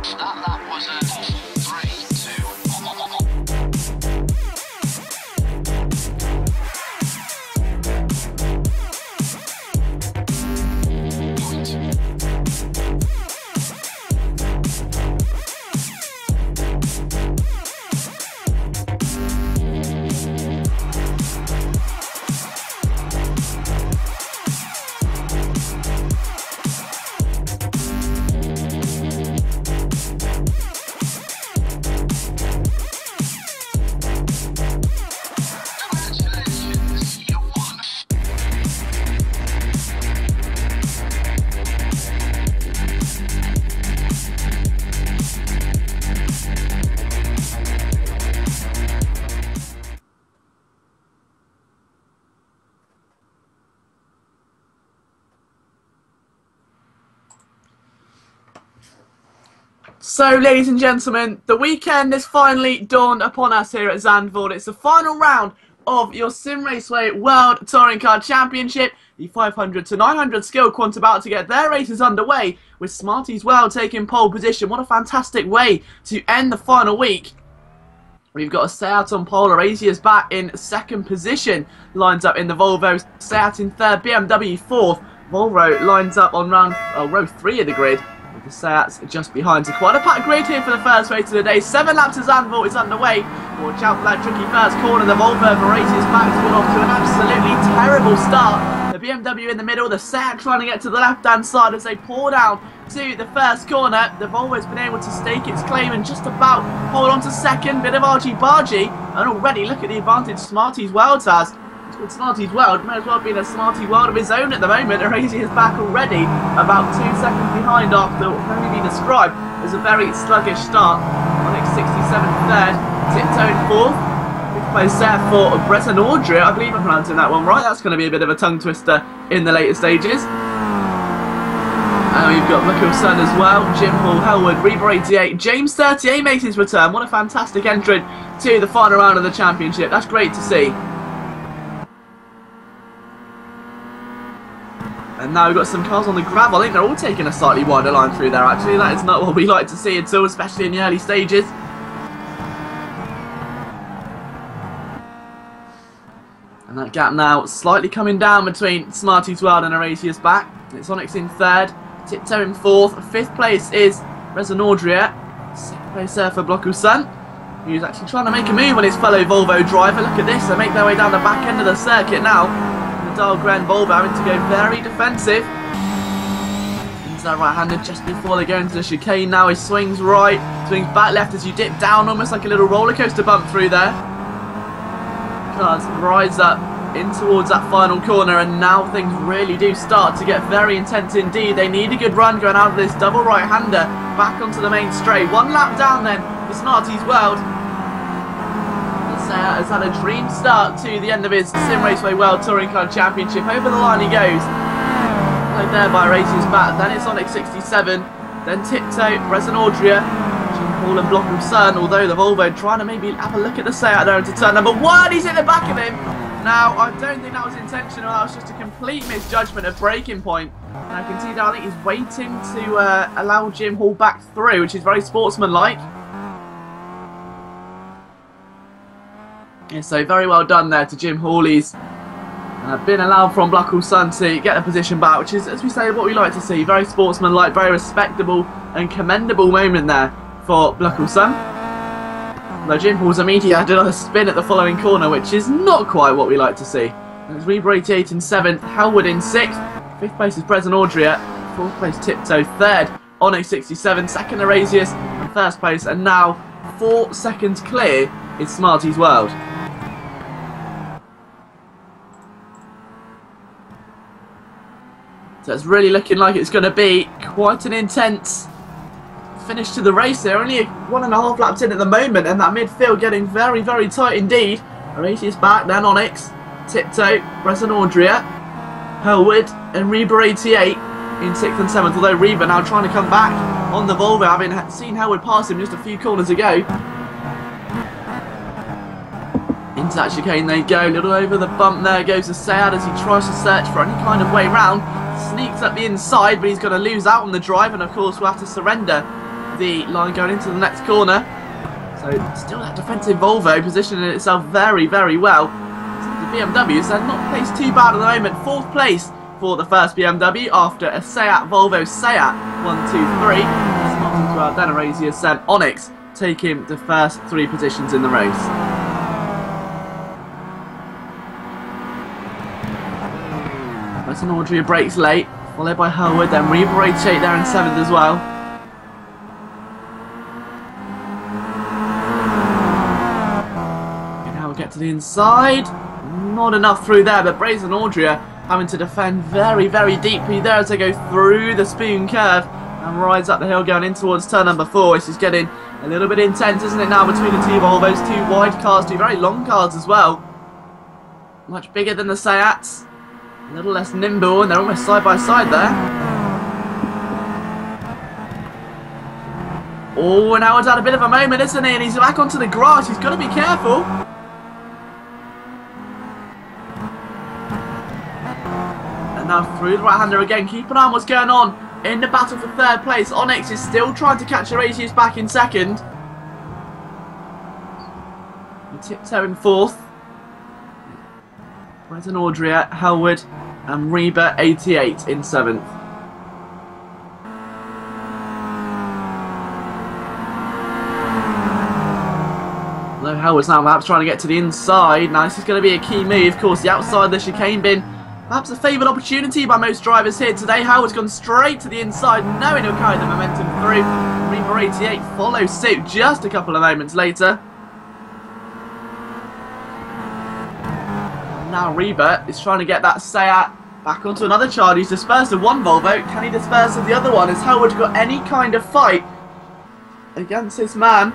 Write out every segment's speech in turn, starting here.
That was a 3-2. So, ladies and gentlemen, the weekend has finally dawned upon us here at Zandvoort. It's the final round of your Simraceway World Touring Car Championship. The 500 to 900 skill quant about to get their races underway, with Smarties World taking pole position. What a fantastic way to end the final week. We've got a Seat on pole, Arasia's back in second position, lines up in the Volvo, Seat in third, BMW fourth. Volvo lines up on row 3 of the grid, with the Seats just behind. So quite a packed grid here for the first race of the day. 7 laps of Zandvoort is underway. Watch out for that tricky first corner. The Volvo of Arasia's back has got off to an absolutely terrible start. The BMW in the middle, the Seat trying to get to the left-hand side as they pour down to the first corner. The Volvo's been able to stake its claim and just about hold on to second. Bit of argy-bargy, and already look at the advantage Smarties World has. It's called Smarties World, may as well be in a Smartie World of his own at the moment. Arasi is back already, about 2 seconds behind after what can only be described as a very sluggish start. Onyx 67th third, Tiptoe fourth. Place there for Breton Audrey. I believe I'm pronouncing that one right. That's going to be a bit of a tongue twister in the later stages. And we've got Mickelson as well. Jim Hall, Hellwood, Reaver 88. James 38 makes his return. What a fantastic entrant to the final round of the championship. That's great to see. And now we've got some cars on the gravel. I think they're all taking a slightly wider line through there actually. That is not what we like to see at all, especially in the early stages. And that gap now slightly coming down between Smarties World and Arasia's back. It's Onyx in third, Tiptoe in fourth. 5th place is Breton Audrey. 6th place there for Blockusan, who's actually trying to make a move on his fellow Volvo driver. Look at this, they make their way down the back end of the circuit now. And the Dahlgren Volvo having to go very defensive. Into that right-hander just before they go into the chicane now. He swings right, swings back left as you dip down, almost like a little roller coaster bump through there. Cars rise up in towards that final corner, and now things really do start to get very intense indeed. They need a good run going out of this double right-hander back onto the main straight. 1 lap down then for Smarties World. Has had a dream start to the end of his Simraceway World Touring Car Championship. Over the line he goes. Right there by Arasia's back. Then it's Onyx 67. Then Tiptoe, Breton Audrey, Paul and Blockusan, although the Volvo trying to maybe have a look at the Seat there into turn number 1. He's in the back of him. Now, I don't think that was intentional. That was just a complete misjudgment of braking point. And I can see that I think he's waiting to allow Jim Hall back through, which is very sportsmanlike. Yeah, so very well done there to Jim Hall. He's been allowed from Blockusan to get the position back, which is, as we say, what we like to see. Very sportsmanlike, very respectable and commendable moment there for Blockusan. Though Jim Hall's immediately had another spin at the following corner, which is not quite what we like to see. It's Reaver 88 in 7th, Hellwood in 6th, 5th place is Breton Audrey, 4th place Tiptoe, 3rd Onyx 67, 2nd Arasius, and 1st place, and now 4 seconds clear is Smarties World. So it's really looking like it's going to be quite an intense finish to the race there. Only 1.5 laps in at the moment, and that midfield getting very, very tight indeed. Arasius back, then Onyx, Tiptoe, Breton Audrey, Hellwood, and Reaver 88 in 6th and 7th. Although Reaver now trying to come back on the Volvo, having seen Hellwood pass him just a few corners ago. Into that chicane they go, a little over the bump there goes the Seat as he tries to search for any kind of way round. Sneaks up the inside, but he's going to lose out on the drive, and of course we'll have to surrender the line going into the next corner. So still that defensive Volvo positioning itself very, very well. The BMWs are not placed too bad at the moment. 4th place for the first BMW after a Seat Volvo Seat 1, 2, 3. Smarties well, then Erasius, then Onyx taking the first 3 positions in the race. That's an Audrey breaks late, followed by Hurwood, then Reba Rachel there in 7th as well. And now we get to the inside. Not enough through there, but Brazen Audrey having to defend very, very deeply there as they go through the spoon curve and rides up the hill going in towards turn number 4. This is getting a little bit intense, isn't it, now between the 2 Volvos, 2 wide cars, 2 very long cars as well. Much bigger than the Seats. A little less nimble, and they're almost side by side there. Oh, and Howard's had a bit of a moment, isn't he? And he's back onto the grass. He's got to be careful. And now through the right-hander again. Keep an eye on what's going on in the battle for 3rd place. Onyx is still trying to catch Erasius back in 2nd. Tiptoe in 4th. Brenton Audria, Hellwood and Reba 88 in 7th. Although Hellwood's now perhaps trying to get to the inside. Now this is going to be a key move. Of course, the outside of the chicane bin. Perhaps a favoured opportunity by most drivers here today. Howard's gone straight to the inside, knowing he'll carry the momentum through. Reba 88 follows suit just a couple of moments later. Now Reba is trying to get that Seat back onto another child. He's dispersed of one Volvo. Can he disperse of the other one? Has Howard got any kind of fight against this man?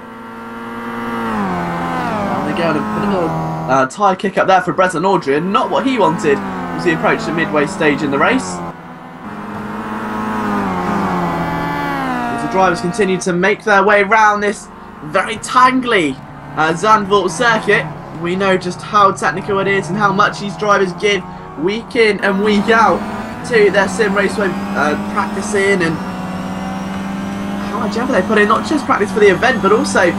And they go on a bit of a tyre kick up there for Brenton Audrey, and not what he wanted as he approached the midway stage in the race. As the drivers continue to make their way around this very tangly Zandvoort circuit, we know just how technical it is and how much these drivers give week in and week out to their Simraceway practicing, and how much effort they put in, not just practice for the event but also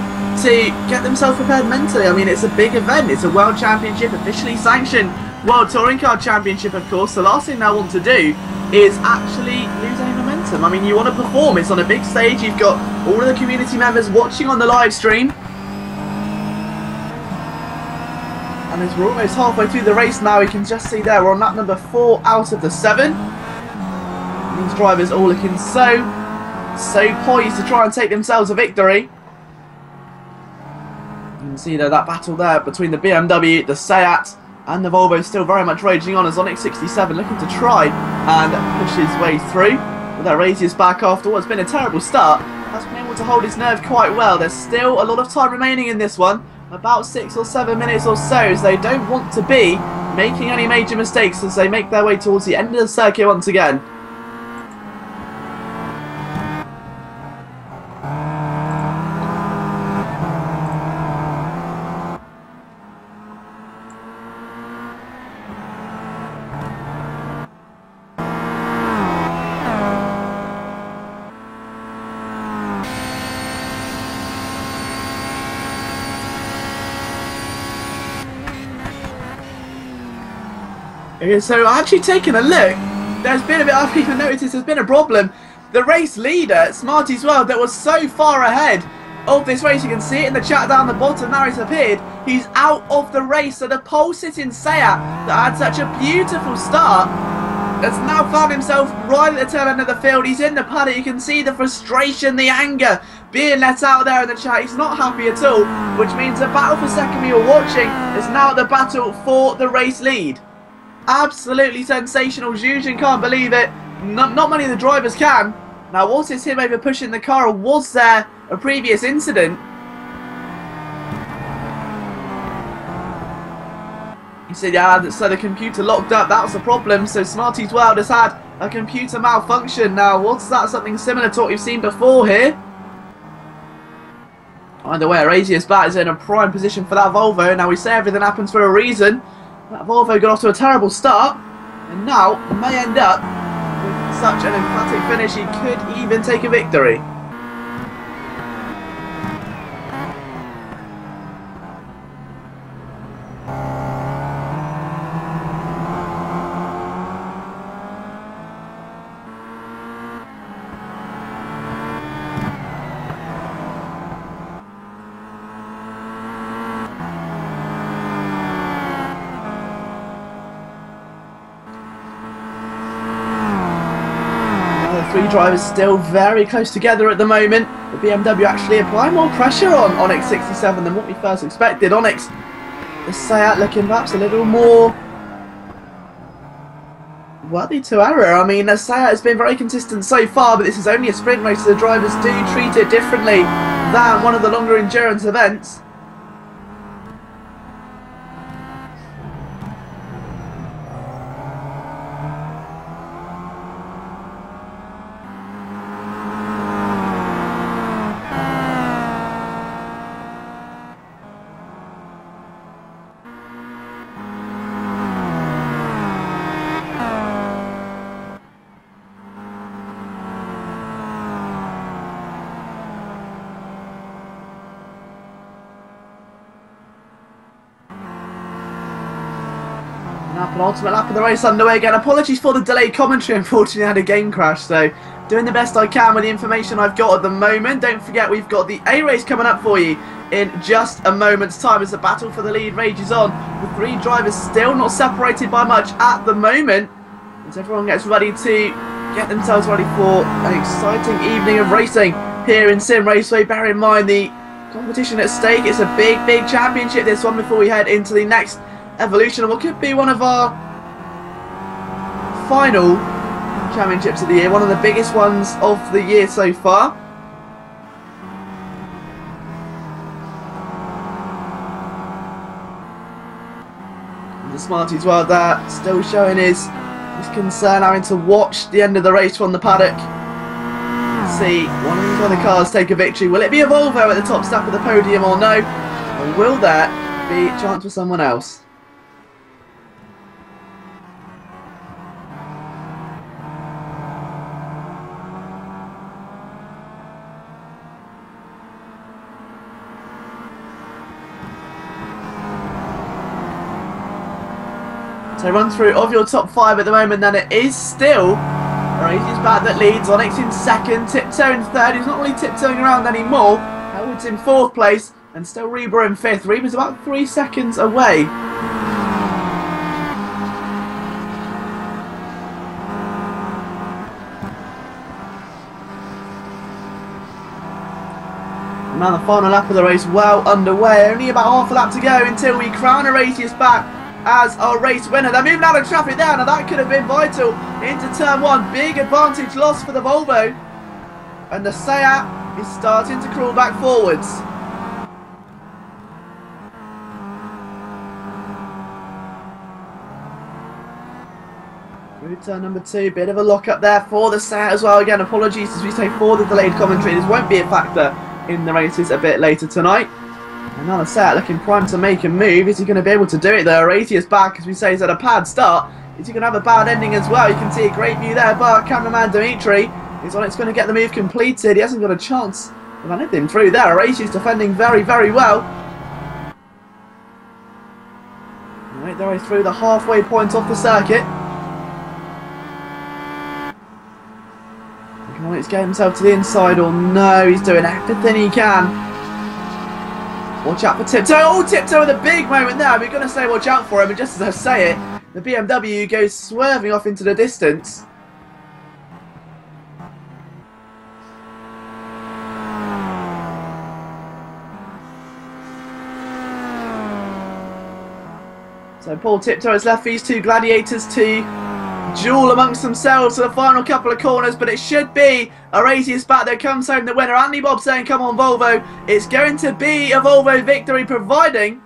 to get themselves prepared mentally. I mean, it's a big event, it's a World Championship, officially sanctioned World Touring Car Championship of course. The last thing they want to do is actually lose any momentum. I mean, you want to perform, it's on a big stage, you've got all of the community members watching on the live stream. And as we're almost halfway through the race now, we can just see there we're on lap number 4 out of the 7. And these drivers all looking so poised to try and take themselves a victory. You can see there that battle there between the BMW, the Seat and the Volvo still very much raging on as Onyx 67 looking to try and push his way through. With that Erasius back after what's been a terrible start, has been able to hold his nerve quite well. There's still a lot of time remaining in this one. About 6 or 7 minutes or so, as they don't want to be making any major mistakes as they make their way towards the end of the circuit once again. Okay, so I've actually taken a look. There's been a bit, I've even noticed there's been a problem. The race leader, Smarties World, that was so far ahead of this race, you can see it in the chat down the bottom, now he's appeared. He's out of the race, so the pole-sitting Seat that had such a beautiful start has now found himself right at the tail end of the field. He's in the paddock, you can see the frustration, the anger being let out there in the chat. He's not happy at all, which means the battle for second we were watching is now the battle for the race lead. Absolutely sensational. Zhuzhen can't believe it. Not many of the drivers can. Now, was this him over pushing the car, or was there a previous incident? You see, yeah, so the computer locked up. That was the problem. So Smarties World has had a computer malfunction. Now, was that something similar to what we've seen before here? Either way, Erasius Bat is in a prime position for that Volvo. Now, we say everything happens for a reason. That Volvo got off to a terrible start, and now may end up with such an emphatic finish he could even take a victory. drivers still very close together at the moment. The BMW actually applying more pressure on Onyx 67 than what we first expected. Onyx, the Seat looking perhaps a little more worthy to error. I mean, the Seat has been very consistent so far, but this is only a sprint race, so the drivers do treat it differently than one of the longer endurance events. Penultimate lap of the race underway again. Apologies for the delayed commentary, unfortunately I had a game crash, so doing the best I can with the information I've got at the moment. Don't forget we've got the A race coming up for you in just a moment's time as the battle for the lead rages on, with 3 drivers still not separated by much at the moment, as everyone gets ready to get themselves ready for an exciting evening of racing here in Sim Raceway. Bear in mind the competition at stake. It's a big championship, this one, before we head into the next evolution of what could be one of our final championships of the year, one of the biggest ones of the year so far. And the Smarty as well there, still showing his concern, having to watch the end of the race from the paddock. Let's see one of these other cars take a victory. Will it be a Volvo at the top step of the podium or no? Or will there be a chance for someone else? So run through of your top 5 at the moment, then it is still Racing's back that leads. Onyx in second, Tiptoe in third. He's not really tiptoeing around anymore. Howard's in 4th place, and still Reba in 5th. Reba's about 3 seconds away. Now the final lap of the race well underway. Only about half a lap to go until we crown Arasius back as our race winner. They're moving out of traffic there. Now that could have been vital into turn 1. Big advantage lost for the Volvo. And the Seat is starting to crawl back forwards. Through turn number 2. Bit of a lock up there for the Seat as well. Again, apologies as we say for the delayed commentary. This won't be a factor in the races a bit later tonight. Another Seat looking primed to make a move. Is he going to be able to do it there? Arasius back, as we say, is at a bad start. Is he going to have a bad ending as well? You can see a great view there by our cameraman Dimitri. He's on it's going to get the move completed. He hasn't got a chance of anything through there. Arasius defending very, very well. Right their way through the halfway point off the circuit. He's getting himself to the inside, or no, he's doing everything he can. Watch out for Tiptoe. Oh, Tiptoe with a big moment there. We're going to say watch out for him, and just as I say it, the BMW goes swerving off into the distance. So Paul Tiptoe has left these 2 gladiators to duel amongst themselves for the final couple of corners, but it should be Arasius back that comes home the winner. Andy Bob saying, come on Volvo. It's going to be a Volvo victory, providing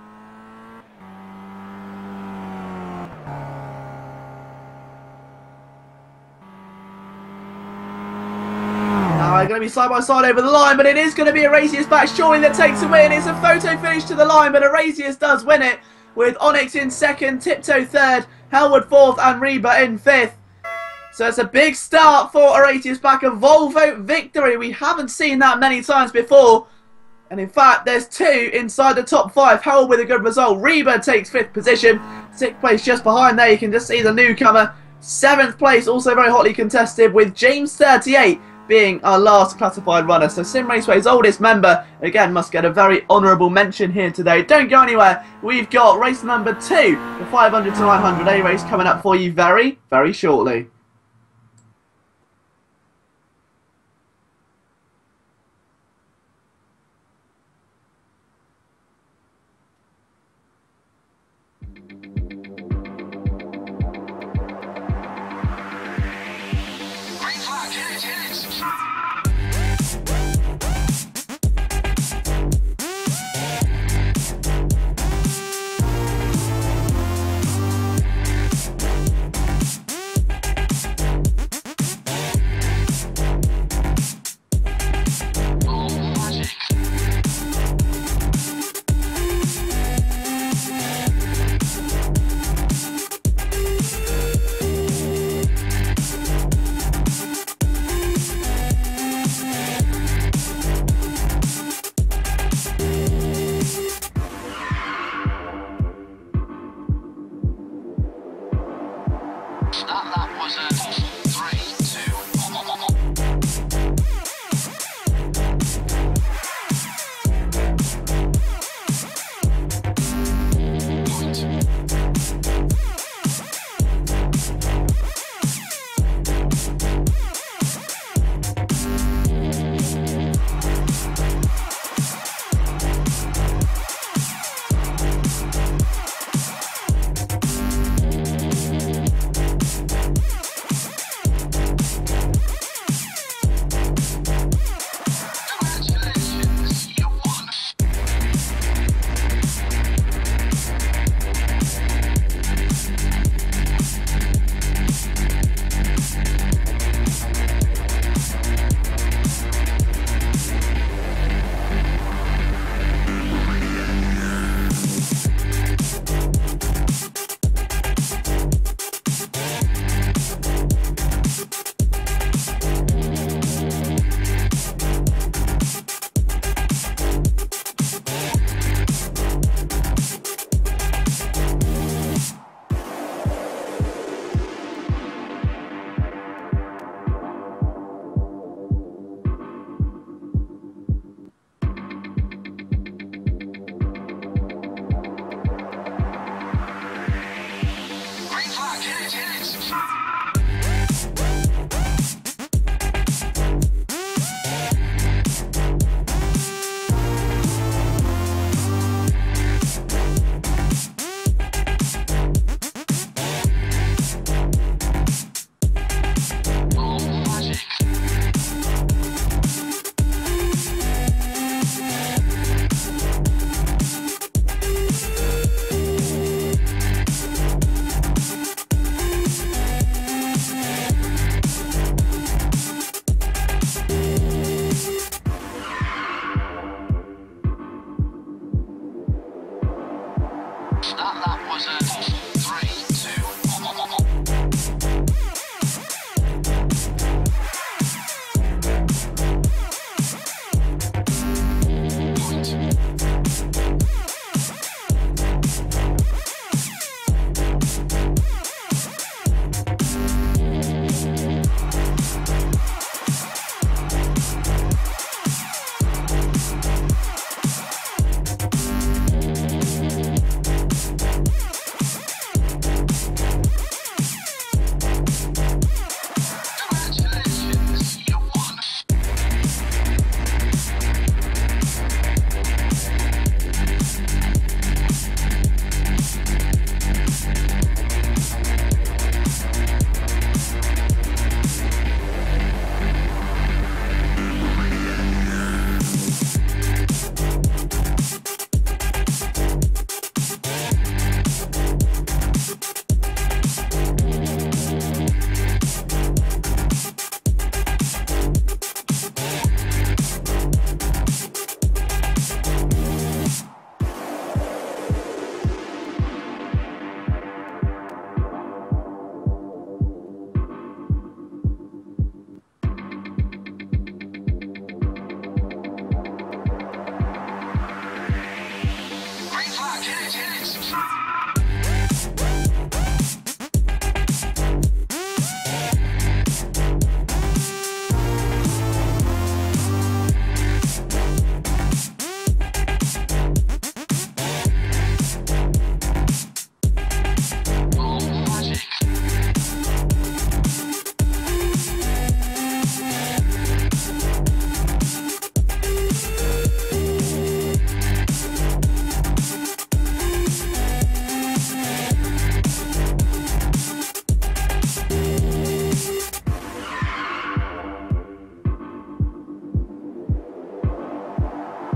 now they're going to be side by side over the line, but it is going to be Arasius back surely that takes a win. It's a photo finish to the line, but Arasius does win it, with Onyx in 2nd, Tiptoe 3rd, Hellwood 4th and Reba in 5th. So it's a big start for Arasius back, a Volvo victory. We haven't seen that many times before. And in fact, there's 2 inside the top 5. Hellwood with a good result. Reba takes 5th position. 6th place just behind there. You can just see the newcomer. 7th place also very hotly contested, with James 38 being our last classified runner. So Sim Raceway's oldest member, again, must get a very honourable mention here today. Don't go anywhere. We've got race number 2, the 500 to 900 A race, coming up for you very, very shortly.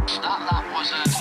That was a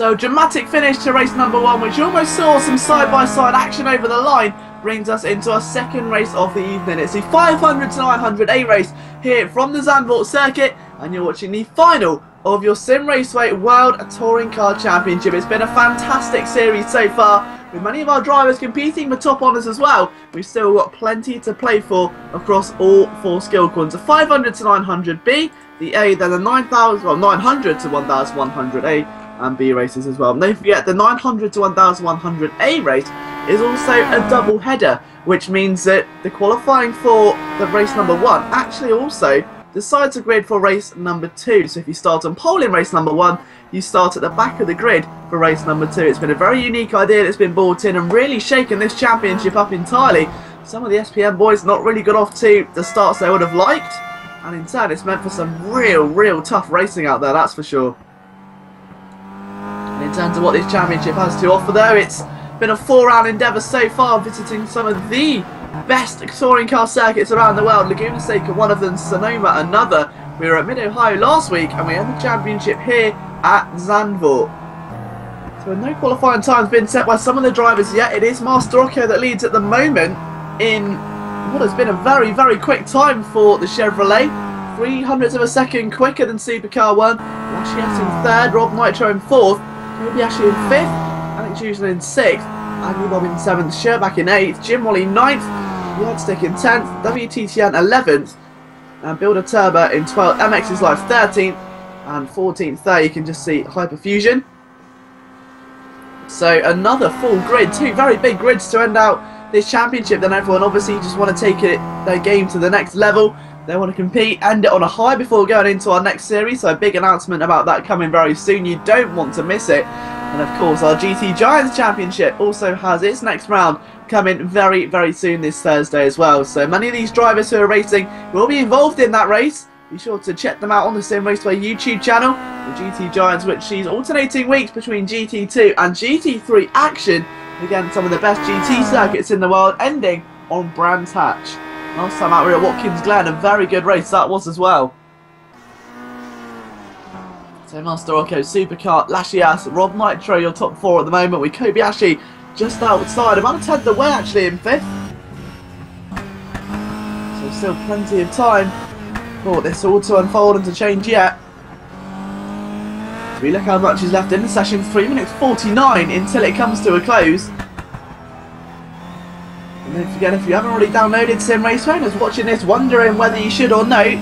So dramatic finish to race number 1, which almost saw some side-by-side action over the line, brings us into our second race of the evening. It's the 500 to 900 A race here from the Zandvoort circuit, and you're watching the final of your Simraceway World Touring Car Championship. It's been a fantastic series so far, with many of our drivers competing for top honours as well. We've still got plenty to play for across all 4 skill corners. The 500 to 900 B, the A, then the 900 to 1100 A and B races as well. And don't forget, the 900 to 1100 A race is also a double header, which means that the qualifying for the race number 1 actually also decides the grid for race number 2. So if you start on pole in race number 1, you start at the back of the grid for race number 2. It's been a very unique idea that's been brought in and really shaken this championship up entirely. Some of the SPM boys not really got off to the starts they would have liked, and in turn it's meant for some real tough racing out there, that's for sure. And in terms of what this championship has to offer though, it's been a 4-round endeavour so far, visiting some of the best touring car circuits around the world. Laguna Seca one of them, Sonoma another. We were at Mid-Ohio last week and we had the championship here at Zandvoort. So no qualifying time's been set by some of the drivers yet. It is Master Rocco that leads at the moment in what has been a very quick time for the Chevrolet. 300ths of a second quicker than Supercar 1. Lashiat in 3rd, Rob Nitro in 4th, Kobayashi in 5th, Alex Jusen in 6th, Andy Bob in 7th, Sherbach in 8th, Jim Wally 9th, Yardstick in 10th, WTTN 11th, and Builder Turbo in 12th, MX is Live 13th, and 14th there you can just see Hyperfusion. So another full grid, 2 very big grids to end out this championship. Then everyone obviously just want to take their game to the next level. They want to compete, end it on a high before going into our next series. So a big announcement about that coming very soon. You don't want to miss it. And of course our GT Giants Championship also has its next round coming very soon this Thursday as well. So many of these drivers who are racing will be involved in that race. Be sure to check them out on the Simraceway YouTube channel. The GT Giants, which is alternating weeks between GT2 and GT3 action. Again, some of the best GT circuits in the world, ending on Brands Hatch. Last time out we were at Watkins Glen, a very good race that was as well. So Master Rocco, Supercar, Lashias, Rob Nitro, your top 4 at the moment, with Kobayashi just outside, about a 10th away actually in 5th. So still plenty of time for this all to unfold and to change yet. So we look how much is left in the session, 3 minutes 49 until it comes to a close. And don't forget, if you haven't already downloaded Simraceway and is watching this wondering whether you should or no,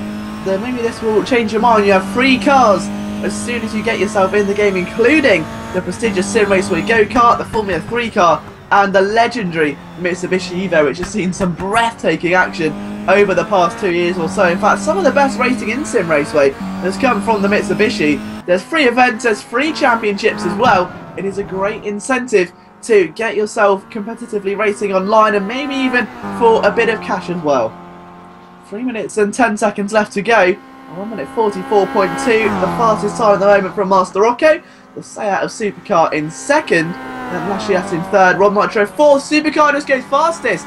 then maybe this will change your mind. You have free cars as soon as you get yourself in the game, including the prestigious Simraceway Go-Kart, the Formula 3 car, and the legendary Mitsubishi Evo, which has seen some breathtaking action over the past 2 years or so. In fact, some of the best racing in Simraceway has come from the Mitsubishi. There's free events, there's free championships as well. It is a great incentive to get yourself competitively racing online, and maybe even for a bit of cash as well. 3 minutes and 10 seconds left to go. 1 minute 44.2, the fastest time at the moment from Master Rocco. The Seat of Supercar in 2nd, then Lashiat in 3rd, Rob Nitro 4th. Supercar just goes fastest.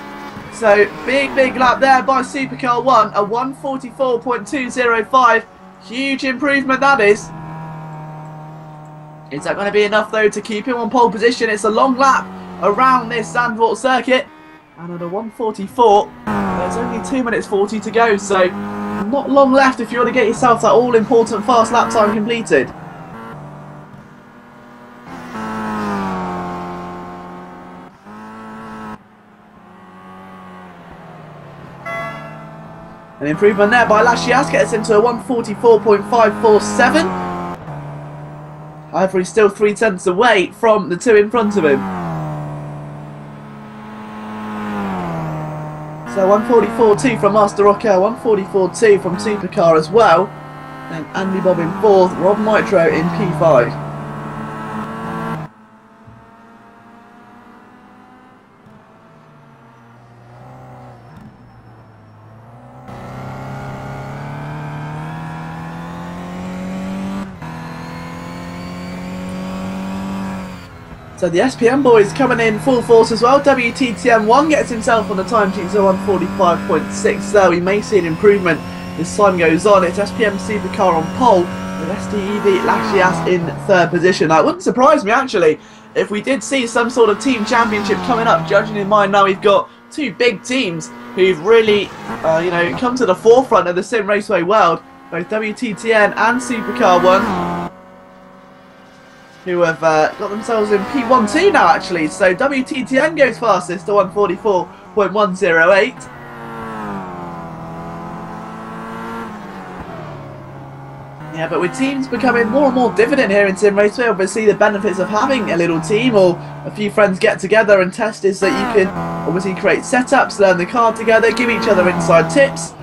So big lap there by Supercar 1, a 1:44.205. Huge improvement that is. Is that going to be enough though to keep him on pole position? It's a long lap around this Zandvoort circuit, and at a 1:44, there's only 2 minutes 40 to go, so not long left if you want to get yourself that all important fast lap time completed. An improvement there by Lashias gets into a 1:44.547. However, he's still 3/10 away from the 2 in front of him. So 1:44.2 from Master Rocco, 1:44.2 from Supercar as well. And Andy Bob in 4th, Rob Nitro in P5. So the SPM boys coming in full force as well. WTTN 1 gets himself on the time sheet, so 1:45.6 there. We may see an improvement as time goes on. It's SPM Supercar on pole with SDEV Lascias in third position. That wouldn't surprise me, actually, if we did see some sort of team championship coming up, judging in mind now we've got two big teams who've really, come to the forefront of the Sim Raceway world, both WTTN and Supercar 1, who have got themselves in P12 now, actually. So WTTN goes fastest to 144.108. Yeah, but with teams becoming more and more dividend here in Sim Raceway, obviously the benefits of having a little team or a few friends get together and test is that you can obviously create setups, learn the car together, give each other inside tips,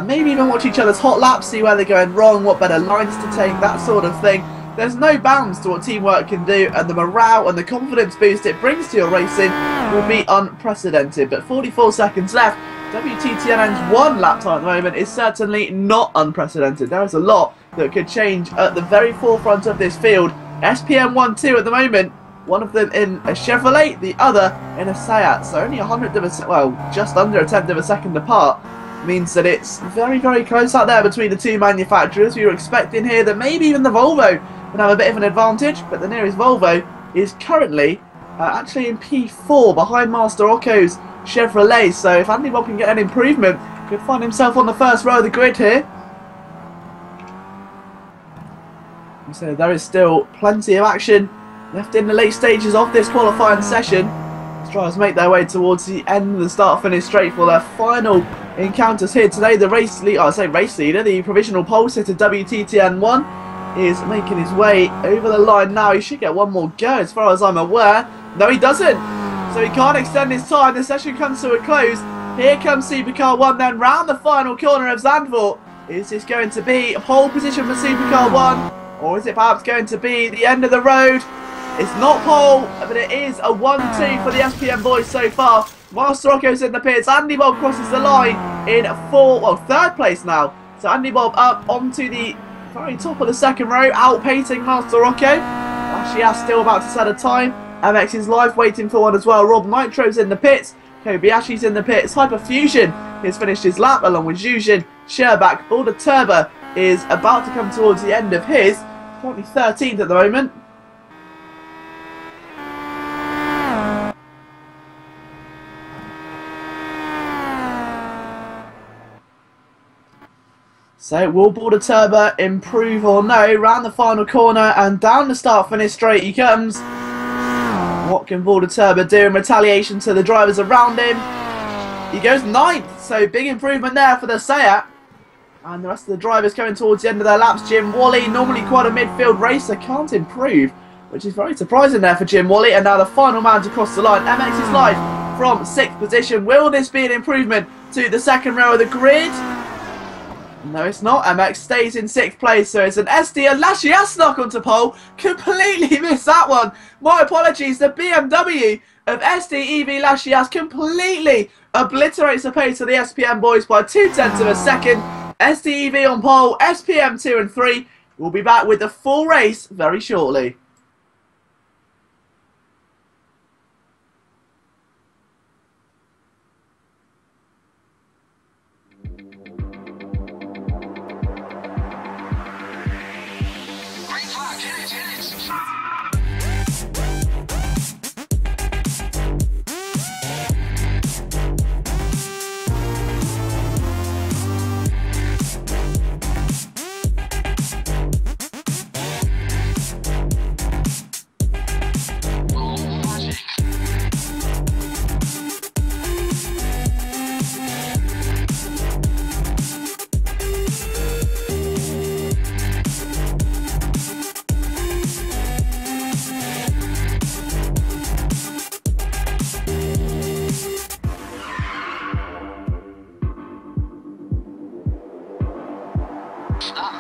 maybe even watch each other's hot laps, see where they're going wrong, what better lines to take, that sort of thing. There's no bounds to what teamwork can do, and the morale and the confidence boost it brings to your racing will be unprecedented. But 44 seconds left. WTTN's 1 lap time at the moment is certainly not unprecedented. There is a lot that could change at the very forefront of this field. SPM 1-2 at the moment, one of them in a Chevrolet, the other in a Seat. So only 100th of a second, well, just under a 10th of a second apart. Means that it's very, very close out there between the two manufacturers. We were expecting here that maybe even the Volvo would have a bit of an advantage, but the nearest Volvo is currently actually in P4 behind Master Rocco's Chevrolet. So if Andy Bob can get an improvement, could find himself on the first row of the grid here. So there is still plenty of action left in the late stages of this qualifying session. As drivers make their way towards the end of the start-finish straight for their final encounters here today. The race leader, the provisional pole sitter WTTN1 is making his way over the line now. He should get one more go as far as I'm aware. No, he doesn't. So he can't extend his time. The session comes to a close. Here comes Supercar 1 then round the final corner of Zandvoort. Is this going to be a pole position for Supercar 1? Or is it perhaps going to be the end of the road? It's not pole, but it is a 1-2 for the SPM boys so far. Master Rocco's in the pits. Andy Bob crosses the line in third place now. So Andy Bob up onto the very top of the second row, outpacing Master Rocco. Lascias still about to set a time. MX is live waiting for one as well. Rob Nitro's in the pits. Kobayashi's in the pits. Hyperfusion has finished his lap along with Zuzhin. Sherbak, Border Turbo is about to come towards the end of his. Currently 13th at the moment. So will Border Turbo improve or no? Round the final corner and down the start finish straight he comes. What can Border Turbo do in retaliation to the drivers around him? He goes 9th, so big improvement there for the Seat. And the rest of the drivers going towards the end of their laps. Jim Wally, normally quite a midfield racer, can't improve, which is very surprising there for Jim Wally. And now the final man to cross the line. MX is live from 6th position. Will this be an improvement to the second row of the grid? No, it's not. MX stays in 6th place, so it's an SD and Lascias knock onto pole. Completely missed that one. My apologies. The BMW of SDEV Lascias completely obliterates the pace of the SPM boys by 0.2 of a second. SDEV on pole, SPM 2 and 3. We'll be back with the full race very shortly.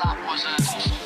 That was a 3-2.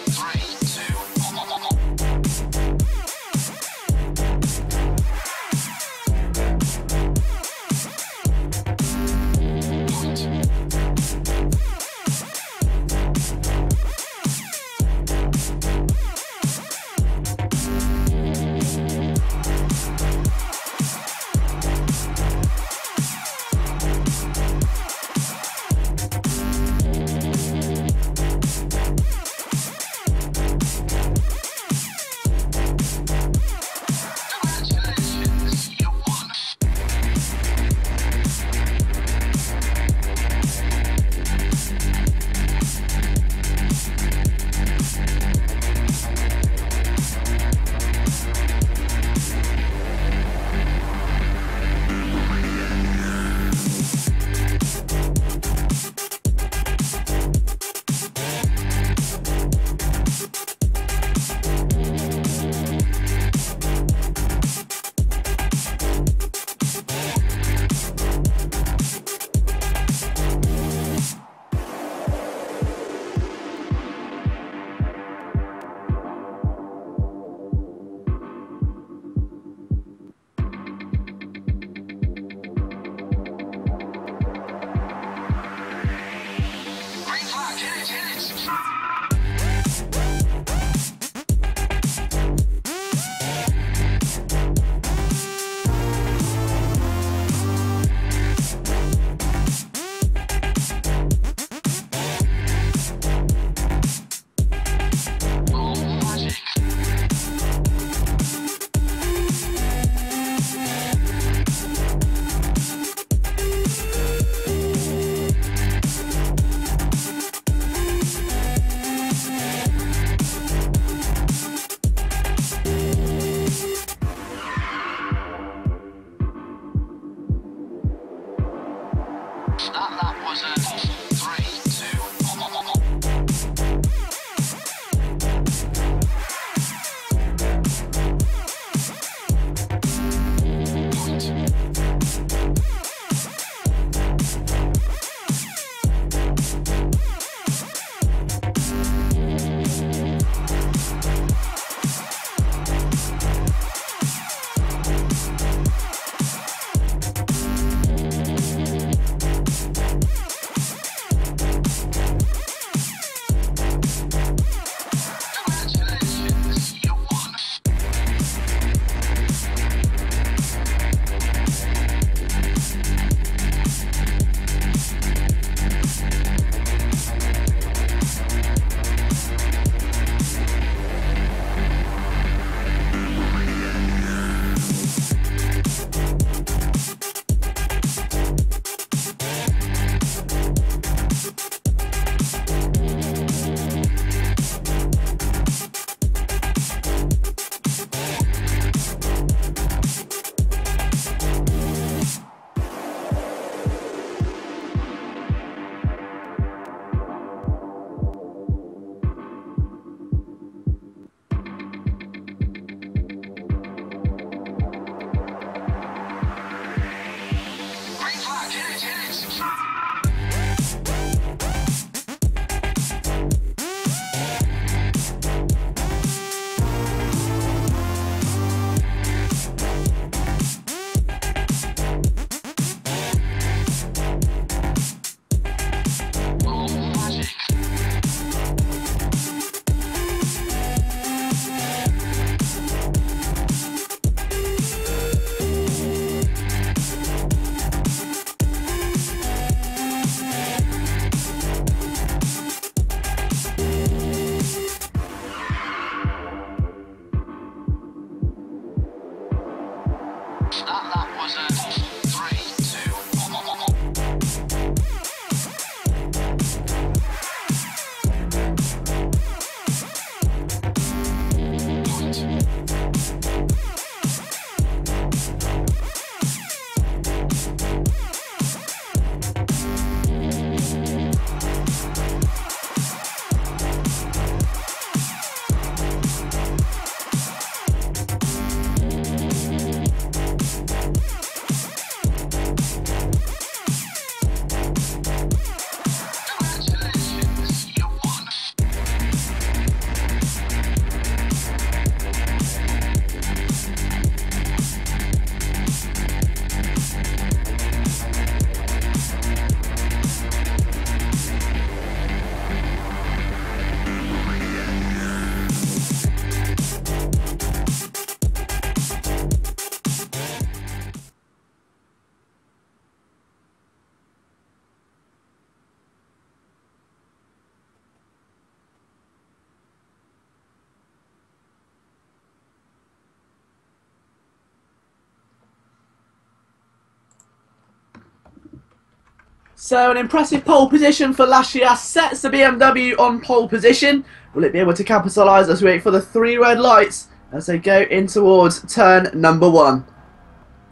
So an impressive pole position for Lashias sets the BMW on pole position. Will it be able to capitalise as we wait for the 3 red lights as they go in towards turn number 1?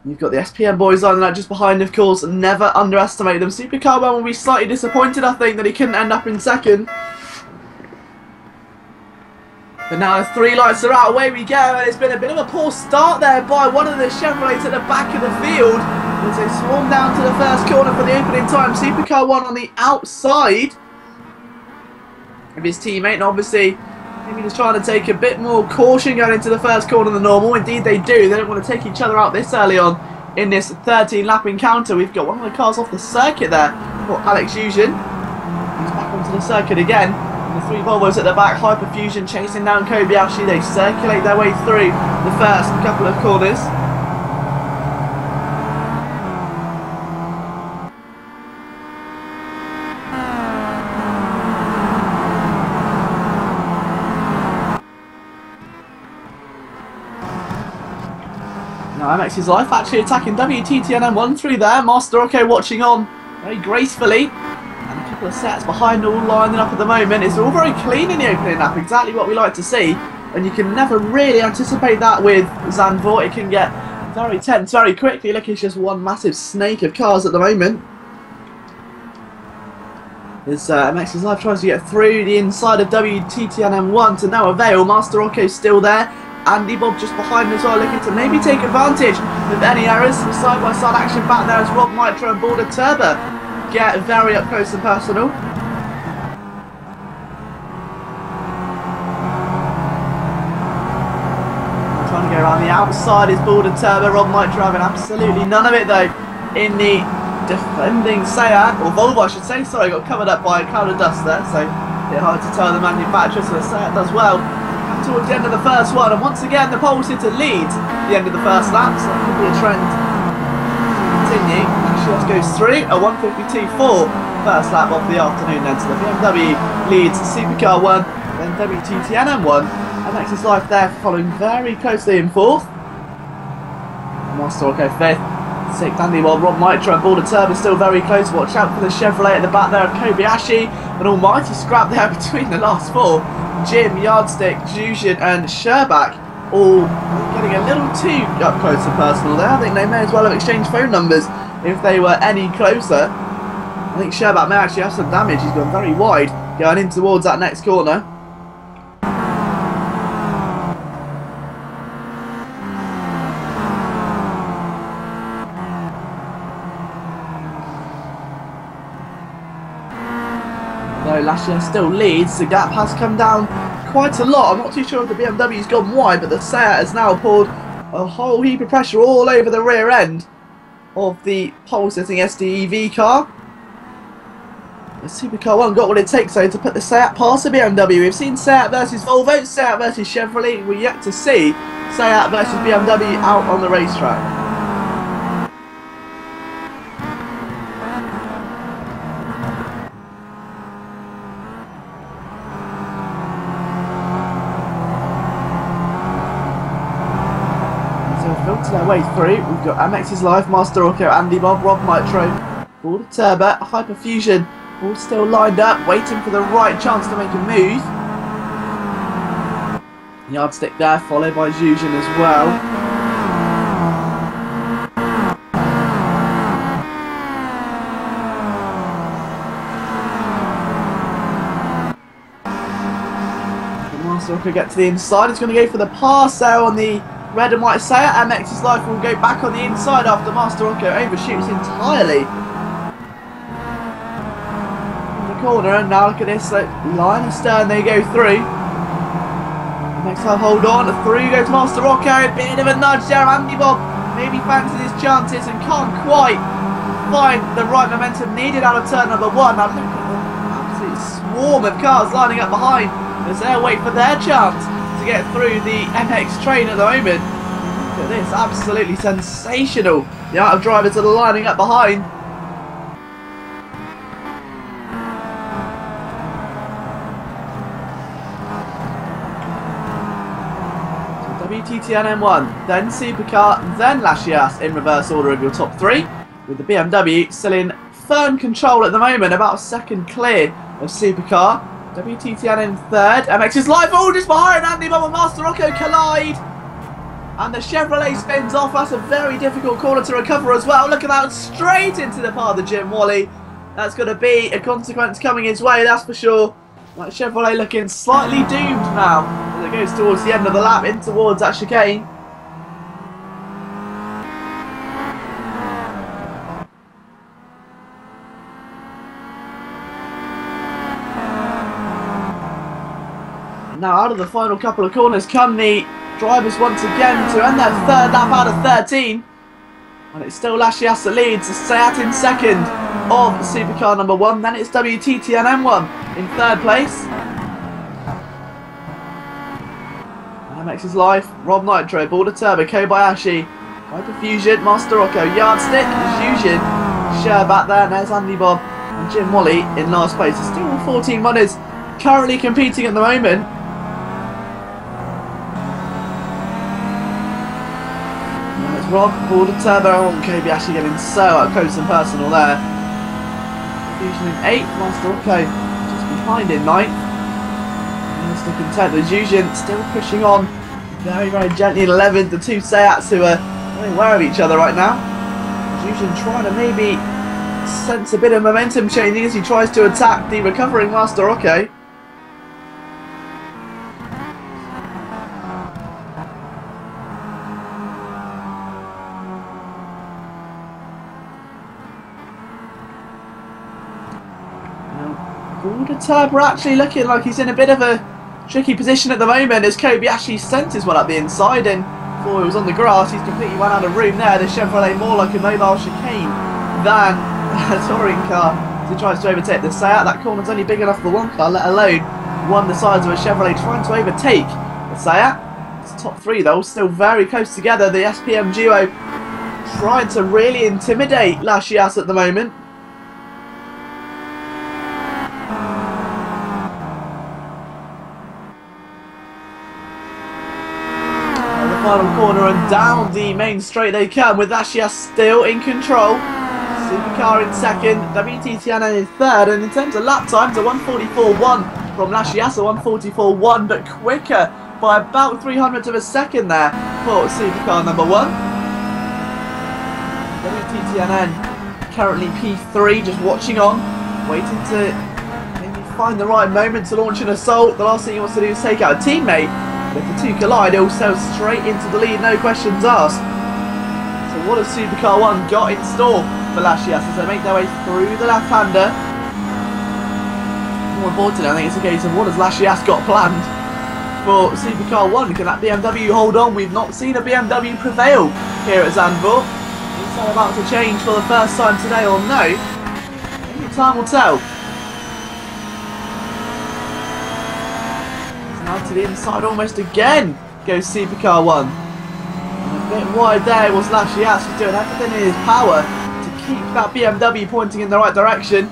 You've got the SPM boys lining up just behind, of course. Never underestimate them. Supercar 1 will be slightly disappointed, I think, that he couldn't end up in second. But now the 3 lights are out, away we go, and it's been a bit of a poor start there by one of the Chevrolets at the back of the field as they swarm down to the first corner for the opening time. Supercar 1 on the outside of his teammate, and obviously maybe just trying to take a bit more caution going into the first corner than normal. Indeed they do. They don't want to take each other out this early on in this 13-lap encounter. We've got one of the cars off the circuit there for Alex Yuzhin. He's back onto the circuit again. And the 3 Volvos at the back, Hyperfusion chasing down Kobayashi. They circulate their way through the first couple of corners. Now MX's Life actually attacking WTTNM1 through there. Master Rocco watching on very gracefully. And a couple of sets behind all lining up at the moment. It's all very clean in the opening lap, exactly what we like to see. And you can never really anticipate that with Zandvoort. It can get very tense very quickly. Look, it's just one massive snake of cars at the moment. As MX's Life tries to get through the inside of WTTNM1 to no avail. Master Rocco's still there. Andy Bob just behind as well, looking to maybe take advantage of any errors. Side-by-side action back there as Rob Mitra and Border Turbo get very up close and personal. Trying to go around the outside is Border Turbo. Rob Mitra having absolutely none of it though in the defending Seat, or Volvo I should say. Sorry, got covered up by a cloud of dust there, so a bit hard to tell the manufacturer, so the Seat does well. Towards the end of the first one, and once again the pole sitter leads the end of the first lap, so that could be a trend continue. Lashias goes through a 1:52.4 first lap of the afternoon then, so the BMW leads Supercar 1, then WTTNM1, and MX's Life there following very closely in 4th. Master Rocco 5th, 6th Andy Bob, Rob Mitra and Border Turbo still very close. Watch out for the Chevrolet at the back there of Kobayashi, an almighty scrap there between the last 4. Jim, Yardstick, Jushin and Sherbak all getting a little too up close and personal there. I think they may as well have exchanged phone numbers if they were any closer. I think Sherbak may actually have some damage. He's gone very wide going in towards that next corner. Though Lashias still leads, the gap has come down quite a lot. I'm not too sure if the BMW's gone wide, but the Seat has now poured a whole heap of pressure all over the rear end of the pole-sitting SDEV car. The Supercar 1 got what it takes though to put the Seat past the BMW. We've seen Seat versus Volvo, Seat versus Chevrolet. We're yet to see Seat versus BMW out on the racetrack. Filter their way through. We've got MX's Life, Master Rocco, Andy Bob, Rob Mitro, Border Turbo, Hyperfusion, all still lined up, waiting for the right chance to make a move. Yardstick there, followed by Jushin as well. Master Rocco get to the inside. He's going to go for the pass there on the red and white Seat. MX's Life will go back on the inside after Master Rocco overshoots entirely in the corner. And now look at this, line and stern they go through. MX's Life hold on, through goes Master Rocco, a bit of a nudge there. Andy Bob maybe fancies his chances and can't quite find the right momentum needed out of turn number 1. Now look at the absolute swarm of cars lining up behind as they wait for their chance to get through the MX train at the moment. Look at this, absolutely sensational. The amount of drivers that are lining up behind. So WTTNM1, then Supercar, then Lashias in reverse order of your top 3, with the BMW still in firm control at the moment, about a second clear of Supercar. WTTN in third. MX's Life all just behind Andy Bob and Master Rocco collide. And the Chevrolet spins off. That's a very difficult corner to recover as well. Look at that, straight into the path of Jim Wally. That's going to be a consequence coming his way, that's for sure. That Chevrolet looking slightly doomed now as it goes towards the end of the lap, in towards that chicane. Now out of the final couple of corners come the drivers once again to end their third lap out of 13. And it's still Lashias that leads, Seat in second of Supercar number 1. Then it's WTTN M1 in third place. MX's Life, Rob Nitro, Border Turbo, Kobayashi, Hyperfusion, Master Rocco, Yardstick, Fusion, Share back there, and there's Andy Bob and Jim Wally in last place. There's still 14 runners currently competing at the moment. Rob, Border Turbo, and Kobayashi getting so up close and personal there. Fusion in 8th, Master Rocco just behind in 9th. Still content with Fusion still pushing on very, very gently in 11th. The two Seats who are very aware of each other right now. Fusion trying to maybe sense a bit of momentum changing as he tries to attack the recovering Master Rocco. Border Turbo actually looking like he's in a bit of a tricky position at the moment as Kobayashi sent his one up the inside, and before he was on the grass he's completely run out of room there. The Chevrolet more like a mobile chicane than a touring car as he tries to overtake the Seat. That corner's only big enough for one car, let alone one the size of a Chevrolet trying to overtake the Seat. It's top three though, still very close together. The SPM duo trying to really intimidate Lashias at the moment. Final corner and down the main straight they come with Lashias still in control. Supercar in second, WTTN in third, and in terms of lap times, a 1:44.1 from Lashias, a 1:44.1, but quicker by about 300th of a second there for Supercar number 1. WTTN currently P3, just watching on, waiting to maybe find the right moment to launch an assault. The last thing he wants to do is take out a teammate. If the two collide, he'll sail straight into the lead, no questions asked. So what has Supercar 1 got in store for Lashias as they make their way through the left-hander? More importantly, I think it's a case of what has Lashias got planned for Supercar 1. Can that BMW hold on? We've not seen a BMW prevail here at Zandvoort. Is that about to change for the first time today or no? Only time will tell. To the inside almost again goes Supercar 1. And a bit wide there was Lashias, was doing everything in his power to keep that BMW pointing in the right direction.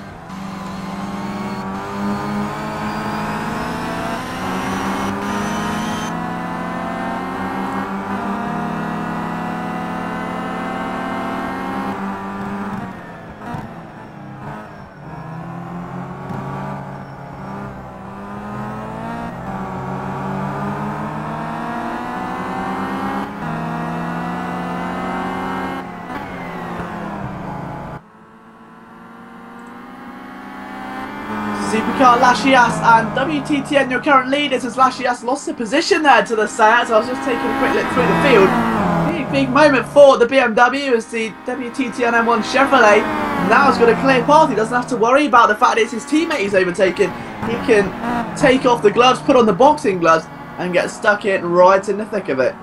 Supercar, Lashias and WTTN, your current leaders, as Lashias lost the position there to the Seat. So I was just taking a quick look through the field. Big moment for the BMW as the WTTN M1 Chevrolet now has got a clear path. He doesn't have to worry about the fact it's his teammate he's overtaken. He can take off the gloves, put on the boxing gloves and get stuck in right in the thick of it.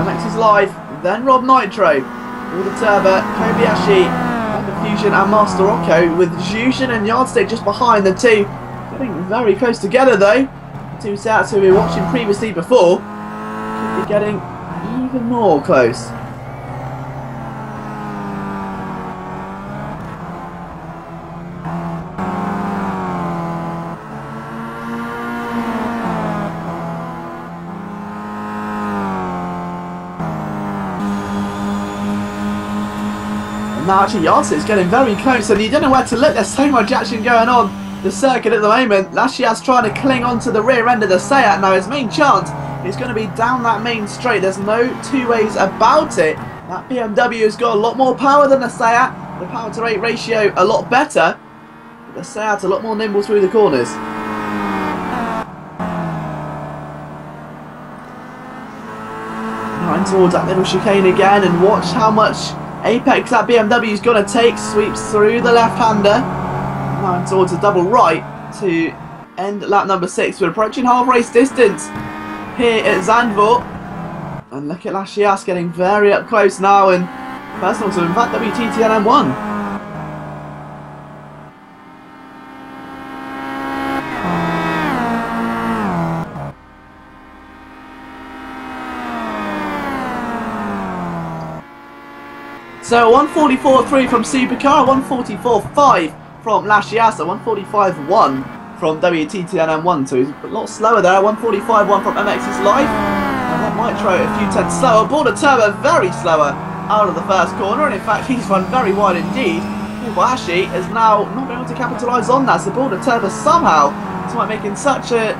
MX is live, then Rob Nitro. Border Turbo, Kobayashi, Hyperfusion and Master Rocco with Fusion and Yardstick just behind the two. Getting very close together though. The two Seats who we were watching previously before could be getting even more close. Now actually Yardstick's getting very close and you don't know where to look. There's so much action going on the circuit at the moment. Lashias trying to cling onto the rear end of the Seat. Now his main chance is going to be down that main straight. There's no two ways about it. That BMW has got a lot more power than the Seat. The power to rate ratio a lot better. But the Seat's a lot more nimble through the corners. Now in towards that little chicane again, and watch how much apex that BMW's going to take. Sweeps through the left-hander. Now in towards a double right to end lap number 6. We're approaching half race distance here at Zandvoort. And look at Lashias getting very up close now and personal to in fact WTTN M1. So 144.3 from Supercar, 144.5 from Lashias, 145.1 from WTTN M1. So he's a lot slower there. 145.1 from MX's Life. And that Nitro a few tenths slower. Border Turbo very slower out of the first corner, and in fact he's run very wide indeed. Iwashi has now not been able to capitalise on that. So Border Turbo somehow, despite making such a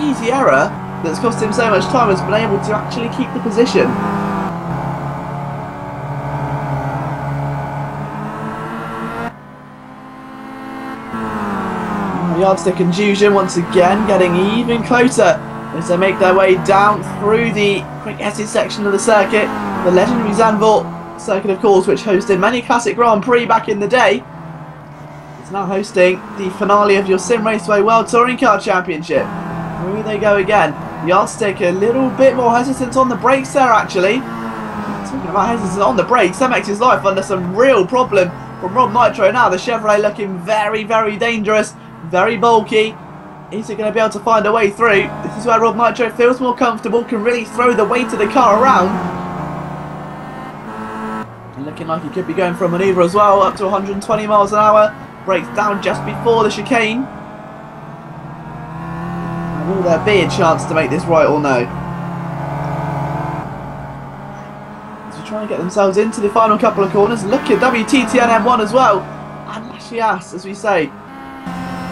easy error that's cost him so much time, has been able to actually keep the position. Yardstick and Fusion once again getting even closer as they make their way down through the quick S section of the circuit. The legendary Zandvoort circuit, of course, which hosted many classic Grand Prix back in the day, is now hosting the finale of your Simraceway World Touring Car Championship. Through they go again. Yardstick a little bit more hesitant on the brakes there, actually. Talking about hesitant on the brakes, MX's Life under some real problem from Rob Nitro now. The Chevrolet looking very, very dangerous. Very bulky. Is it going to be able to find a way through? This is where Rob Nitro feels more comfortable, can really throw the weight of the car around. And looking like he could be going for a manoeuvre as well, up to 120 miles an hour. Brakes down just before the chicane. And will there be a chance to make this right or no? As we try and get themselves into the final couple of corners. Look at WTTN M1 as well. And Lashias, as we say.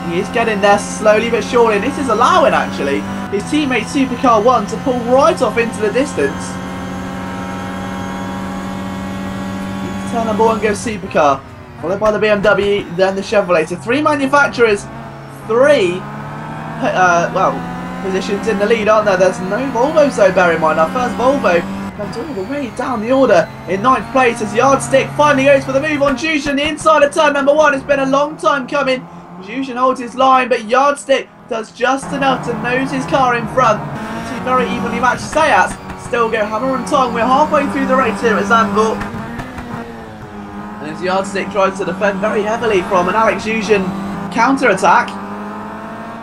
He is getting there slowly but surely. This is allowing, actually, his teammate Supercar 1 to pull right off into the distance. Turn number 1 goes Supercar, followed by the BMW, then the Chevrolet. So 3 manufacturers, 3 positions in the lead, aren't there? There's no Volvos though, bear in mind. Our first Volvo comes all the way down the order in 9th place as Yardstick finally goes for the move on Fusion. The inside of turn number 1. It's been a long time coming. Fusion holds his line, but Yardstick does just enough to nose his car in front. Two very evenly matched Seats still go hammer and tong. We're halfway through the race here at Zandvoort. And as Yardstick tries to defend very heavily from an Alex Fusion counter-attack,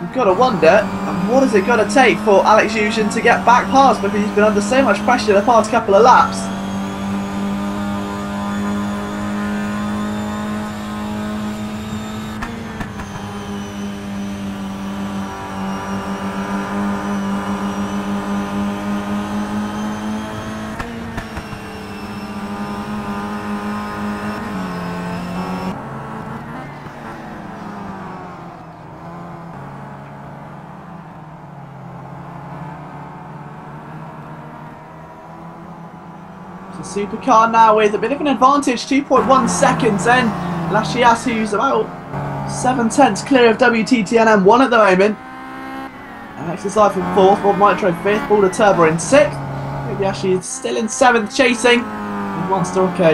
you've got to wonder, what is it going to take for Alex Fusion to get back past, because he's been under so much pressure the past couple of laps. Supercar now with a bit of an advantage, 2.1 seconds, then Lashias, who's about 7 tenths clear of WTTN M1 at the moment. MX's Life in 4th, Rob Nitro 5th, Border Turbo in 6th. Maybe is still in 7th chasing. And Monster OK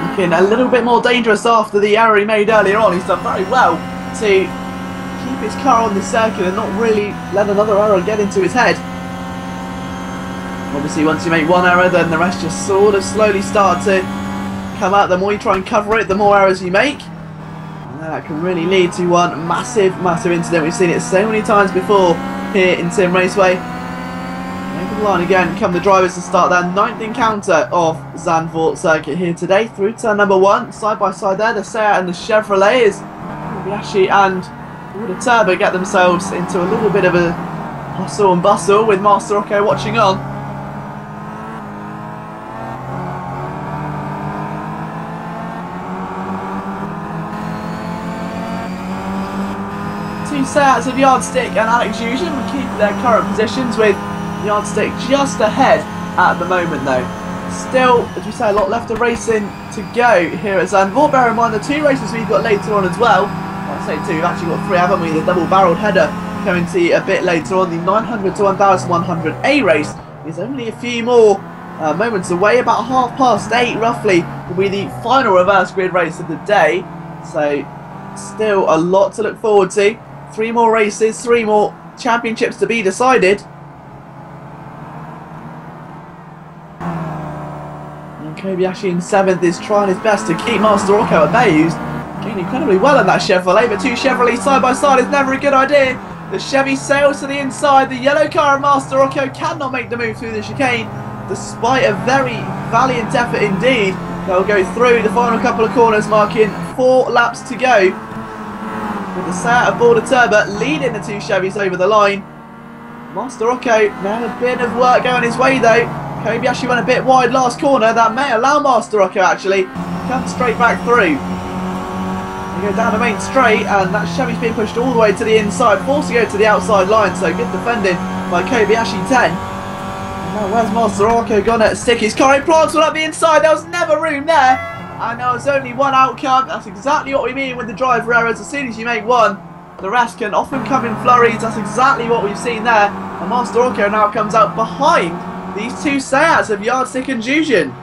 looking a little bit more dangerous after the error he made earlier on. He's done very well to keep his car on the circuit and not really let another error get into his head. Obviously, once you make one error, then the rest just sort of slowly start to come out. The more you try and cover it, the more errors you make. And that can really lead to one massive, massive incident. We've seen it so many times before here in Simraceway. Over the line again come the drivers to start their 9th encounter of Zandvoort circuit here today. Through turn number 1, side by side there, the Seat and the Chevrolet, as Iwashi and Border Turbo get themselves into a little bit of a hustle and bustle with Master Rocco watching on. Seats of Yardstick and Alex Jusian will keep their current positions, with Yardstick just ahead at the moment though. Still, as we say, a lot left of racing to go here at Zandvoort. Bear in mind the 2 races we've got later on as well. I say 2, we've actually got 3, haven't we? The double-barrelled header coming to you a bit later on. The 900 to 1100A race is only a few more moments away. About 8:30 roughly will be the final reverse grid race of the day. So still a lot to look forward to. 3 more races, 3 more championships to be decided. And Kobayashi in 7th is trying his best to keep Master Rocco at bay, who's doing incredibly well in that Chevrolet, but 2 Chevrolets side by side is never a good idea. The Chevy sails to the inside. The yellow car of Master Rocco cannot make the move through the chicane, despite a very valiant effort indeed. They'll go through the final couple of corners, marking 4 laps to go, with the Seat of Border Turbo leading the 2 Chevys over the line. Master Rocco now a bit of work going his way though. Kobayashi went a bit wide last corner. That may allow Master Rocco actually to come straight back through. They go down the main straight, and that Chevy's being pushed all the way to the inside, forced to go to the outside line, so good defending by Kobayashi 10. Now where's Master Rocco gonna stick his car? He plants one up the inside. There was never room there, and there was only one outcome. That's exactly what we mean with the driver errors. As soon as you make one, the rest can often come in flurries. That's exactly what we've seen there, and Master Rocco now comes out behind these 2 Seats of Yardstick and Jusian.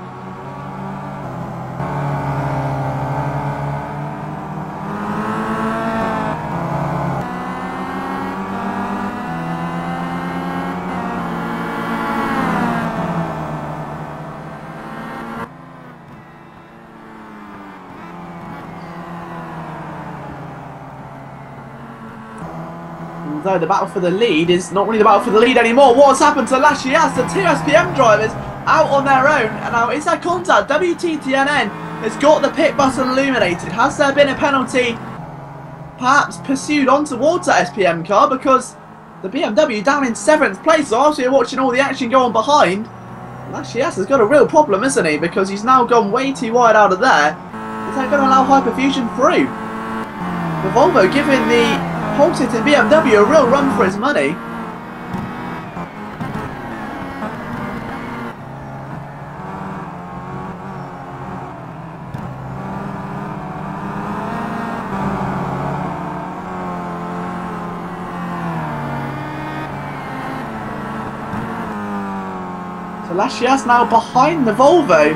Although the battle for the lead is not really the battle for the lead anymore. What's happened to Lashias? The 2 SPM drivers out on their own. And now is there contact? WTTNN has got the pit button illuminated. Has there been a penalty perhaps pursued on towards that SPM car? Because the BMW down in 7th place. So after you're watching all the action go on behind, Lashias has got a real problem, isn't he? Because he's now gone way too wide out of there. Is that going to allow Hyperfusion through? The Volvo giving the pole-sitting BMW a real run for his money. So Lashias now behind the Volvo,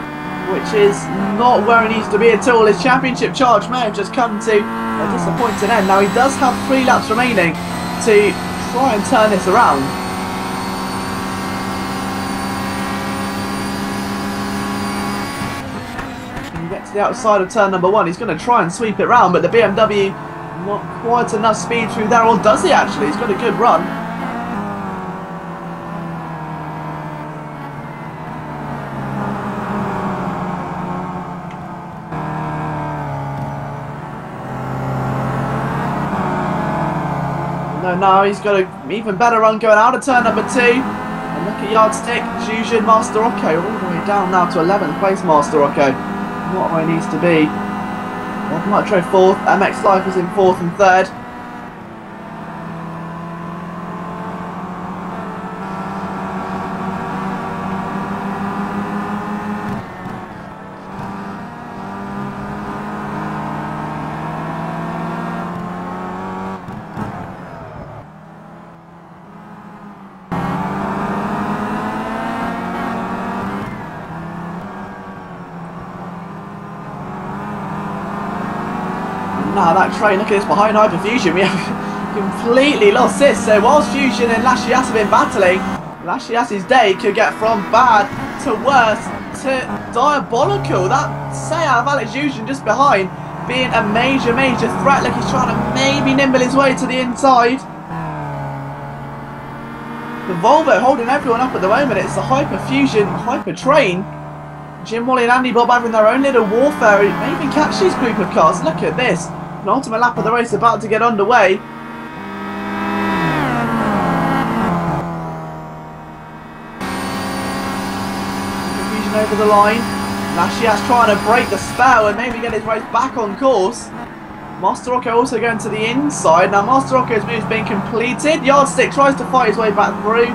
which is not where he needs to be at all. His championship charge may have just come to a disappointing end. Now he does have 3 laps remaining to try and turn this around. When you get to the outside of turn number 1, he's going to try and sweep it round, but the BMW not quite enough speed through there. Or does he actually? He's got a good run. No, he's got an even better run going out of turn number 2. And look at Yardstick, Jusian, Master Rocco all the way down now to 11th place. Master Rocco, not where he needs to be. Nitro 4th, MX Life is in 4th and 3rd. Now that train, look at this behind Hyperfusion, we have completely lost this. So whilst Fusion and Lashias have been battling, Lashias' day could get from bad to worse to diabolical. That Seat of Alex Jusian just behind being a major threat. Like he's trying to maybe nimble his way to the inside. The Volvo holding everyone up at the moment. It's the Hyperfusion Hyper Train. Jim Wally and Andy Bob having their own little warfare. It may even catch this group of cars. Look at this. An ultimate lap of the race about to get underway. Confusion over the line. Lashias trying to break the spell and maybe get his race back on course. Master Rocco also going to the inside. Now Master Rocco's move's been completed. Yardstick tries to fight his way back through.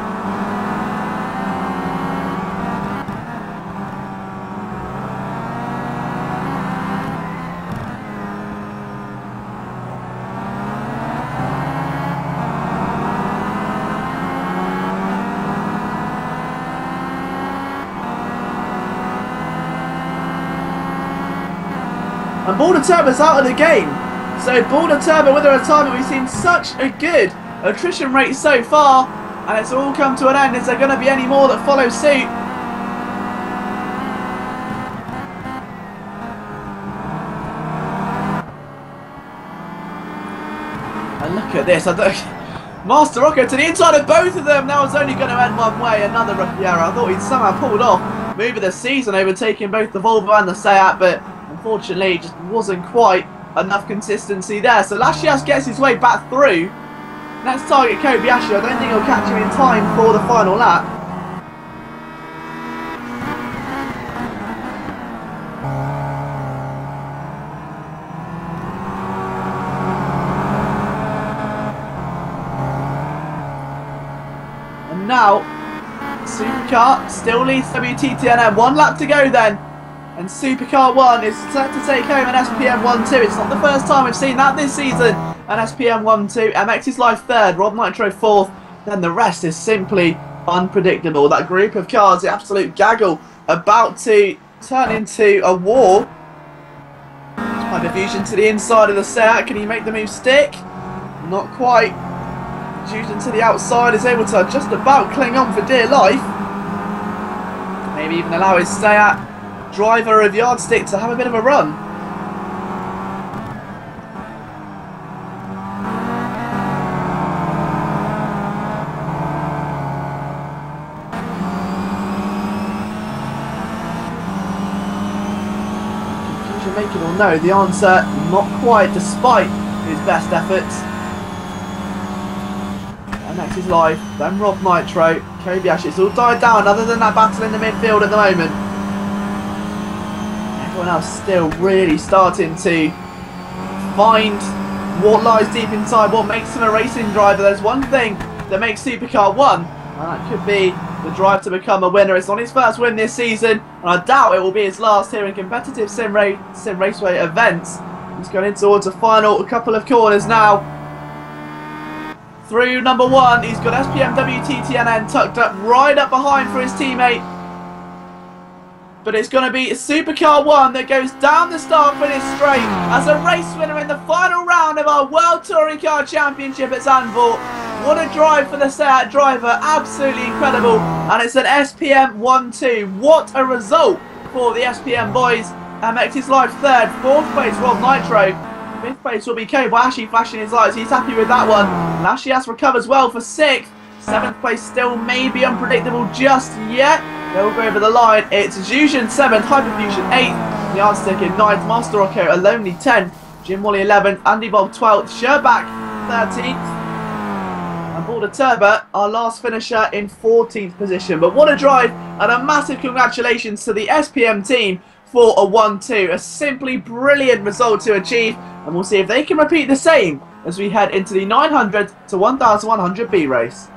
And Border Turbo's out of the game. So Border Turbo with a retirement, we've seen such a good attrition rate so far. And it's all come to an end. Is there going to be any more that follow suit? And look at this. Master Rocco to the inside of both of them. That was only going to end one way. Another rookie error. I thought he'd somehow pulled off move of the season, overtaking both the Volvo and the Seat, but unfortunately, it just wasn't quite enough consistency there. So Lashias gets his way back through. Let's target Kobayashi. I don't think he'll catch him in time for the final lap. And now, Supercar still leads WTTNM. 1 lap to go then. And Supercar 1 is set to take home an SPM 1-2. It's not the first time we've seen that this season. An SPM 1-2. MX is live 3rd. Rob Nitro 4th. Then the rest is simply unpredictable. That group of cars, the absolute gaggle, about to turn into a war. High diffusion to the inside of the Seat. Can he make the move stick? Not quite. Diffusion to the outside is able to just about cling on for dear life. Maybe even allow his Seat driver of Yardstick to have a bit of a run. Confusion making or no? The answer, not quite, despite his best efforts. And next is live, then Rob Nitro, Kobayashi. It's all died down other than that battle in the midfield at the moment. Everyone else still really starting to find what lies deep inside, what makes him a racing driver. There's one thing that makes Supercar 1, and that could be the drive to become a winner. It's not his first win this season, and I doubt it will be his last here in competitive Sim Raceway events. He's going in towards a final couple of corners now. Through number 1, he's got SPM WTTNN tucked up right up behind for his teammate. But it's going to be Supercar 1 that goes down the start-finish straight as a race winner in the final round of our World Touring Car Championship at Zandvoort. What a drive for the Seat driver, absolutely incredible. And it's an SPM 1-2. What a result for the SPM boys. MX is live 3rd, 4th place Rob Nitro. 5th place will be Kobayashi flashing his lights, he's happy with that one. Lashias recovers well for 6th. 7th place still maybe unpredictable just yet. They'll go over the line. It's Zhujian 7th, Hyperfusion 8th, Yardstick in 9th, Master Rocco a lonely 10th, Jim Wally 11th, Andy Bob 12th, Sherbach 13th, and Border Turbo, our last finisher, in 14th position. But what a drive, and a massive congratulations to the SPM team for a 1-2. A simply brilliant result to achieve, and we'll see if they can repeat the same as we head into the 900 to 1100 B race.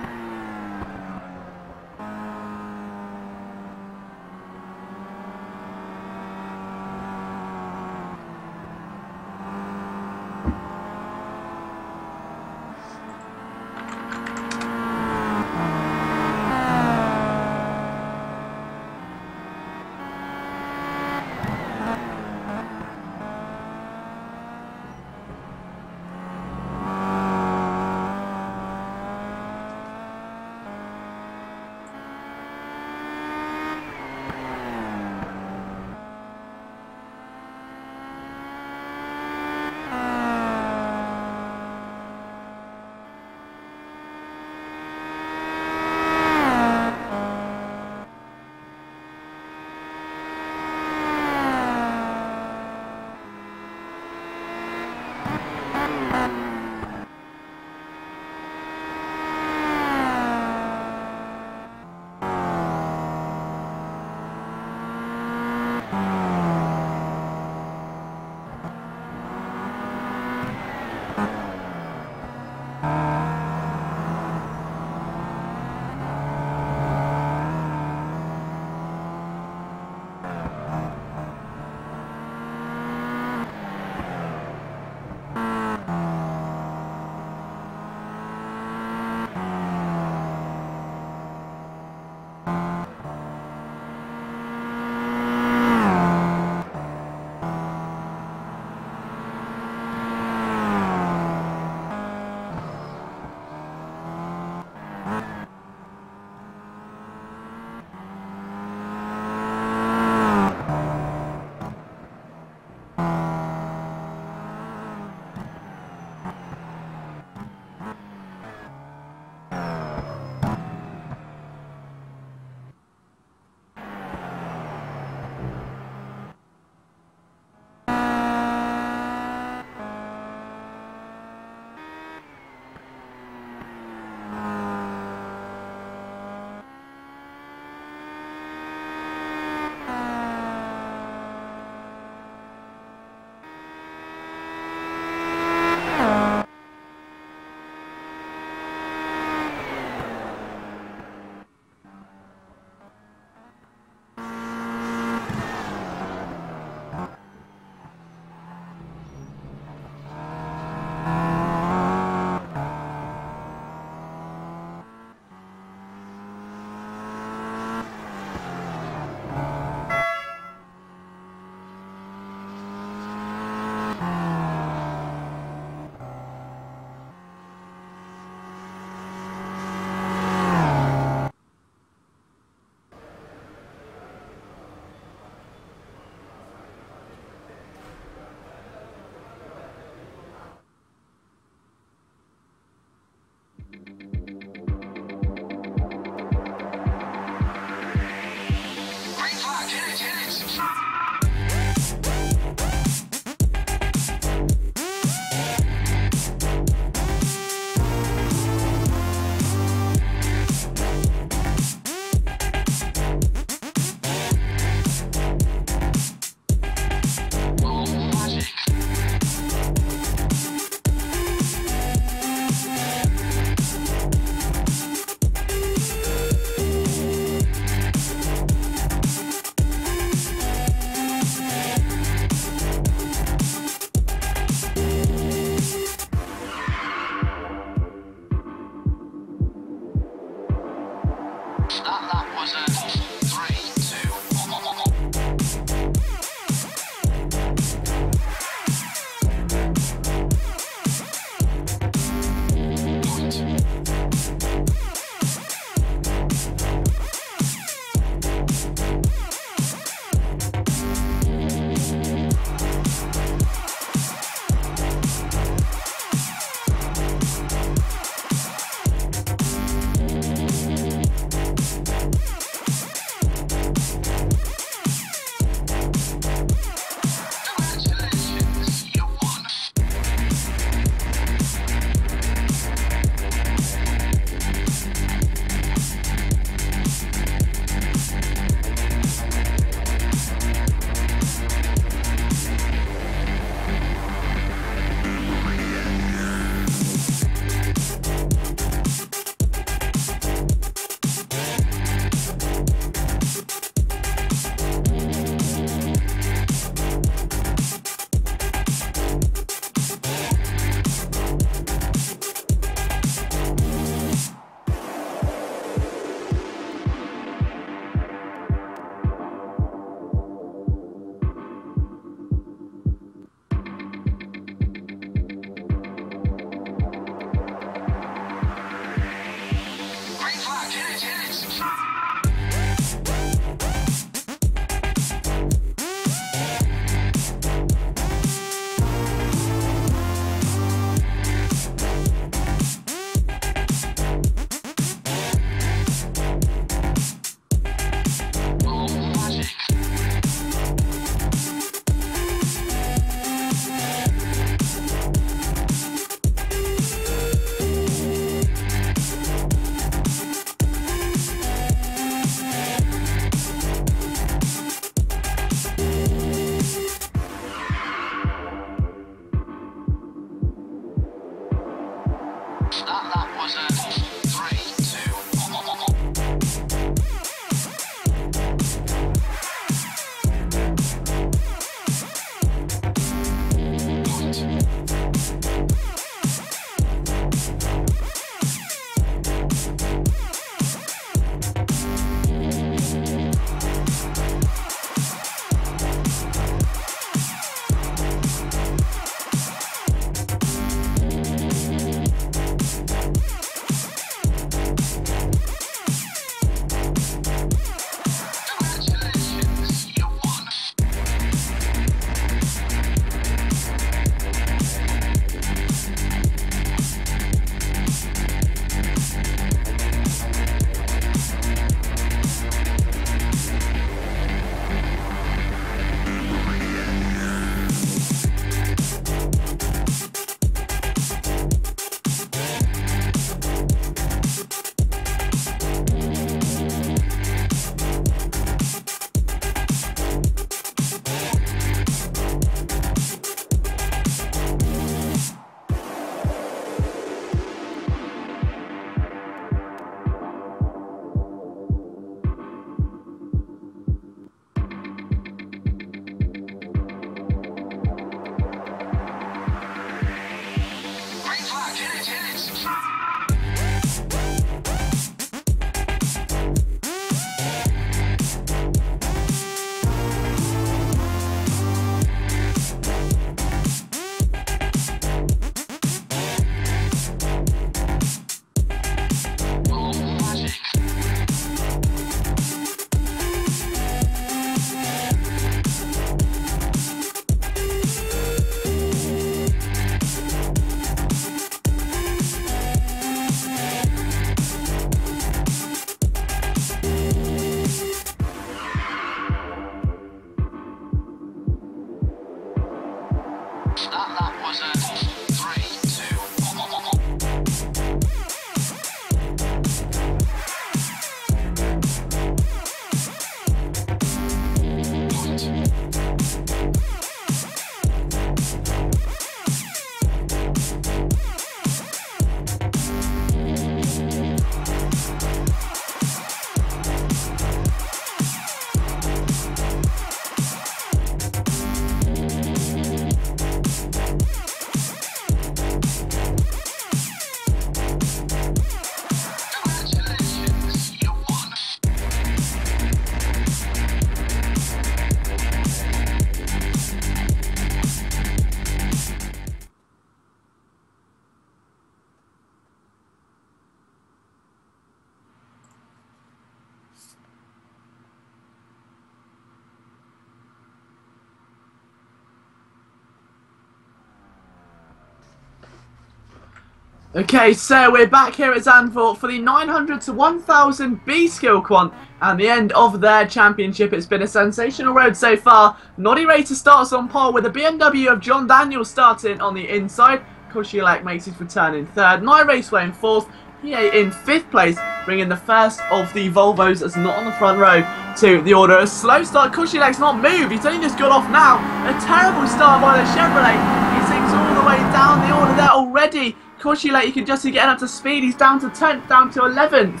Okay, so we're back here at Zandvoort for the 900 to 1000 B skill quant and the end of their championship. It's been a sensational road so far. Noddy Racer starts on pole with a BMW of John Daniels starting on the inside. Koscielek makes his return in third. Night Raceway in fourth. He in fifth place, bringing the first of the Volvos that's not on the front row to the order. A slow start. Koscielek's not moved. He's only just got off now. A terrible start by the Chevrolet. He sinks all the way down the order there already. Koscielek, you can just see getting up to speed. He's down to 10th, down to 11th.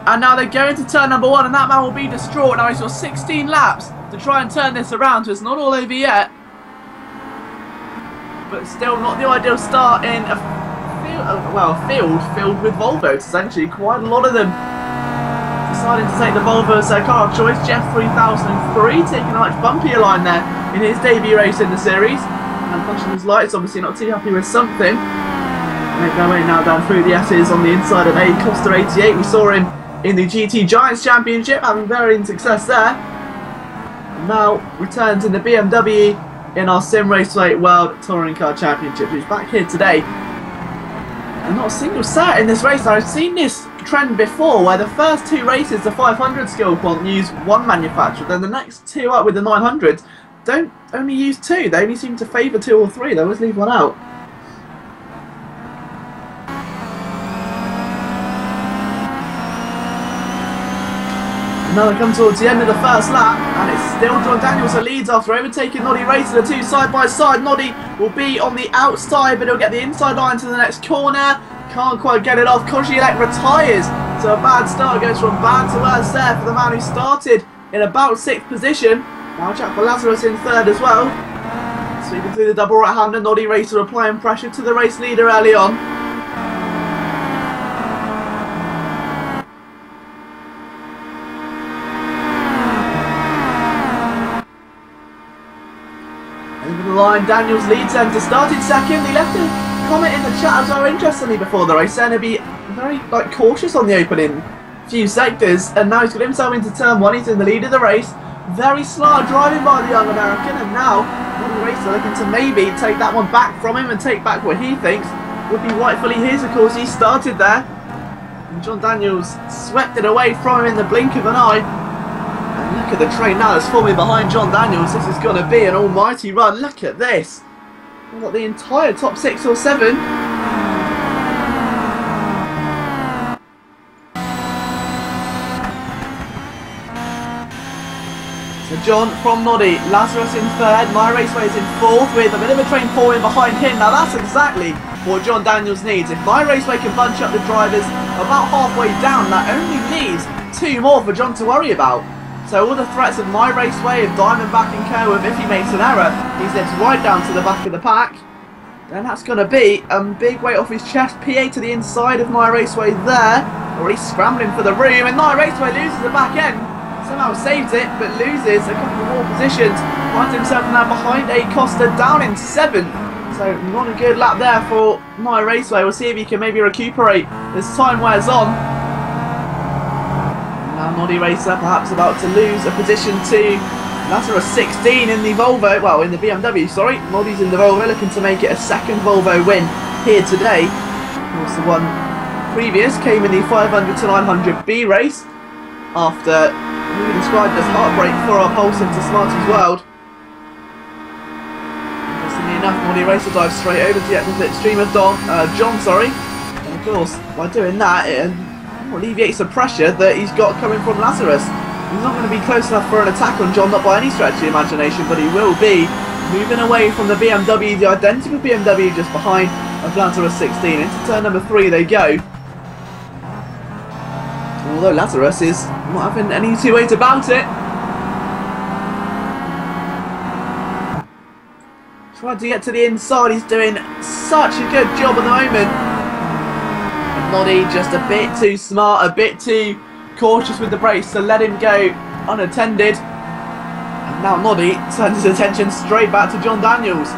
And now they're going to turn number 1, and that man will be distraught. Now he's got 16 laps to try and turn this around, so it's not all over yet. But still not the ideal start in a field filled with Volvos, essentially. Quite a lot of them deciding to take the Volvo as their car of choice. Jeff 3003 taking a much bumpier line there in his debut race in the series. And flashing his lights, obviously not too happy with something. Make their way now down through the S's on the inside of A Costa 88. We saw him in the GT Giants Championship, having varying success there. And now returns in the BMW in our Simraceway World Touring Car Championship, who's back here today. And not a single set in this race. I've seen this trend before, where the first 2 races, the 500 skill quant, use one manufacturer, then the next 2 up with the 900s don't only use 2. They only seem to favour 2 or 3. They always leave one out. And now they come towards the end of the first lap, and it's still John Daniels who leads after overtaking Noddy Racer. The 2 side by side. Noddy will be on the outside, but he'll get the inside line to the next corner. Can't quite get it off. Koscielek retires. So a bad start, goes from bad to worse there for the man who started in about 6th position. Now check for Lazarus in 3rd as well. Sweeping through the double right-hander. Noddy Racer applying pressure to the race leader early on. Over the line, Daniels leads them to started 2nd. He left a comment in the chat as well, interestingly, before the race, saying he'd be very cautious on the opening few sectors, and now he's got himself into turn 1. He's in the lead of the race. Very smart driving by the young American, and now Noddy Racer looking to maybe take that one back from him and take back what he thinks would be rightfully his. Of course, he started there, and John Daniels swept it away from him in the blink of an eye. And look at the train now that's forming behind John Daniels. This is going to be an almighty run. Look at this. We've got the entire top 6 or 7. So John from Noddy, Lazarus in 3rd, My Raceway is in 4th with a bit of a train forming behind him. Now that's exactly what John Daniels needs. If My Raceway can bunch up the drivers about halfway down, that only leaves 2 more for John to worry about. So all the threats of My Raceway, of Diamondback and Co, if he makes an error, he slips right down to the back of the pack. Then that's going to be a big weight off his chest. PA to the inside of My Raceway there, or he's scrambling for the room, and My Raceway loses the back end. Somehow saves it, but loses a couple more positions. Finds himself now behind A Costa, down in 7th. So not a good lap there for My Raceway. We'll see if he can maybe recuperate as time wears on. Now Noddy Racer perhaps about to lose a position to Lazarus 16 in the Volvo, well in the BMW, sorry. Noddy's in the Volvo, looking to make it a 2nd Volvo win here today. Of course the one previous came in the 500 to 900 B race, after we described as heartbreak for our pulse into Smarty's world. Interestingly enough, Noddy Racer dives straight over to the opposite extreme of John, and of course by doing that it alleviates the pressure that he's got coming from Lazarus. He's not going to be close enough for an attack on John, not by any stretch of the imagination, but he will be moving away from the BMW, the identical BMW just behind of Lazarus 16. Into turn number 3 they go. Although Lazarus is not having any 2 ways about it. Trying to get to the inside, he's doing such a good job at the moment. And Noddy just a bit too smart, a bit too cautious with the brakes to let him go unattended. And now Noddy turns his attention straight back to John Daniels.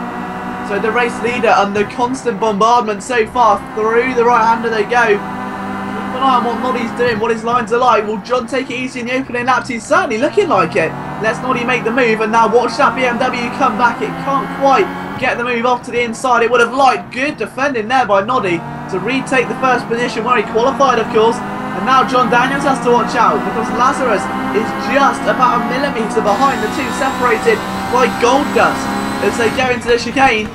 So the race leader under constant bombardment so far. Through the right-hander they go. Keep an eye on what Noddy's doing, what his lines are like. Will John take it easy in the opening laps? He's certainly looking like it. Let's Noddy make the move, and now watch that BMW come back. It can't quite get the move off to the inside. It would have liked. Good defending there by Noddy to retake the first position where he qualified, of course. And now John Daniels has to watch out because Lazarus is just about a millimetre behind, the two separated by gold dust as they go into the chicane.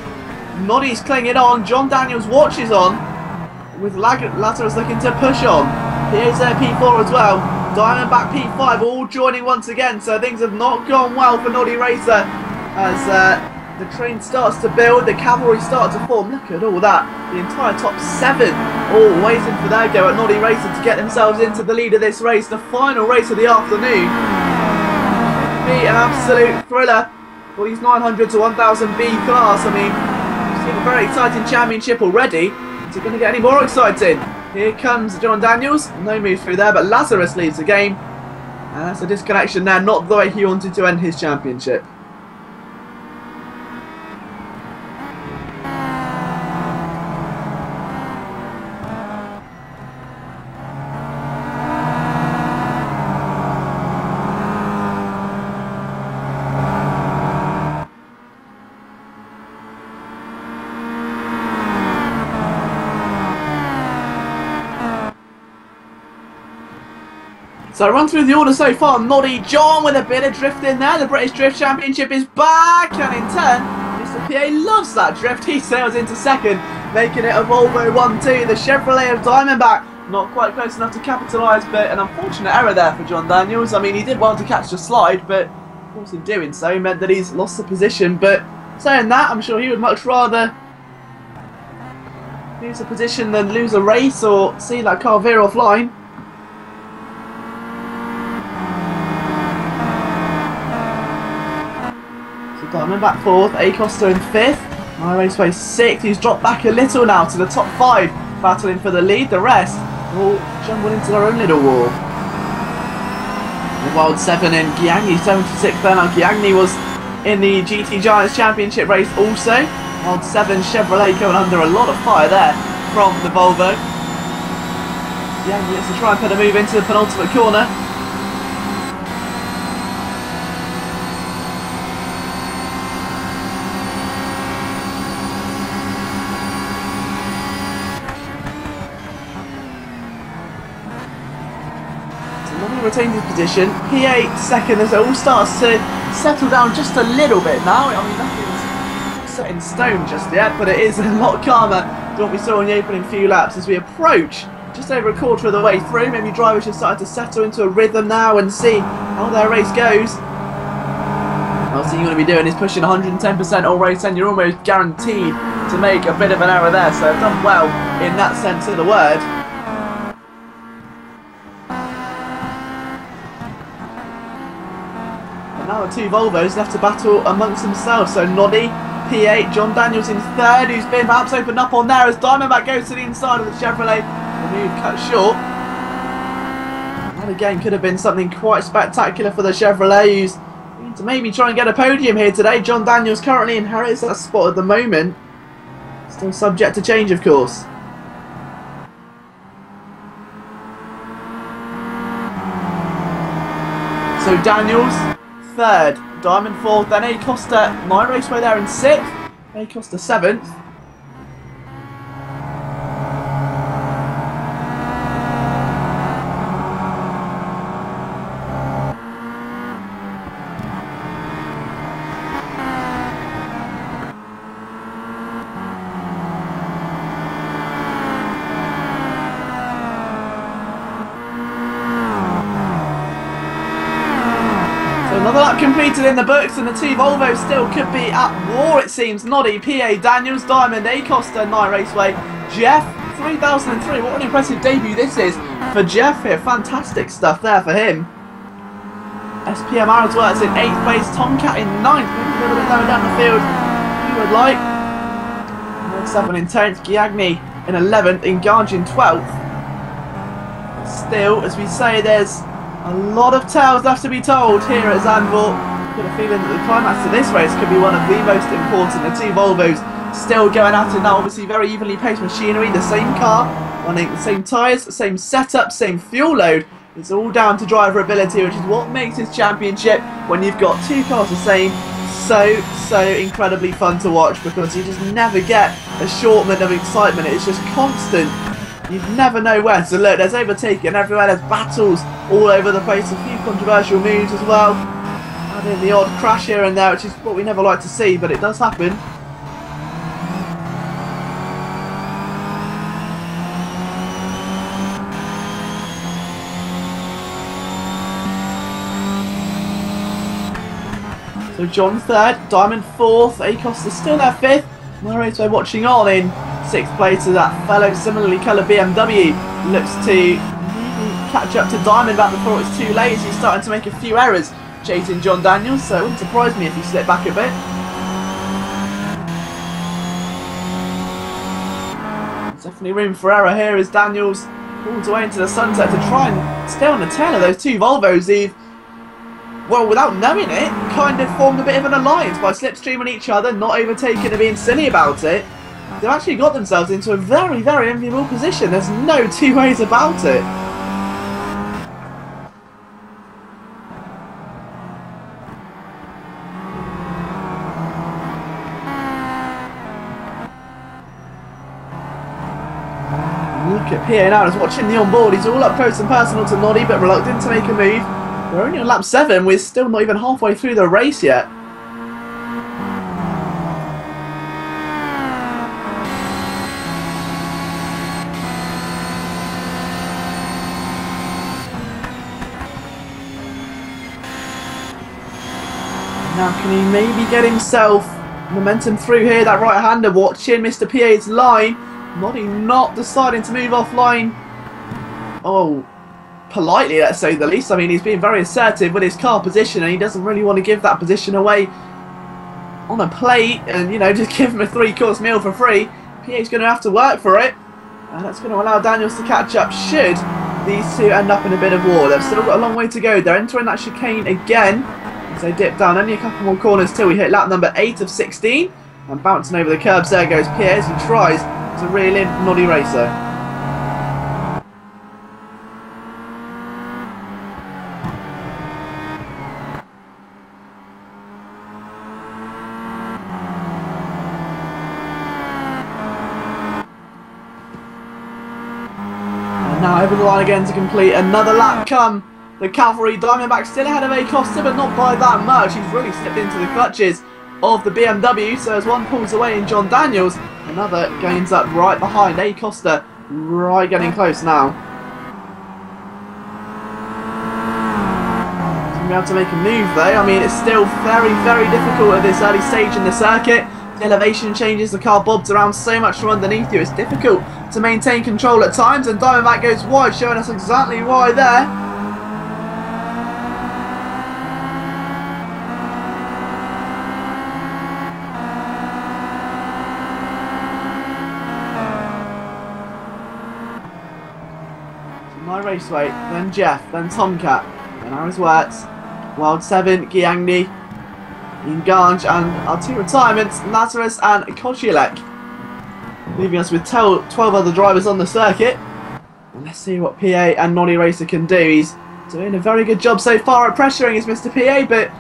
Noddy's clinging on. John Daniels watches on with Lazarus looking to push on. Here's P4 as well. Diamondback P5 all joining once again, so things have not gone well for Noddy Racer as the train starts to build, the cavalry start to form. Look at all that. The entire top 7 all waiting for their go at Noddy Racer to get themselves into the lead of this race, the final race of the afternoon. Be an absolute thriller for these 900 to 1000 B class. I mean, we've seen a very exciting championship already. Is it going to get any more exciting? Here comes John Daniels. No move through there, but Lazarus leads the game. And that's a disconnection there, not the way he wanted to end his championship. So run through the order so far. Noddy John with a bit of drift in there. The British Drift Championship is back, and in turn, Mr. PA loves that drift. He sails into second, making it a Volvo 1-2. The Chevrolet of Diamondback not quite close enough to capitalise, but an unfortunate error there for John Daniels. I mean, he did well to catch the slide, but of course in doing so, he meant that he's lost the position. But saying that, I'm sure he would much rather lose a position than lose a race or see that car veer offline. Diamondback 4th, Acosta in 5th, Raceway 6th, who's dropped back a little now to the top 5, battling for the lead. The rest all jumbled into their own little war. The Wild 7 and Giagni 76th there. Now Giagni was in the GT Giants Championship race also. Wild 7 Chevrolet going under a lot of fire there from the Volvo. Giagni has to try and put a move into the penultimate corner. Retains his position. P8 second as it all starts to settle down just a little bit now. I mean, nothing's set in stone just yet, but it is a lot calmer than what we saw in the opening few laps as we approach just over a quarter of the way through. Maybe drivers should start to settle into a rhythm now and see how their race goes. Last thing you want to be doing is pushing 110% all race, and you're almost guaranteed to make a bit of an error there. So I've done well in that sense of the word. Now the two Volvos left to battle amongst themselves. So Noddy, P8, John Daniels in 3rd, who's been perhaps opened up on there as Diamondback goes to the inside of the Chevrolet. The move cut short. That again could have been something quite spectacular for the Chevrolet, who's going to maybe try and get a podium here today. John Daniels currently inherits that spot at the moment. Still subject to change, of course. So Daniels 3rd, Diamond 4th, then Acosta, My Raceway there in 6th, Acosta 7th. Another lap completed in the books, and the two Volvos still could be at war, it seems. Noddy, PA, Daniels, Diamond, Acosta, My Raceway, Jeff, 3003. What an impressive debut this is for Jeff here. Fantastic stuff there for him. SPMR as well, it's in 8th place. Tomcat in 9th. Maybe a little bit lower down the field you would like. 7 in 10th. Giagni in 11th. Ingarge in 12th. Still, as we say, there's a lot of tales left to be told here at Zandvoort. I've got a feeling that the climax of this race could be one of the most important. The two Volvos still going at it now, obviously very evenly paced machinery, the same car, running the same tyres, same setup, same fuel load. It's all down to driver ability, which is what makes this championship when you've got two cars the same, so incredibly fun to watch because you just never get a shortment of excitement. It's just constant. You never know when. So look, there's overtaking everywhere. There's battles all over the place. A few controversial moves as well. And in the odd crash here and there, which is what we never like to see, but it does happen. So John third, Diamond fourth, Acosta still there fifth. Morito watching on in sixth place as that fellow similarly coloured BMW looks to catch up to Diamond back before it's too late. He's starting to make a few errors chasing John Daniels, so it wouldn't surprise me if he slipped back a bit. There's definitely room for error here as Daniels pulls away into the sunset to try and stay on the tail of those two Volvos. Who've, well, without knowing it, kind of formed a bit of an alliance by slipstreaming each other, not overtaking and being silly about it. They've actually got themselves into a very, very enviable position. There's no two ways about it. Look at PA now, he's watching the onboard. He's all up close and personal to Noddy, but reluctant to make a move. We're only on lap 7, we're still not even halfway through the race yet. Now can he maybe get himself momentum through here? That right-hander watching Mr. PA's line. Noddy not deciding to move offline. Oh, politely, let's say the least. I mean, he's being very assertive with his car position and he doesn't really want to give that position away on a plate and, you know, just give him a 3-course meal for free. PA's going to have to work for it, and that's going to allow Daniels to catch up should these two end up in a bit of war. They've still got a long way to go. They're entering that chicane again as they dip down only a couple more corners till we hit lap number 8 of 16, and bouncing over the curbs there goes PA as he tries to reel in Noddy Racer. Now over the line again to complete another lap come the Cavalry. Diamondback still ahead of Acosta, but not by that much. He's really slipped into the clutches of the BMW, so as one pulls away in John Daniels, another gains up right behind Acosta, right getting close now. He's going to be able to make a move though. I mean, it's still very, very difficult at this early stage in the circuit. The elevation changes, the car bobs around so much from underneath you, it's difficult to maintain control at times, and Diamondback goes wide, showing us exactly why there. So my raceway, then Jeff, then Tomcat, then Aris Wertz, Wild 7, Giangni, Ganj, and our two retirements, Lazarus and Kocielek, leaving us with 12 other drivers on the circuit. And let's see what PA and Noddy Racer can do. He's doing a very good job so far at pressuring his Mr. PA, but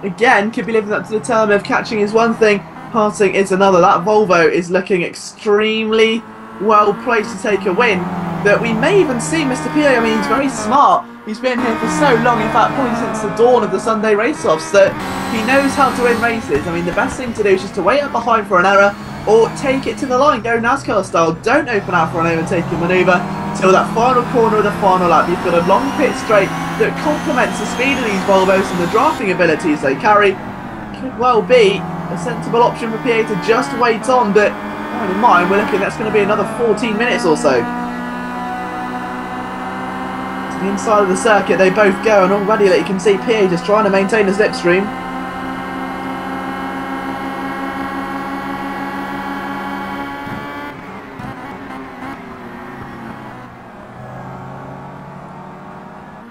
again could be living up to the term of catching is one thing, passing is another. That Volvo is looking extremely well placed to take a win, that we may even see Mr. PA. I mean, he's very smart. He's been here for so long, in fact probably since the dawn of the Sunday race-offs, that he knows how to win races. I mean, the best thing to do is just to wait up behind for an error or take it to the line, go NASCAR style. Don't open out for an overtaking manoeuvre till that final corner of the final lap. You've got a long pit straight that complements the speed of these Volvos and the drafting abilities they carry. Could well be a sensible option for PA to just wait on, but bearing in mind we're looking, that's going to be another 14 minutes or so. The inside of the circuit they both go, and already you can see PA just trying to maintain the slipstream.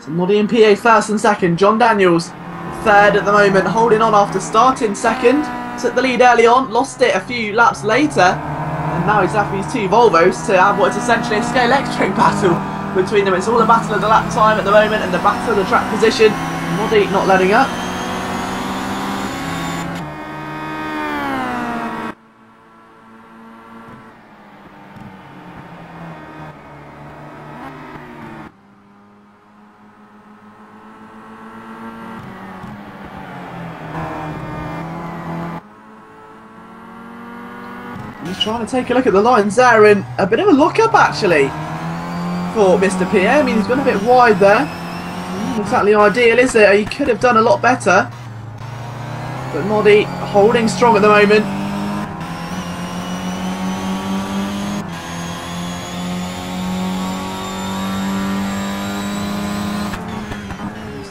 So Noddy and PA first and second. John Daniels third at the moment, holding on after starting second. Took the lead early on, lost it a few laps later, and now he's left these two Volvos to have what is essentially a scale X-Train battle between them. It's all a battle of the lap time at the moment and the battle of the track position. Noddy not letting up. trying to take a look at the lines there, and a bit of a lock-up actually for Mr. PA. I mean, he's gone a bit wide there. Not exactly ideal, is it? He could have done a lot better. But Noddy holding strong at the moment.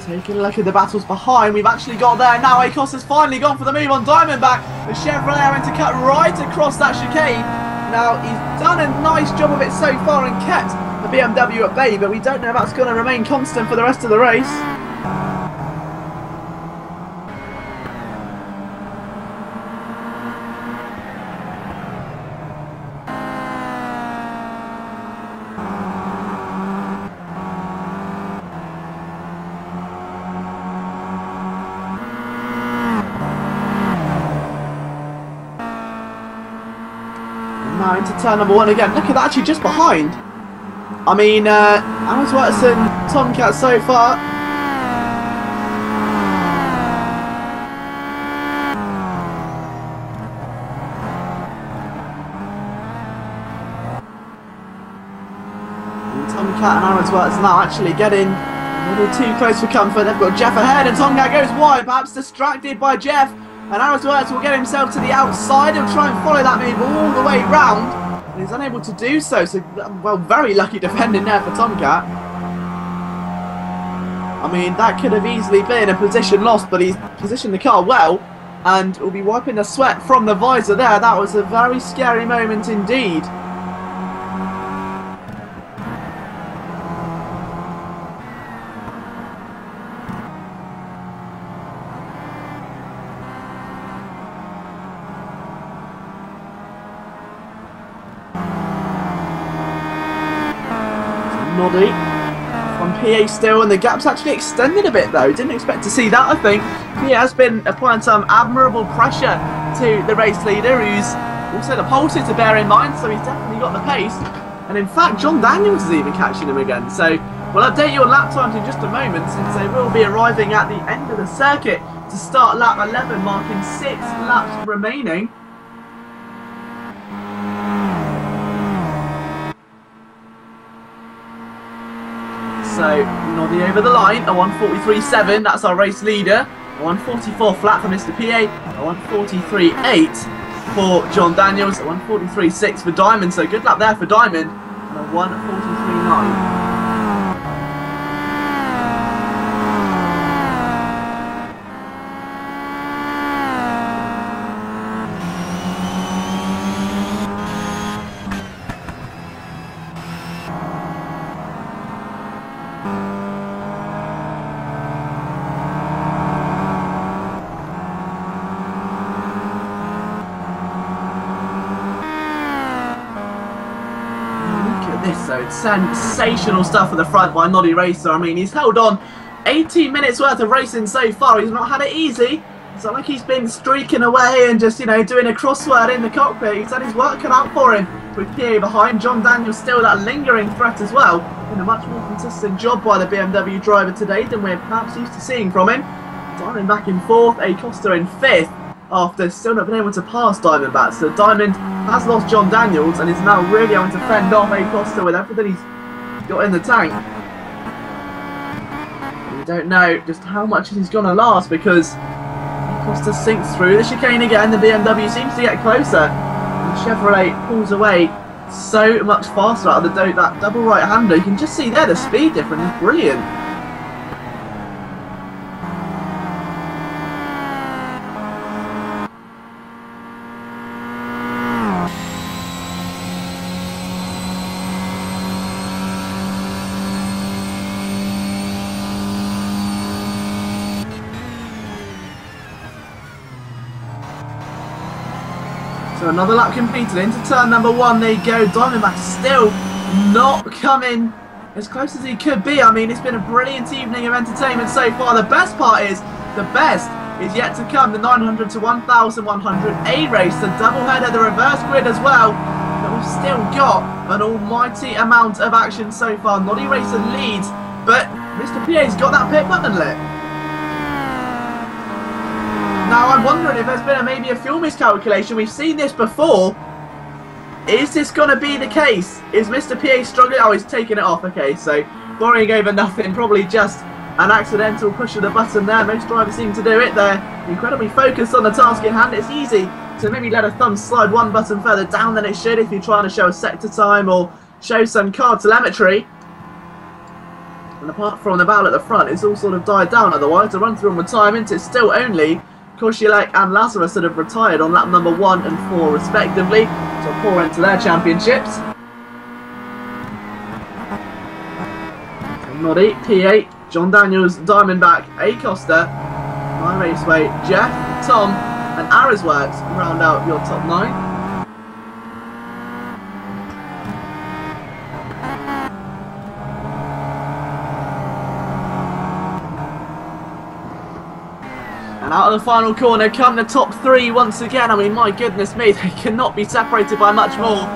Taking a look at the battles behind. We've actually got there now. Akos has finally gone for the move on Diamondback. The Chevrolet having to cut right across that chicane. Now, he's done a nice job of it so far and kept the BMW at bay, but we don't know if that's going to remain constant for the rest of the race. Now into turn number 1 again. Look at that, actually just behind. I mean, Aaron Watson, Tomcat so far. And Tomcat and Aaron Watson now actually getting a little too close for comfort. They've got Jeff ahead, and Tomcat goes wide, perhaps distracted by Jeff. And Arizworth will get himself to the outside. He'll try and follow that move all the way round. And he's unable to do so. So, well, very lucky defending there for Tomcat. I mean, that could have easily been a position lost, but he's positioned the car well. And will be wiping the sweat from the visor there. That was a very scary moment indeed. Noddy from PA still, and the gap's actually extended a bit though. Didn't expect to see that, I think. PA has been applying some admirable pressure to the race leader, who's also the pole sitter to bear in mind, so he's definitely got the pace. And in fact, John Daniels is even catching him again. So we'll update you on lap times in just a moment, since they will be arriving at the end of the circuit to start lap 11, marking 6 laps remaining. So, Noddy over the line, a 1:43.7, that's our race leader. A 1:44 flat for Mr. PA, a 1:43.8 for John Daniels, a 1:43.6 for Diamond, so good lap there for Diamond, and a 1:43.9. So it's sensational stuff at the front by Noddy Racer. I mean, he's held on 18 minutes worth of racing so far. He's not had it easy. It's not like he's been streaking away and just, you know, doing a crossword in the cockpit. He's had his work cut out for him with PA behind. John Daniels still that lingering threat as well. And a much more consistent job by the BMW driver today than we're perhaps used to seeing from him. Diamond back in 4th, Acosta in 5th. After still not being able to pass Diamondback. So Diamond has lost John Daniels and is now really having to fend off Acosta with everything he's got in the tank. We don't know just how much he's going to last, because Acosta sinks through the chicane again. The BMW seems to get closer, and Chevrolet pulls away so much faster out of that double right-hander. You can just see there the speed difference is brilliant. So another lap completed, into turn number 1 they go. Diamondback still not coming as close as he could be. I mean, it's been a brilliant evening of entertainment so far. The best part is, the best is yet to come. The 900 to 1100 A race, the doubleheader, the reverse grid as well. But we've still got an almighty amount of action so far. Noddy Racer leads, but Mr. PA's got that pit button lit. Now I'm wondering if there's been maybe a fuel miscalculation. We've seen this before, Is this going to be the case? Is Mr. PA struggling? Oh, he's taking it off. Okay, so worrying over nothing. Probably just an accidental push of the button there. Most drivers seem to do it. They're incredibly focused on the task in hand. It's easy to maybe let a thumb slide one button further down than it should if you're trying to show a sector time or show some car telemetry. And apart from the battle at the front, it's all sort of died down. Otherwise, the run through on retirement, it's still only Kosilek and Lazarus that have retired on lap number 1 and 4 respectively. So poor end to their championships. Noddy, P8, John Daniels, Diamondback, A Costa, My Raceway, Jeff, Tom and Arisworks round out your top 9. And out of the final corner come the top 3 once again. I mean, my goodness me, they cannot be separated by much more.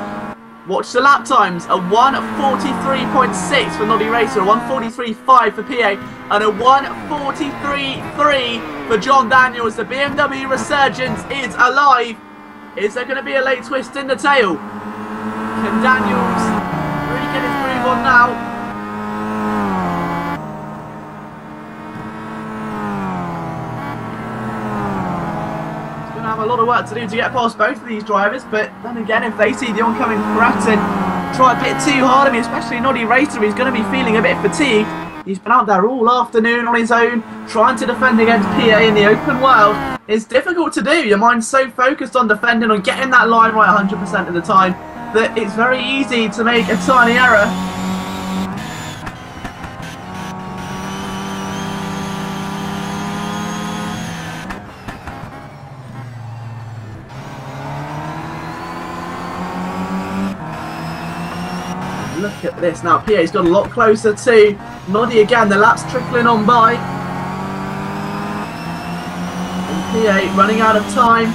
Watch the lap times. A 1:43.6 for Noddy Racer, a 1:43.5 for PA, and a 1:43.3 for John Daniels. The BMW resurgence is alive. Is there going to be a late twist in the tail? Can Daniels really get his groove on now? Have a lot of work to do to get past both of these drivers, but then again, if they see the oncoming threat and try a bit too hard, I mean, especially Noddy Racer, he's going to be feeling a bit fatigued. He's been out there all afternoon on his own, trying to defend against PA in the open world. It's difficult to do. Your mind's so focused on defending, on getting that line right 100% of the time, that it's very easy to make a tiny error. Look at this now. PA's got a lot closer to Noddy again. The lap's trickling on by. And PA running out of time,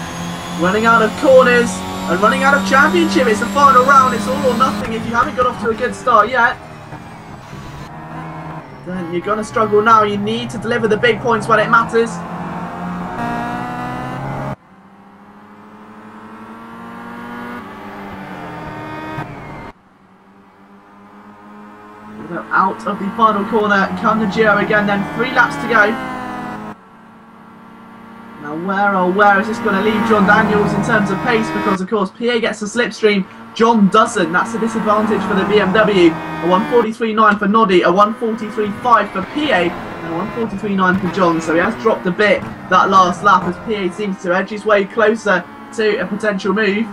running out of corners, and running out of championship. It's the final round. It's all or nothing if you haven't got off to a good start yet. Then you're going to struggle now. You need to deliver the big points when it matters. Out of the final corner come the Giro again, then 3 laps to go. Now where oh where is this going to leave John Daniels in terms of pace, because of course PA gets the slipstream, John doesn't. That's a disadvantage for the BMW. A 1:43.9 for Noddy, a 1:43.5 for PA, and a 1:43.9 for John. So he has dropped a bit that last lap as PA seems to edge his way closer to a potential move.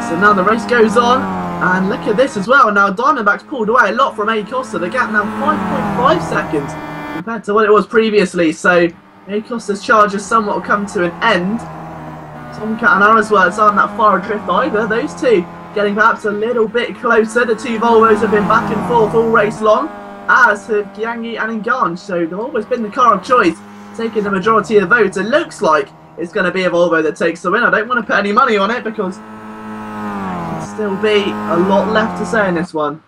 So now the race goes on, and look at this as well. Now Diamondback's pulled away a lot from A Costa. The gap now 5.5 seconds compared to what it was previously. So A Costa's charge has somewhat come to an end. Tomcat and Arisworks aren't that far adrift either. Those two getting perhaps a little bit closer. The two Volvos have been back and forth all race long, as have Giangi and Nganj. So they've always been the car of choice, taking the majority of the votes. It looks like it's going to be a Volvo that takes the win. I don't want to put any money on it because still be a lot left to say in this one.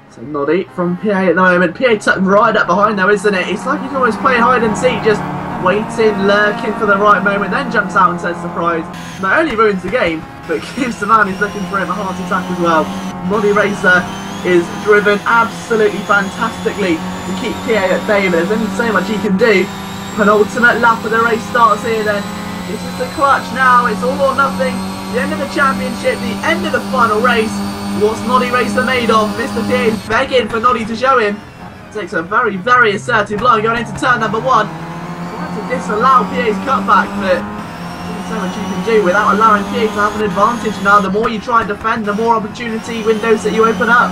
So Noddy from PA at the moment. PA tucked right up behind though, isn't it? It's like he's always playing hide and seek, just waiting, lurking for the right moment, then jumps out and says surprise. Not only ruins the game, but gives the man who's looking for him a heart attack as well. Noddy Racer is driven absolutely fantastically to keep PA at bay, but there's only so much he can do. Penultimate lap of the race starts here then. This is the clutch now, it's all or nothing. The end of the championship, the end of the final race. What's Noddy Racer made of? Mr. PA is begging for Noddy to show him. Takes a very, very assertive line going into turn number 1. Trying to disallow PA's cutback, but so much you can do without allowing PA to have an advantage now. The more you try and defend, the more opportunity windows that you open up.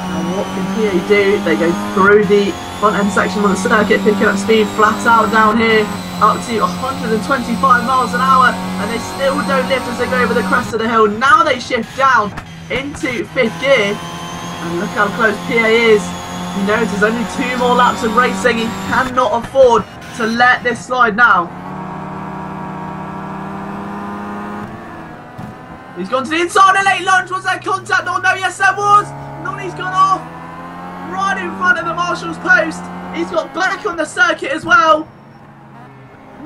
And what can PA do? They go through the front end section of the circuit, picking up speed flat out down here, up to 125 miles an hour, and they still don't lift as they go over the crest of the hill. Now they shift down into 5th gear, and look how close PA is. He knows there's only 2 more laps of racing. He cannot afford to let this slide now. He's gone to the inside, a late lunge. Was there contact? Oh no, yes there was. Nonny's gone off right in front of the marshal's post. He's got black on the circuit as well.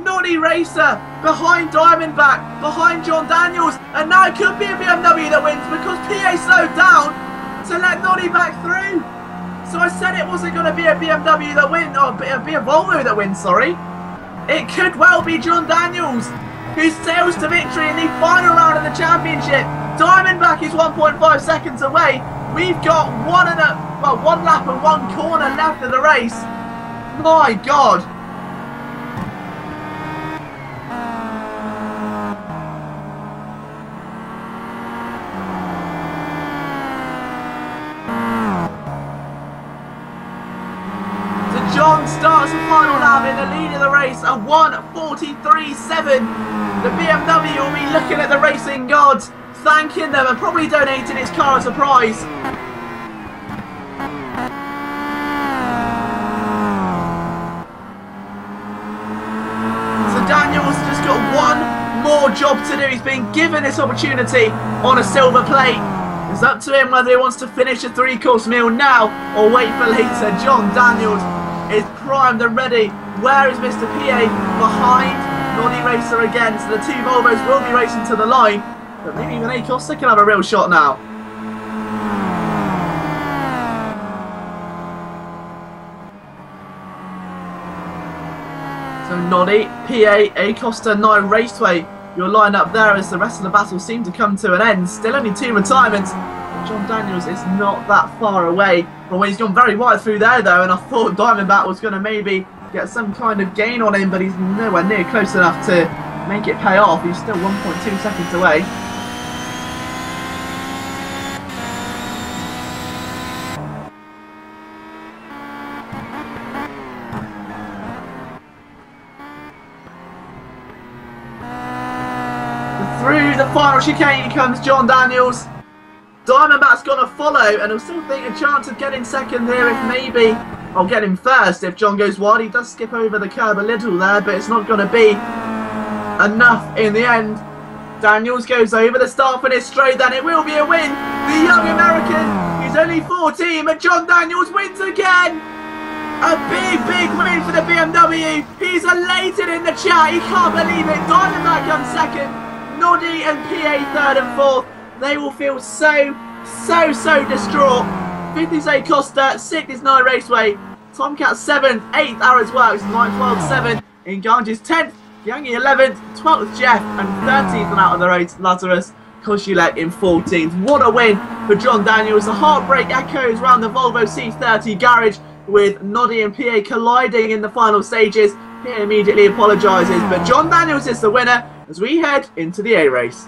Nonny Racer behind Diamondback, behind John Daniels, and now it could be a BMW that wins because PA slowed down to let Nonny back through. So I said it wasn't going to be a BMW that wins, or be a Volvo that wins, sorry. It could well be John Daniels who sails to victory in the final round of the championship. Diamondback is 1.5 seconds away. We've got one lap and 1 corner left of the race. My God. John starts the final lap in the lead of the race at 1:43.7. The BMW will be looking at the racing gods, thanking them and probably donating its car as a prize. So Daniel's just got one more job to do. He's been given this opportunity on a silver plate. It's up to him whether he wants to finish a 3-course meal now or wait for later. John Daniels is primed and ready. Where is Mr. PA? Behind Nonny Racer again. So the 2 Volvos will be racing to the line. But maybe even A-Costa can have a real shot now. So Nonny, PA, A-Costa, 9 Raceway. You'll line up there as the rest of the battle seem to come to an end. Still only 2 retirements. John Daniels is not that far away from where he's gone very wide through there though, and I thought Diamondback was going to maybe get some kind of gain on him, but he's nowhere near close enough to make it pay off. He's still 1.2 seconds away. Through the final chicane comes John Daniels. Diamondback's going to follow, and he'll still think a chance of getting second here if maybe I'll get him first if John goes wide. He does skip over the curb a little there, but it's not going to be enough in the end. Daniels goes over the start-finish straight, then it will be a win. The young American, he's only 14, but John Daniels wins again. A big win for the BMW. He's elated in the chat. He can't believe it. Diamondback comes second. Noddy and PA third and fourth. They will feel so distraught. 5th is A-Costa, 6th is 9 Raceway, Tomcat 7th, 8th Arrows Works, 9th 12th 7th, Inganges 10th, Youngie 11th, 12th Jeff, and 13th and out of the race Lazarus Koshulek in 14th. What a win for John Daniels. The heartbreak echoes around the Volvo C30 garage with Noddy and PA colliding in the final stages. PA immediately apologises, but John Daniels is the winner as we head into the A race.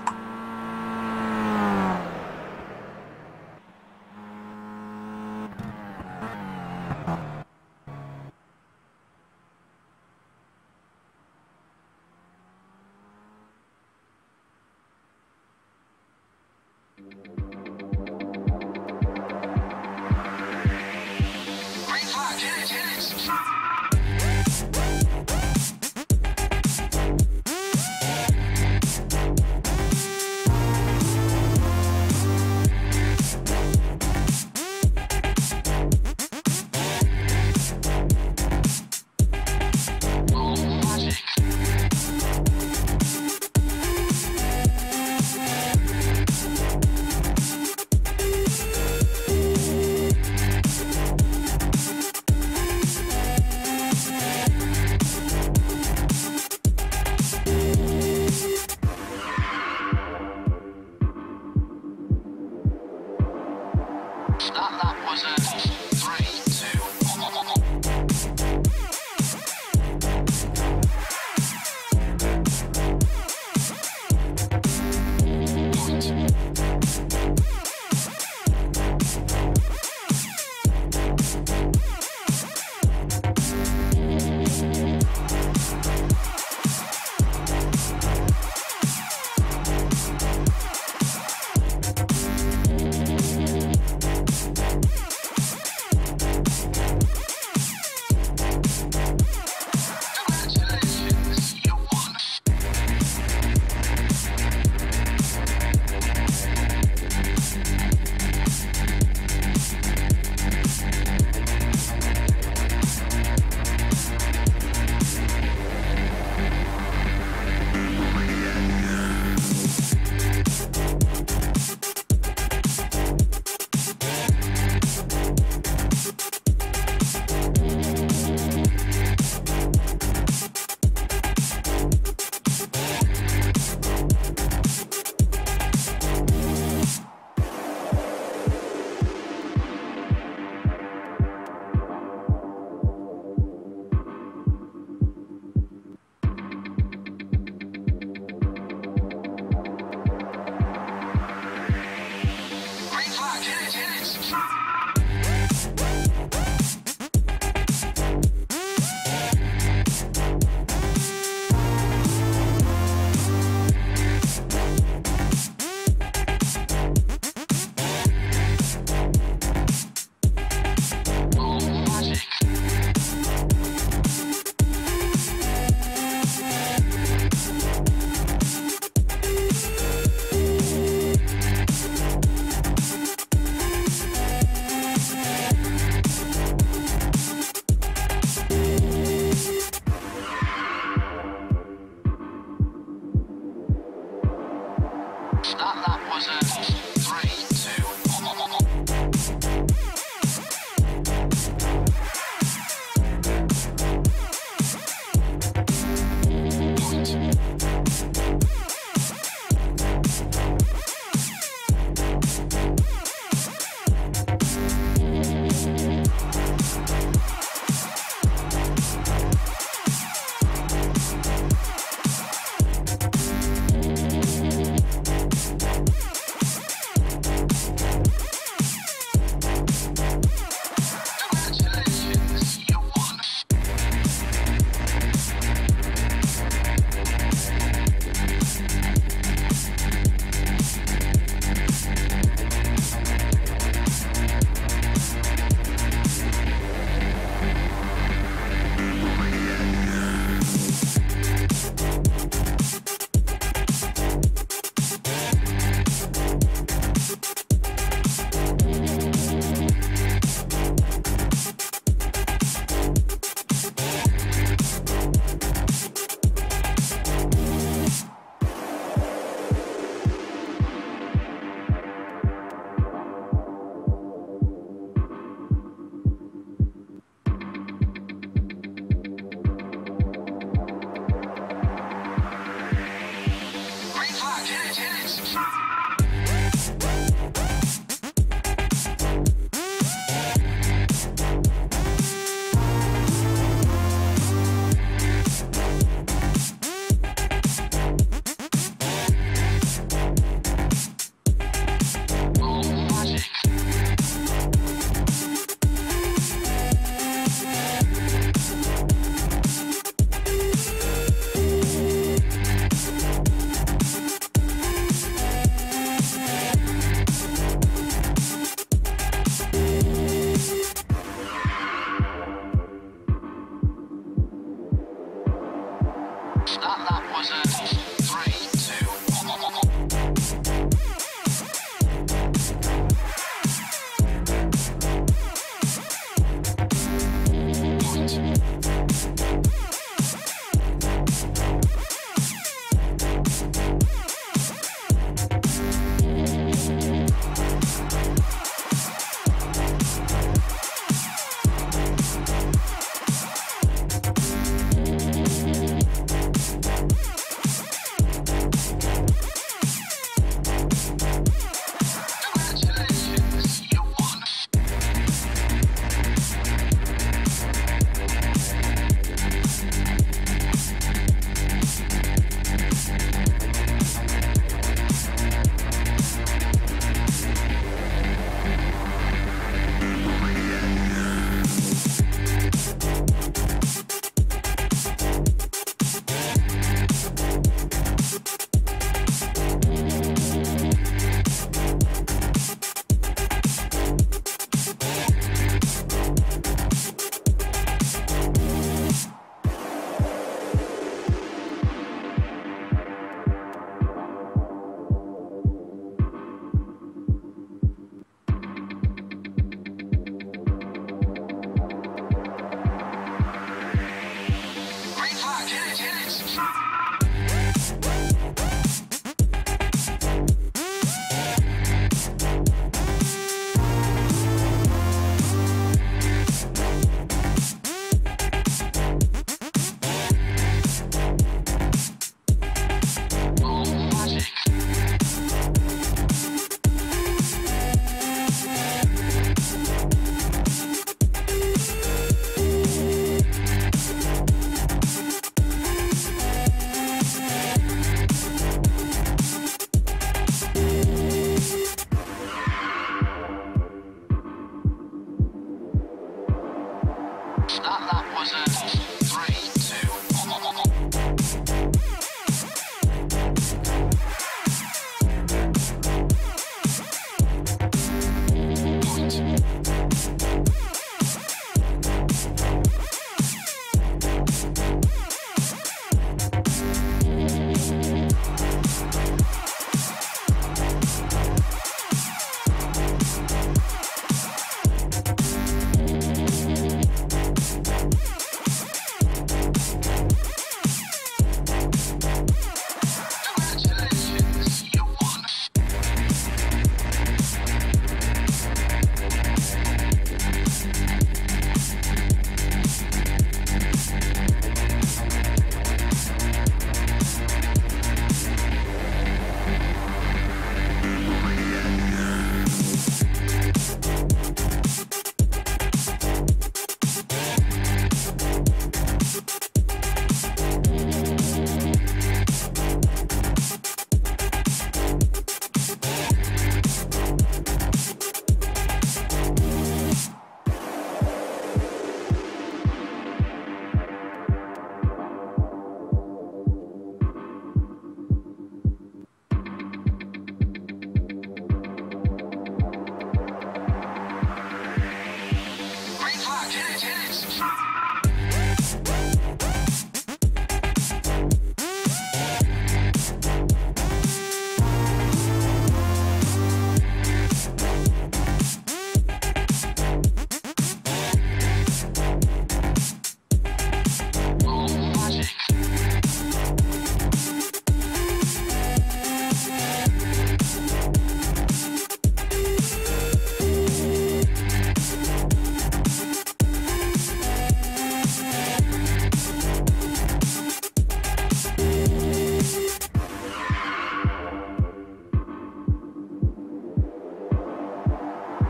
That was a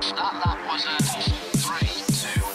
That was a 3-2.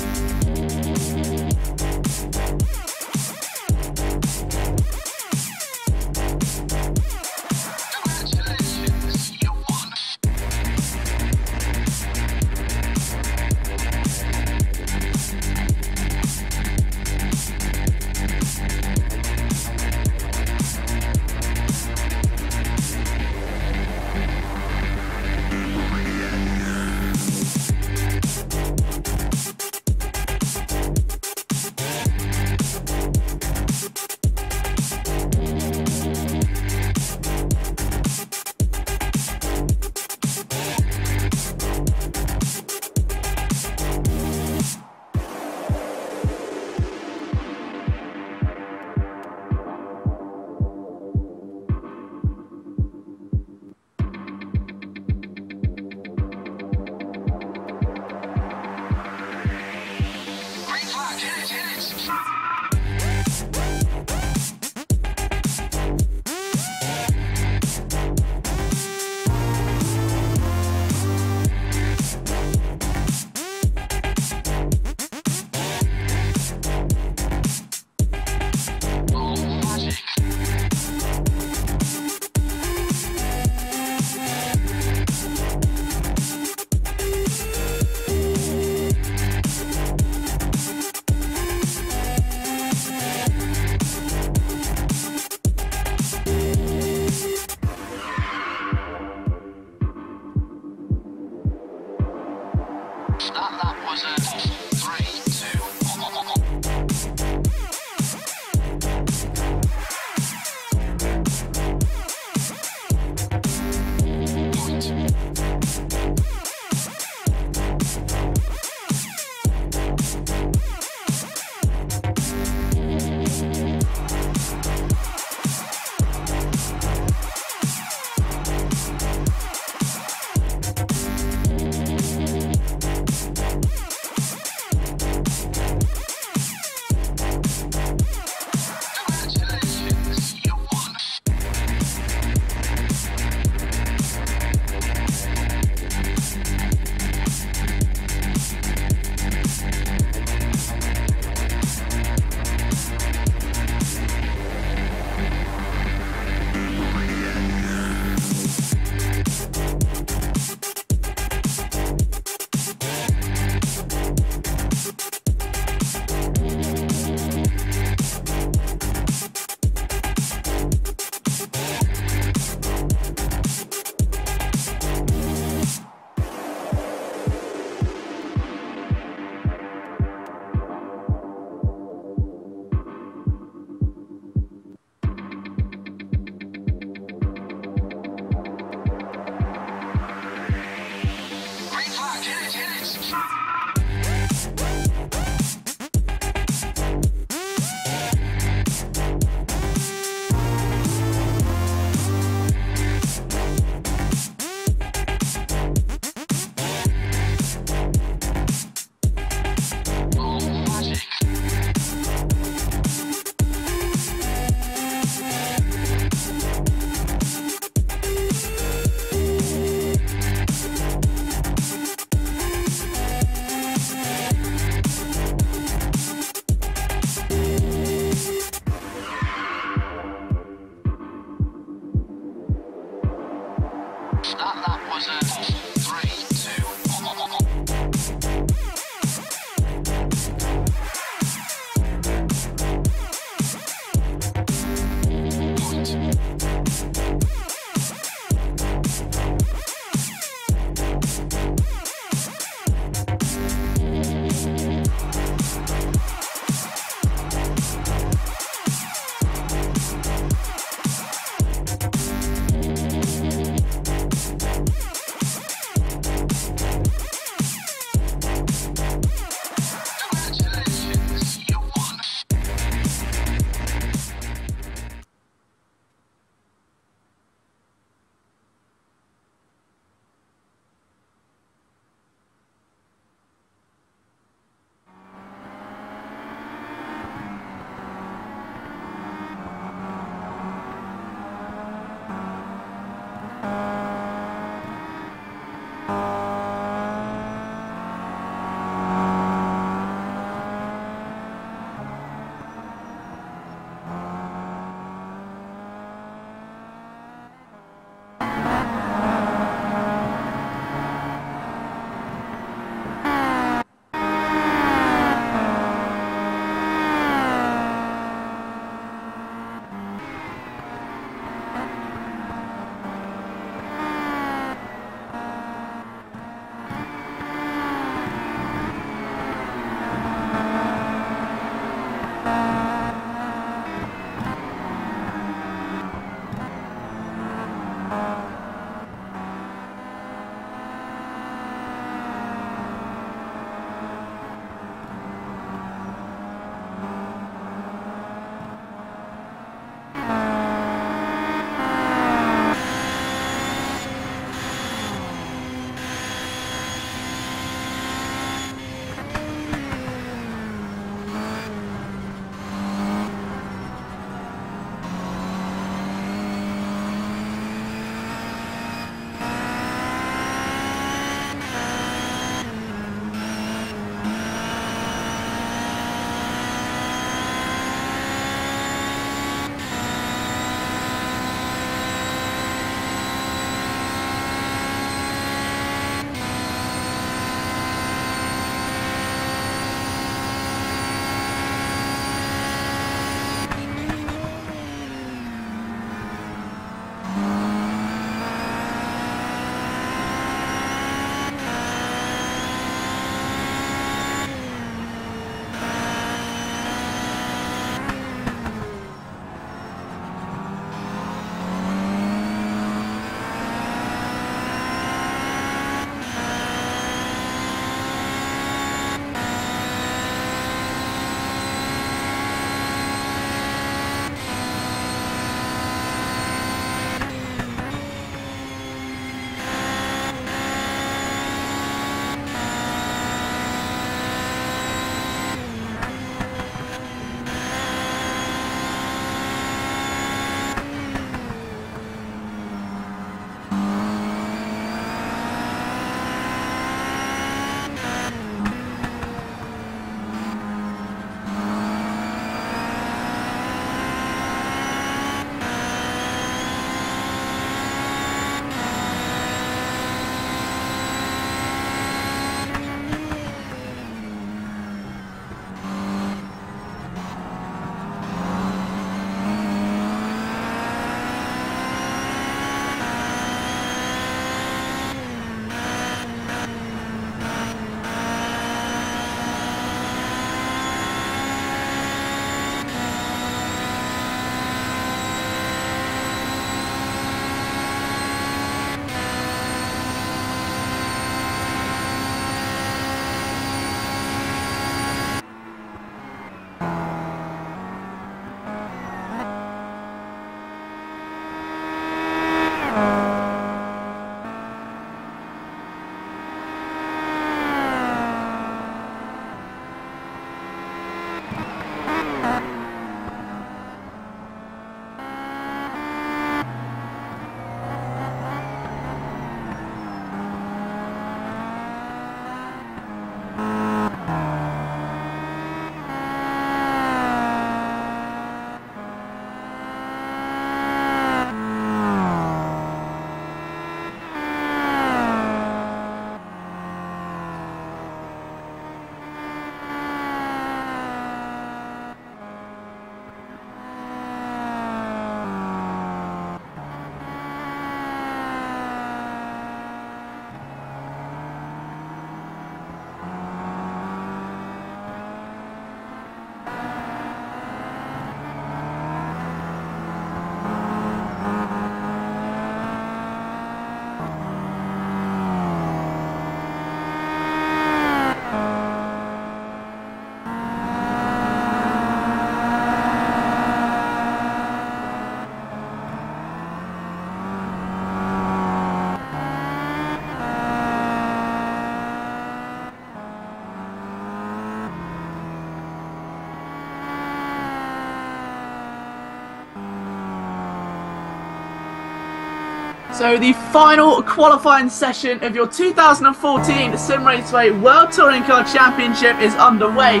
So the final qualifying session of your 2014 Simraceway World Touring Car Championship is underway.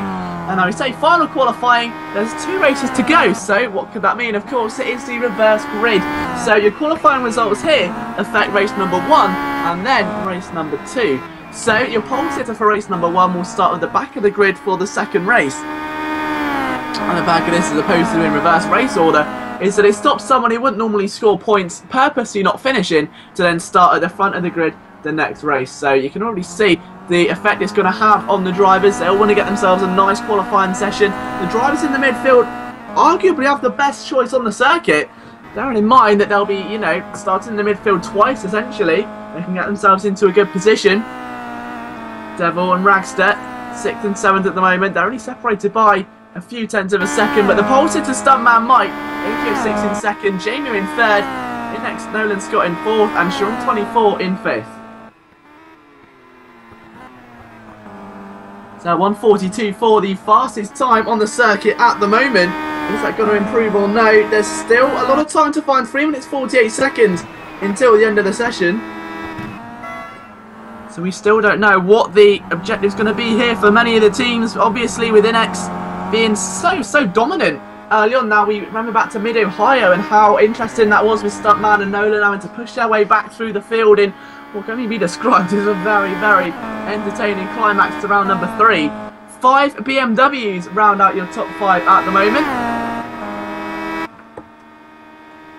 And I would say final qualifying, there's 2 races to go. So what could that mean? Of course, it is the reverse grid. So your qualifying results here affect race number 1 and then race number 2. So your pole sitter for race number 1 will start at the back of the grid for the second race. And the back of this, as opposed to in reverse race order, is that it stops someone who wouldn't normally score points, purposely not finishing, to then start at the front of the grid the next race. So you can already see the effect it's going to have on the drivers. They'll want to get themselves a nice qualifying session. The drivers in the midfield arguably have the best choice on the circuit, bearing in mind that they'll be, you know, starting in the midfield twice essentially. They can get themselves into a good position. Devil and Ragster, 6th and 7th at the moment. They're only separated by a few tenths of a second, but the pole sitter stuntman Mike, AJ 6 in 2nd, Jamie in 3rd, in next Nolan Scott in 4th, and Sean 24 in 5th. So 1:42 for the fastest time on the circuit at the moment. Is that going to improve or no? There's still a lot of time to find. 3 minutes 48 seconds until the end of the session. So we still don't know what the objective's going to be here for many of the teams. Obviously with NX being so dominant early on. Now we remember back to Mid-Ohio and how interesting that was with Stuntman and Nolan having to push their way back through the field in what can only be described as a very entertaining climax to round number 3. 5 BMWs round out your top 5 at the moment.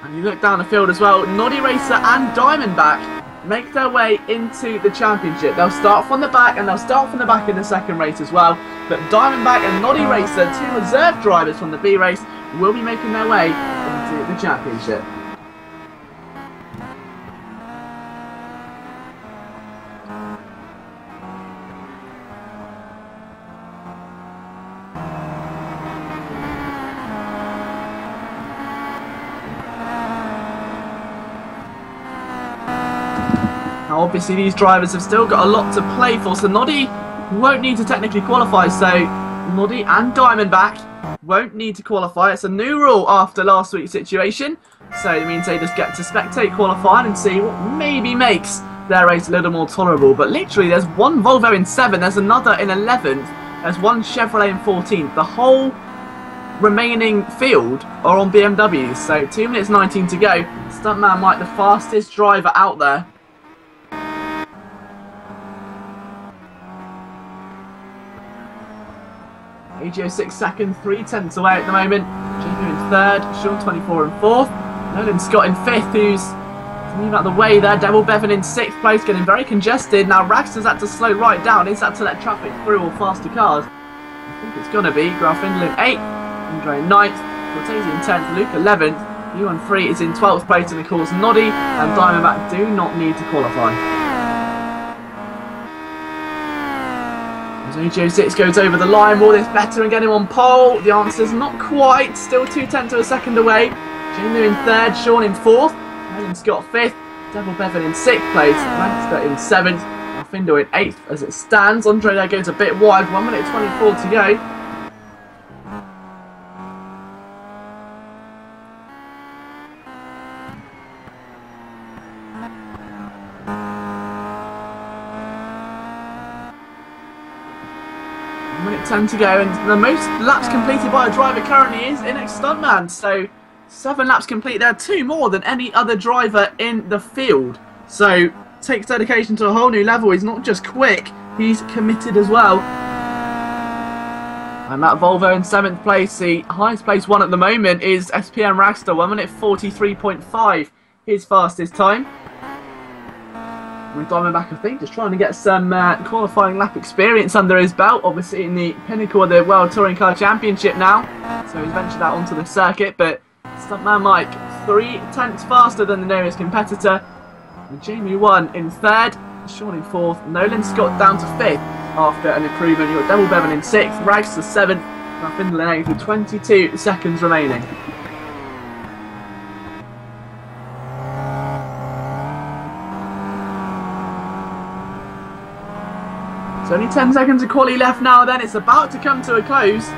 And you look down the field as well, Noddy Racer and Diamondback make their way into the championship. They'll start from the back, and they'll start from the back in the second race as well. But Diamondback and Noddy Racer, 2 reserve drivers from the B race, will be making their way into the championship. Now obviously these drivers have still got a lot to play for, so Noddy won't need to technically qualify, so Noddy and Diamondback won't need to qualify. It's a new rule after last week's situation, so it means they just get to spectate qualifying and see what maybe makes their race a little more tolerable. But literally there's one Volvo in 7th, there's another in 11th, there's one Chevrolet in 14th. The whole remaining field are on BMWs, so 2 minutes 19 to go. Stuntman Mike, the fastest driver out there. AGO 6 second, 3 tenths away at the moment. Jamie in 3rd, Sean 24 in 4th. Nolan Scott in 5th, who's moving out of the way there. Devil Bevan in 6th place, getting very congested. Now Raxter's had to slow right down. Is that to let traffic through or faster cars? I think it's going to be. Grafindle in 8th, Andre in 9th, Cortese in 10th, Luke 11th. Yuan 3 is in 12th place, and of course Noddy and Diamondback do not need to qualify. As AGO 6 goes over the line, will this better and get him on pole? The answer's not quite, still 2 tenths of a second away. Jamie in 3rd, Sean in 4th, Nolan Scott 5th, Devil Bevan in 6th place, Lancaster in 7th, Alfindo in 8th as it stands. Andre there goes a bit wide, 1 minute 24 to go. Minute 10 to go, and the most laps completed by a driver currently is NX Stuntman. So 7 laps complete there, 2 more than any other driver in the field. So takes dedication to a whole new level. He's not just quick, he's committed as well. And that Volvo in 7th place, the highest place one at the moment is SPM Ragster, 1 minute 43.5, his fastest time. With Diamondback, I think, just trying to get some qualifying lap experience under his belt, obviously in the pinnacle of the World Touring Car Championship now. So he's ventured out onto the circuit, but Stuntman Mike, 3 tenths faster than the nearest competitor. And Jamie 1 in 3rd, Sean in 4th, Nolan Scott down to 5th after an improvement. You've got Devil Bevan in 6th, Rags to 7th, Raffindle in 8th with 22 seconds remaining. It's only 10 seconds of quali left now, then it's about to come to a close.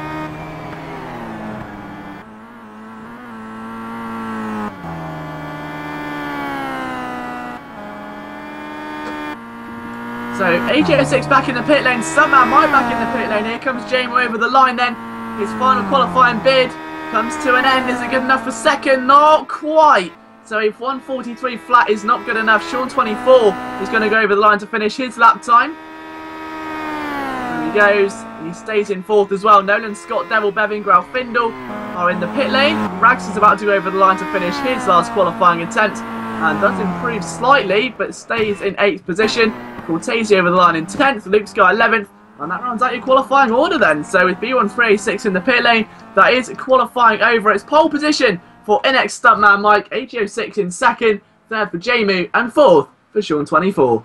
So AJ06 back in the pit lane, Stuntman Mike back in the pit lane. Here comes Jamie over the line then. His final qualifying bid comes to an end. Is it good enough for second? Not quite. So if 143 flat is not good enough, Sean 24 is going to go over the line to finish his lap time. There he goes. He stays in fourth as well. Nolan, Scott, Devil, Bevin, Grau, Findle are in the pit lane. Rags is about to go over the line to finish his last qualifying attempt and does improve slightly but stays in 8th position. Cortese over the line in 10th, Luke Sky 11th, and that rounds out your qualifying order then. So with B1386 in the pit lane, that is qualifying over. It's pole position for NX Stuntman Mike, AG06 in 2nd, 3rd for Jamu, and 4th for Sean 24.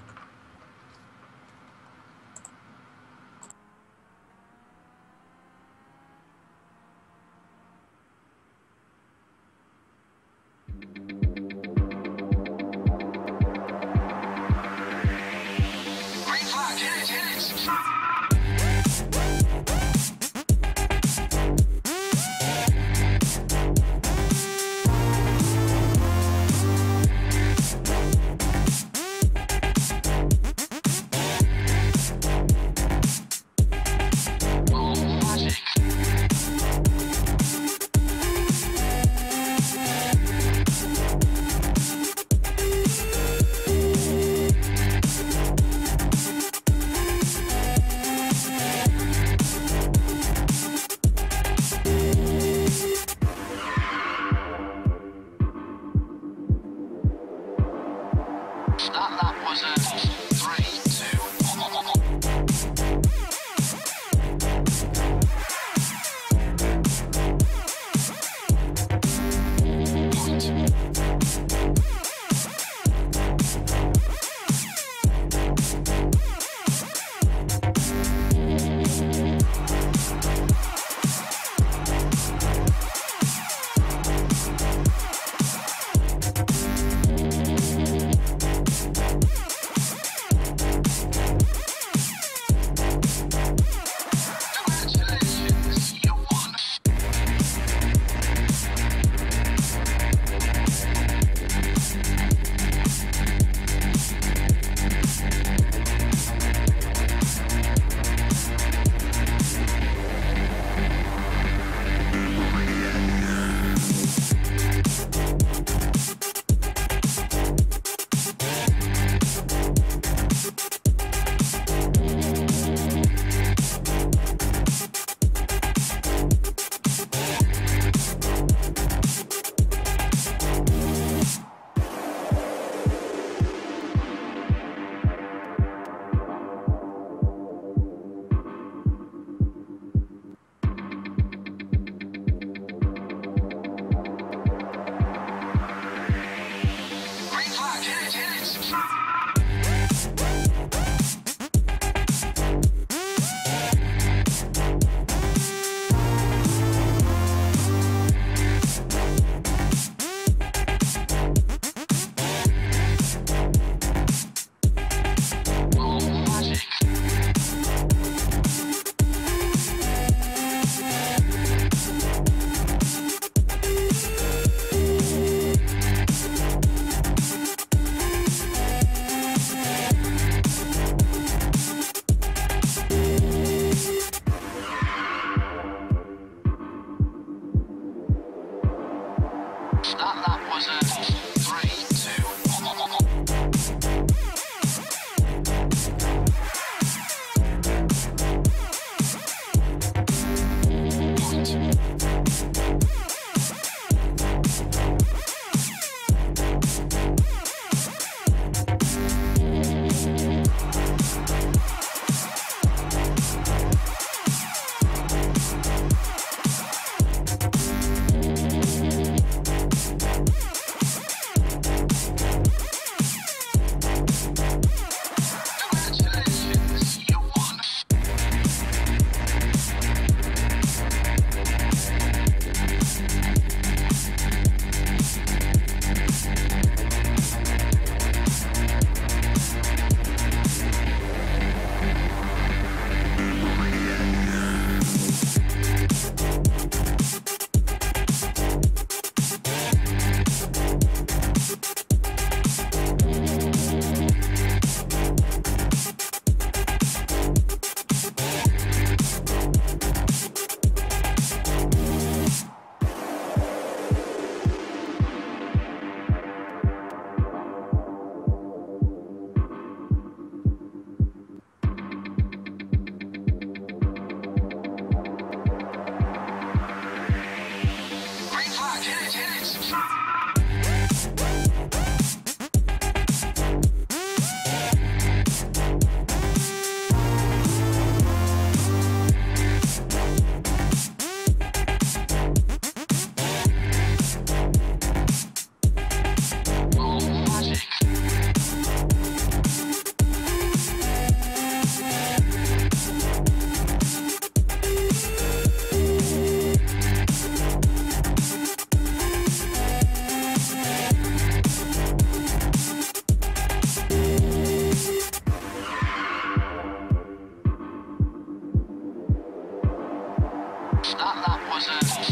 That was a 3-2. That was a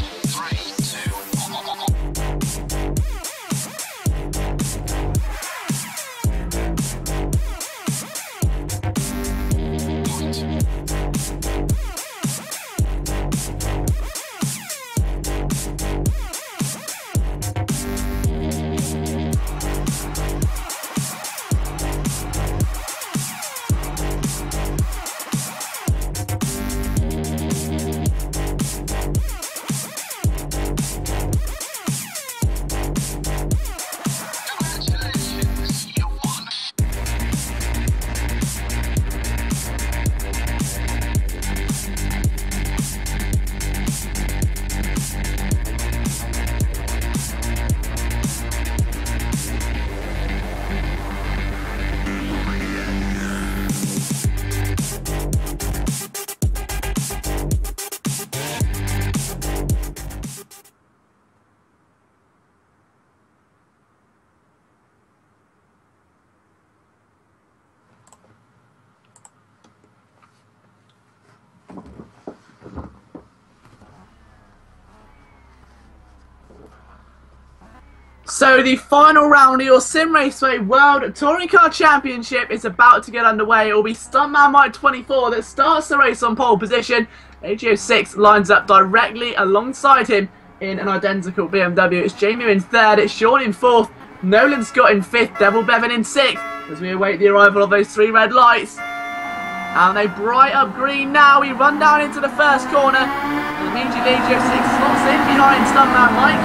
'So the final round of your Simraceway World Touring Car Championship is about to get underway. It will be Stuntman Mike 24 that starts the race on pole position. AGO6 lines up directly alongside him in an identical BMW. It's Jamie in third, it's Sean in fourth, Nolan Scott in fifth, Devil Bevan in sixth, as we await the arrival of those three red lights. And they bright up green now. We run down into the first corner, and immediately AGO6 slots in behind Stuntman Mike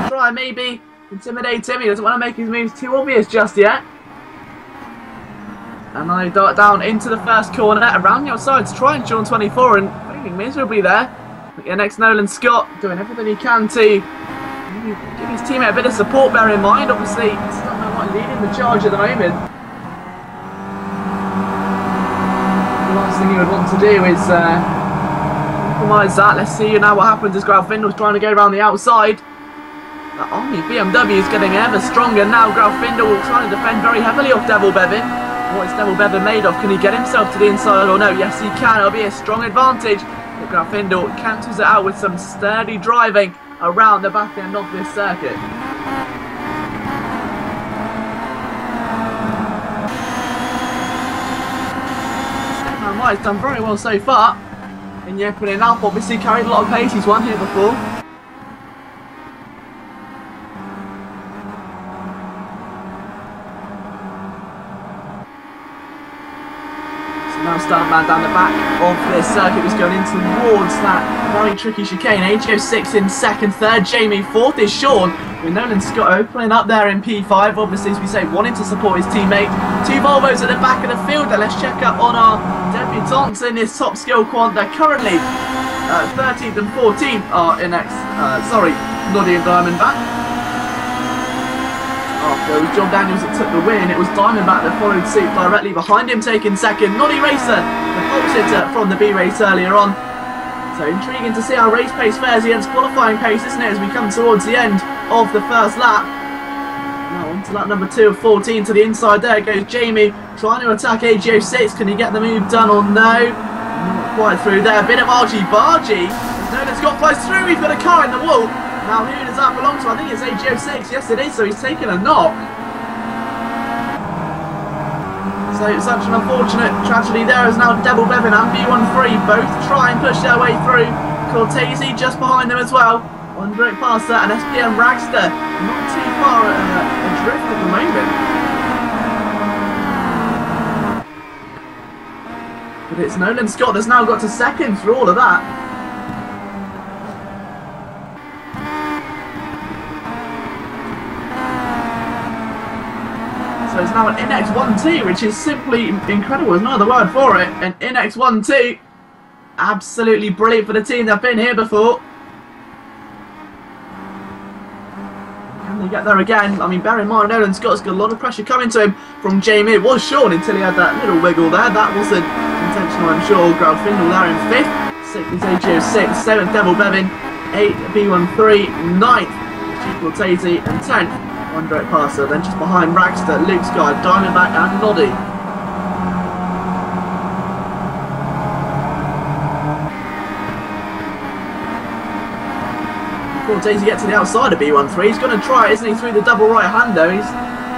to try and maybe intimidate him. He doesn't want to make his moves too obvious just yet. And they dart down into the first corner, around the outside to try and Sean 24, and failing miserably there. But yeah, next Nolan Scott doing everything he can to give his teammate a bit of support, bear in mind. Obviously, Stuntman Mike leading the charge at the moment. The last thing he would want to do is compromise that. Let's see now what happens as Graufindel's trying to go around the outside. The Army BMW is getting ever stronger now. Graufindel will try to defend very heavily off Devil Bevan. What is Devil Bevan made of? Can he get himself to the inside or no? Yes, he can. It'll be a strong advantage. But Graufindel cancels it out with some sturdy driving around the back end of this circuit. Stuntman Mike's done very well so far in the opening lap. Obviously carried a lot of pace. He's won here before. Now Stuntman down the back of this circuit was going in towards that very tricky chicane. AGO6 in second, third Jamie, fourth is Sean, with Nolan Scott opening up there in P5, obviously as we say wanting to support his teammate. Two Volvos at the back of the field. Let's check up on our debutants in this top skill quad. They're currently 13th and 14th are in Noddy and Diamondback. After it was John Daniels that took the win, it was Diamondback that followed suit directly behind him, taking second. Noddy Racer, the pole sitter from the B race earlier on. So intriguing to see how race pace fares against qualifying pace, isn't it, as we come towards the end of the first lap. Now on to lap number 2 of 14, to the inside there goes Jamie, trying to attack AGO6. Can he get the move done or no? Not quite through there. A bit of argy-bargy. Nolan Scott flies through, he's got a car in the wall. Now who does that belong to? I think it's AGO6. Yes it is, so he's taken a knock. So it's such an unfortunate tragedy there as now Devil Bevan and B13 both try and push their way through. Cortese just behind them as well. Wandering past that, and SPM Ragster not too far adrift at the moment. But it's Nolan Scott that's now got to second through all of that. There's now an NX1-2, which is simply incredible. There's no other word for it. An NX1-2. Absolutely brilliant for the team. They've been here before. Can they get there again? I mean, bear in mind, Nolan Scott's got a lot of pressure coming to him from Jamie. It was Sean until he had that little wiggle there. That wasn't intentional, I'm sure. Graf Findle there in 5th. 6th is AGO 6th. 7th, Devil Bevin. 8th, B13. 9th, G4Tazy. And 10th, one direct passer. Then just behind Ragster, Luke Sky, Diamondback and Noddy. Daisy get to the outside of B13. He's going to try it, isn't he, through the double right-hander. He's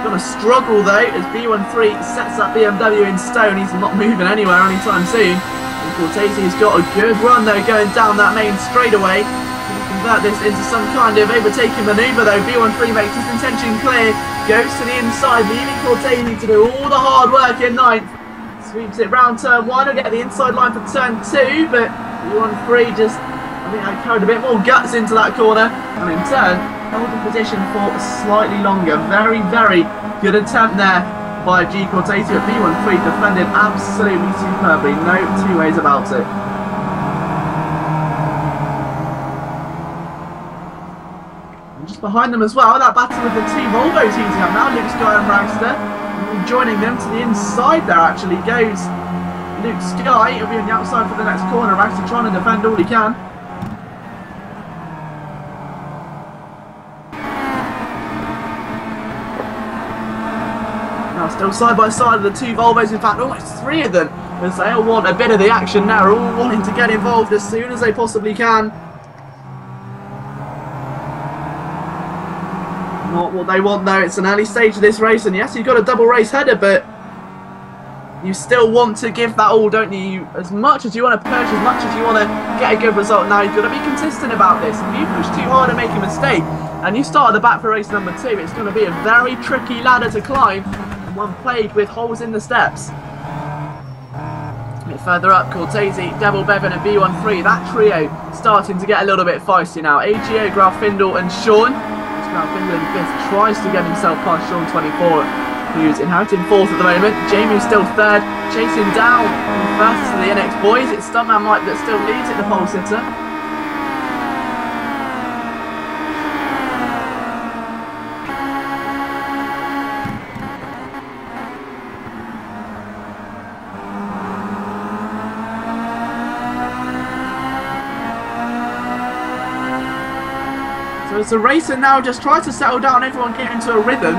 going to struggle, though, as B13 sets up BMW in stone. He's not moving anywhere anytime soon. And Cortese's got a good run, though, going down that main straightaway. Can convert this into some kind of overtaking manoeuvre, though. B13 makes his intention clear. Goes to the inside, leaving Cortese to do all the hard work in 9th. Sweeps it round turn 1. He'll get the inside line for turn 2, but B13 just... I think I carried a bit more guts into that corner, and in turn held the position for slightly longer. Very, very good attempt there by G Cortese. B13 defended absolutely superbly, no two ways about it. And just behind them as well, that battle with the two Volvos heating up now. Luke Sky and Ragster, and joining them to the inside there actually goes Luke Sky. He'll be on the outside for the next corner. Ragster trying to defend all he can. Still side by side with the two Volvos, in fact almost 3 of them, as they all want a bit of the action now, all wanting to get involved as soon as they possibly can. Not what they want though, it's an early stage of this race, and yes, you've got a double race header, but you still want to give that all, don't you? As much as you want to push, as much as you want to get a good result now, you've got to be consistent about this. If you push too hard and make a mistake, and you start at the back for race number 2, it's going to be a very tricky ladder to climb. One plagued with holes in the steps. A bit further up, Cortese, Devil Bevin and B13. That trio starting to get a little bit feisty now. AGO, Graf Findle and Sean. Graf Findle in 5th tries to get himself past Sean 24, who's inheriting 4th at the moment. Jamie's still 3rd, chasing down first to the NX boys. It's Stuntman Mike that still leads it, the pole sitter. As the racer now just tries to settle down, everyone get into a rhythm.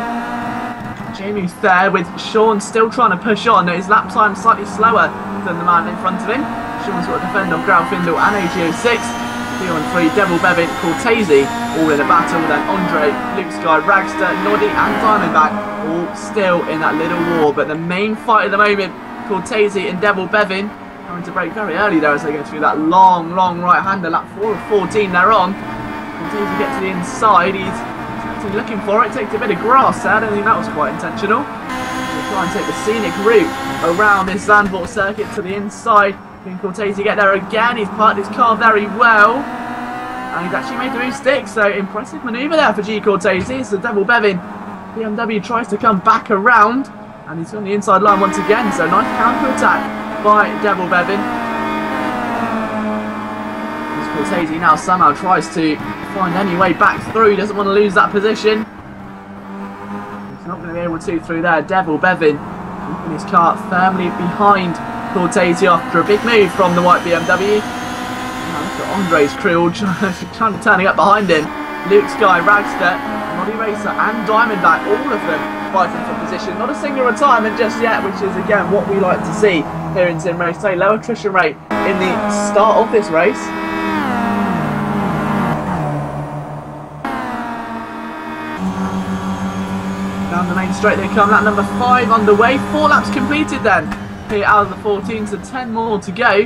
Jamie's there with Sean still trying to push on. His lap time slightly slower than the man in front of him. Sean's got to defend off Graf Findle and AGO 6. B13, Devil Bevin, Cortese all in a battle. Then Andre, Luke Sky, Ragster, Noddy and Diamondback all still in that little war. But the main fight at the moment, Cortese and Devil Bevin having to brake very early there as they go through that long right-hander. Lap 4 of 14 they're on. Cortese gets to the inside, he's actually looking for it, takes a bit of grass there, I don't think that was quite intentional. He'll try and take the scenic route around this Zandvoort circuit to the inside. Can Cortese get there again? He's parked his car very well, and he's actually made the move stick, so impressive manoeuvre there for G Cortese. It's the Devil Bevin. BMW tries to come back around, and he's on the inside line once again, so nice counter attack by Devil Bevin. Cortese now somehow tries to find any way back through, doesn't want to lose that position. He's not going to be able to through there. Devil Bevin keeping his car firmly behind Cortese after a big move from the white BMW. Now look at Andre's crew all trying to turning up behind him. Luke Sky, Ragster, Noddy Racer and Diamondback, all of them fighting for position. Not a single retirement just yet, which is again what we like to see here in Simraceway. Low attrition rate in the start of this race. Down the main straight they come, lap number 5 underway, 4 laps completed then, here out of the 14, so 10 more to go.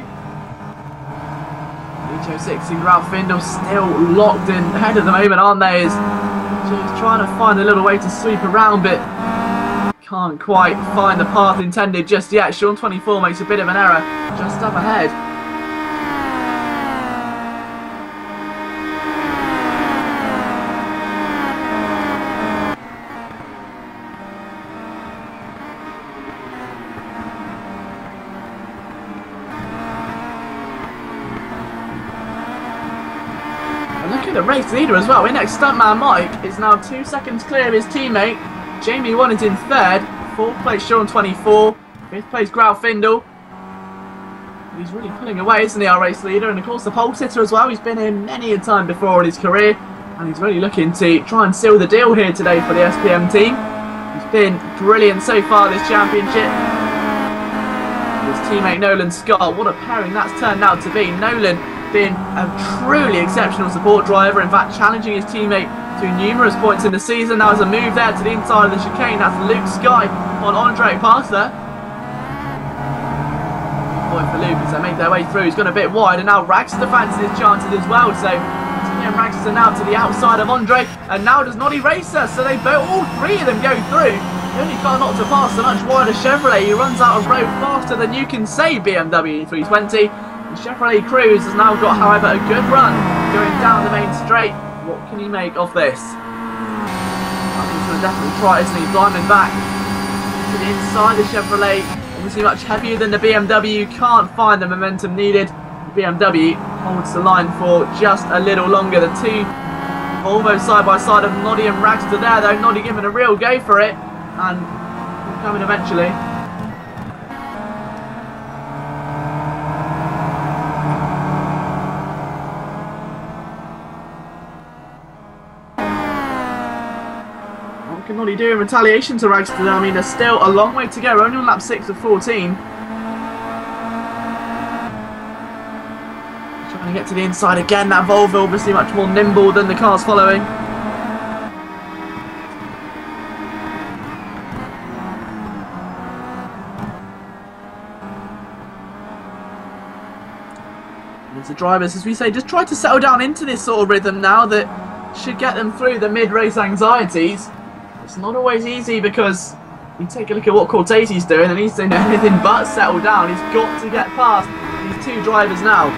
HO6 and Ralph Findle still locked in ahead at the moment, aren't they, as just trying to find a little way to sweep around, but can't quite find the path intended just yet. Sean 24 makes a bit of an error just up ahead. at the race leader as well. In-next stuntman Mike is now 2 seconds clear of his teammate. Jamie 1 is in 3rd. 4th place Sean 24. 5th place Findle. He's really pulling away, isn't he, our race leader? And of course the pole sitter as well. He's been here many a time before in his career. And he's really looking to try and seal the deal here today for the SPM team. He's been brilliant so far this championship. His teammate Nolan Scott, what a pairing that's turned out to be. Nolan being a truly exceptional support driver, in fact challenging his teammate to numerous points in the season. Now there's a move there to the inside of the chicane. That's Luke Sky on Andre past there. Point for Luke as they make their way through. He's gone a bit wide, and now Ragster fancies his chances as well. So Team Ragster now to the outside of Andre, and now does not erase us. So they both, all 3 of them go through. The only car not to pass the much wider Chevrolet, who runs out of road faster than you can say BMW 320. The Chevrolet Cruze has now got, however, a good run going down the main straight. What can he make of this? I think he's going to definitely try, isn't he? Diamond back to the inside of the Chevrolet. Obviously much heavier than the BMW. Can't find the momentum needed. The BMW holds the line for just a little longer. The 2 Volvo side by side of Noddy and Ragster there, though. Noddy giving a real go for it, and coming eventually. What can Noddy do in retaliation to Ragster? I mean, there's still a long way to go. Only on lap 6 of 14. Trying to get to the inside again. That Volvo obviously much more nimble than the cars following. And the drivers, as we say, just try to settle down into this sort of rhythm now that should get them through the mid-race anxieties. It's not always easy because you take a look at what Cortese's doing, and he's doing anything but settle down. He's got to get past these 2 drivers now.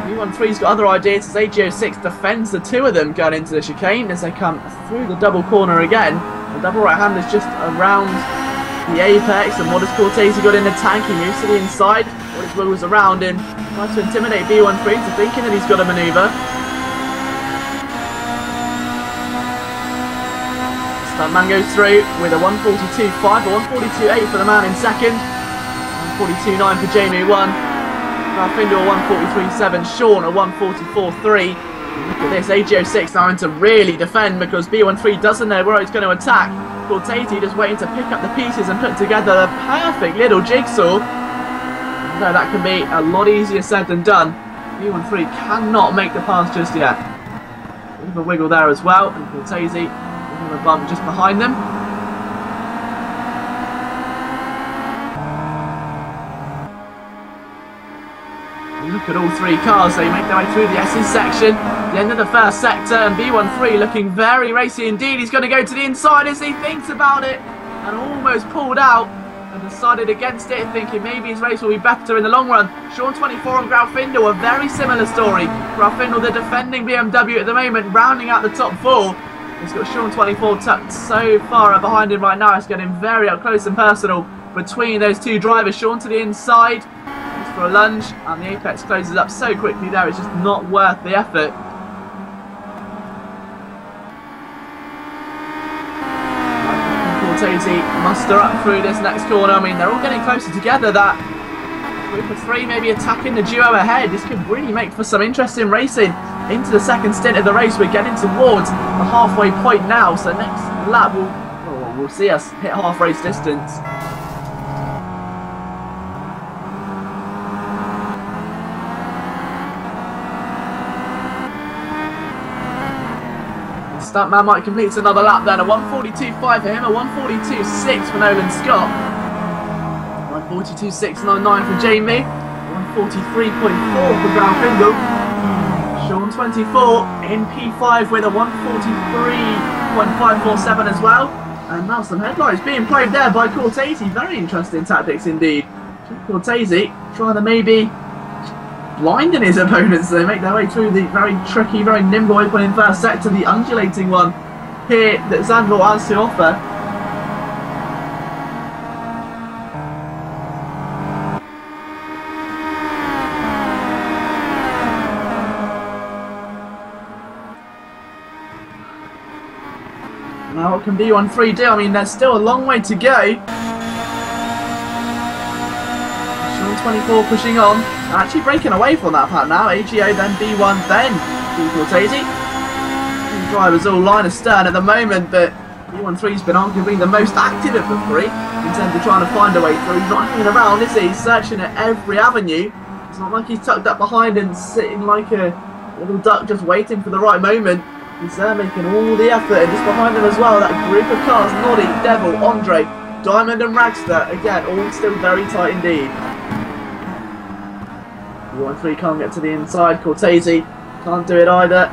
B13's got other ideas as AGO6 defends the 2 of them going into the chicane as they come through the double corner again. The double right hand is just around the apex, and what has Cortese got in the tank? He moves to the inside. What his wheels around him, tries to intimidate B13 into thinking that he's got a manoeuvre. Stuntman goes through with a 142.5, a 142.8 for the man in second, 142.9 for Jamie 1, Findle a 143.7, Sean a 144.3. Look at this, AGO6 now having to really defend because B13 doesn't know where he's going to attack. Cortese just waiting to pick up the pieces and put together the perfect little jigsaw. No, that can be a lot easier said than done. B13 cannot make the pass just yet. Bit of a wiggle there as well, and Cortese a bump just behind them. Look at all 3 cars, they make their way through the S's section, the end of the first sector, and B13 looking very racy indeed. He's going to go to the inside as he thinks about it and almost pulled out and decided against it, thinking maybe his race will be better in the long run. Sean 24 and Findle, a very similar story. Findle, the defending BMW at the moment, rounding out the top 4. He's got Sean 24 tucked so far up behind him right now. It's getting very up close and personal between those 2 drivers. Sean to the inside, goes for a lunge, and the apex closes up so quickly there, it's just not worth the effort. Cortese muster up through this next corner. I mean, they're all getting closer together. That group of 3 maybe attacking the duo ahead. This could really make for some interesting racing into the second stint of the race. We're getting towards the halfway point now, so next lap we'll see us hit half race distance. Stuntman might complete another lap then. A 142.5 for him, a 142.6 for Nolan Scott, 142.699 for Jamie, 143.4 for Findle. Sean 24 in P5 with a 143.547 as well. And now some headlights being played there by Cortese. Very interesting tactics indeed. Cortese trying to maybe blinding his opponents. They make their way through the very tricky, very nimble opening first sector, the undulating one here that Zandvoort has to offer. Now what can B13 do? I mean, there's still a long way to go. Sean 24 pushing on. Actually breaking away from that pack now. AGO, then B1, then B480. Drivers all line astern at the moment, but B13's been arguably the most active of the three in terms of trying to find a way through. He's not hanging around, is he? He's searching at every avenue. It's not like he's tucked up behind and sitting like a little duck just waiting for the right moment. He's there making all the effort, and just behind him as well, that group of cars, Noddy, Devil, Andre, Diamond and Ragster, again, all still very tight indeed. B13 can't get to the inside, Cortese can't do it either.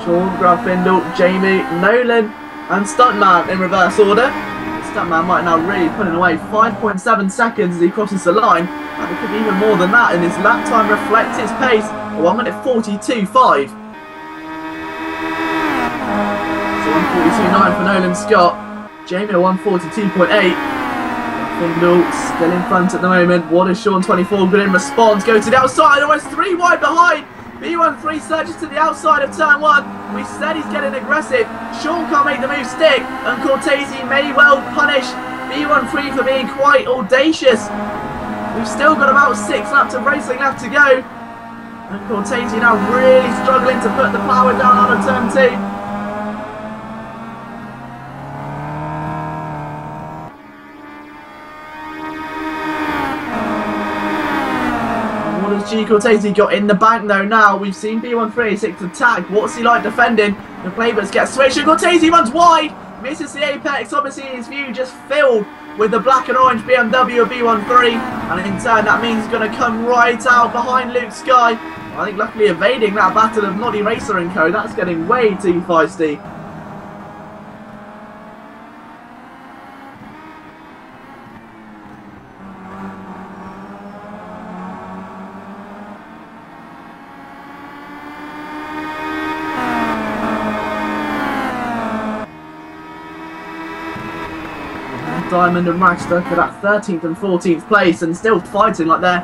Sean, Grafindle, Jamie, Nolan and Stuntman in reverse order. Stuntman might now really pulling away 5.7 seconds as he crosses the line, and it could be even more than that, and his lap time reflects his pace, 1 minute 42.5. So 142.9 for Nolan Scott, Jamie at 142.8. Grafindle still in front at the moment. What is Sean 24 good in response? Go to the outside, almost 3 wide behind. B13 surges to the outside of turn 1. We said he's getting aggressive. Sean can't make the move stick, and Cortese may well punish B13 for being quite audacious. We've still got about 6 laps of racing left to go, and Cortese now really struggling to put the power down out of turn 2. G Cortese got in the bank though now. We've seen B1386 attack. What's he like defending? The playboys get switched and Cortese runs wide. Misses the apex. Obviously his view just filled with the black and orange BMW of B13. And in turn that means he's going to come right out behind Luke Sky. I think luckily evading that battle of Noddy Racer and Co. That's getting way too feisty. Diamond and Ragster for that 13th and 14th place, and still fighting like they're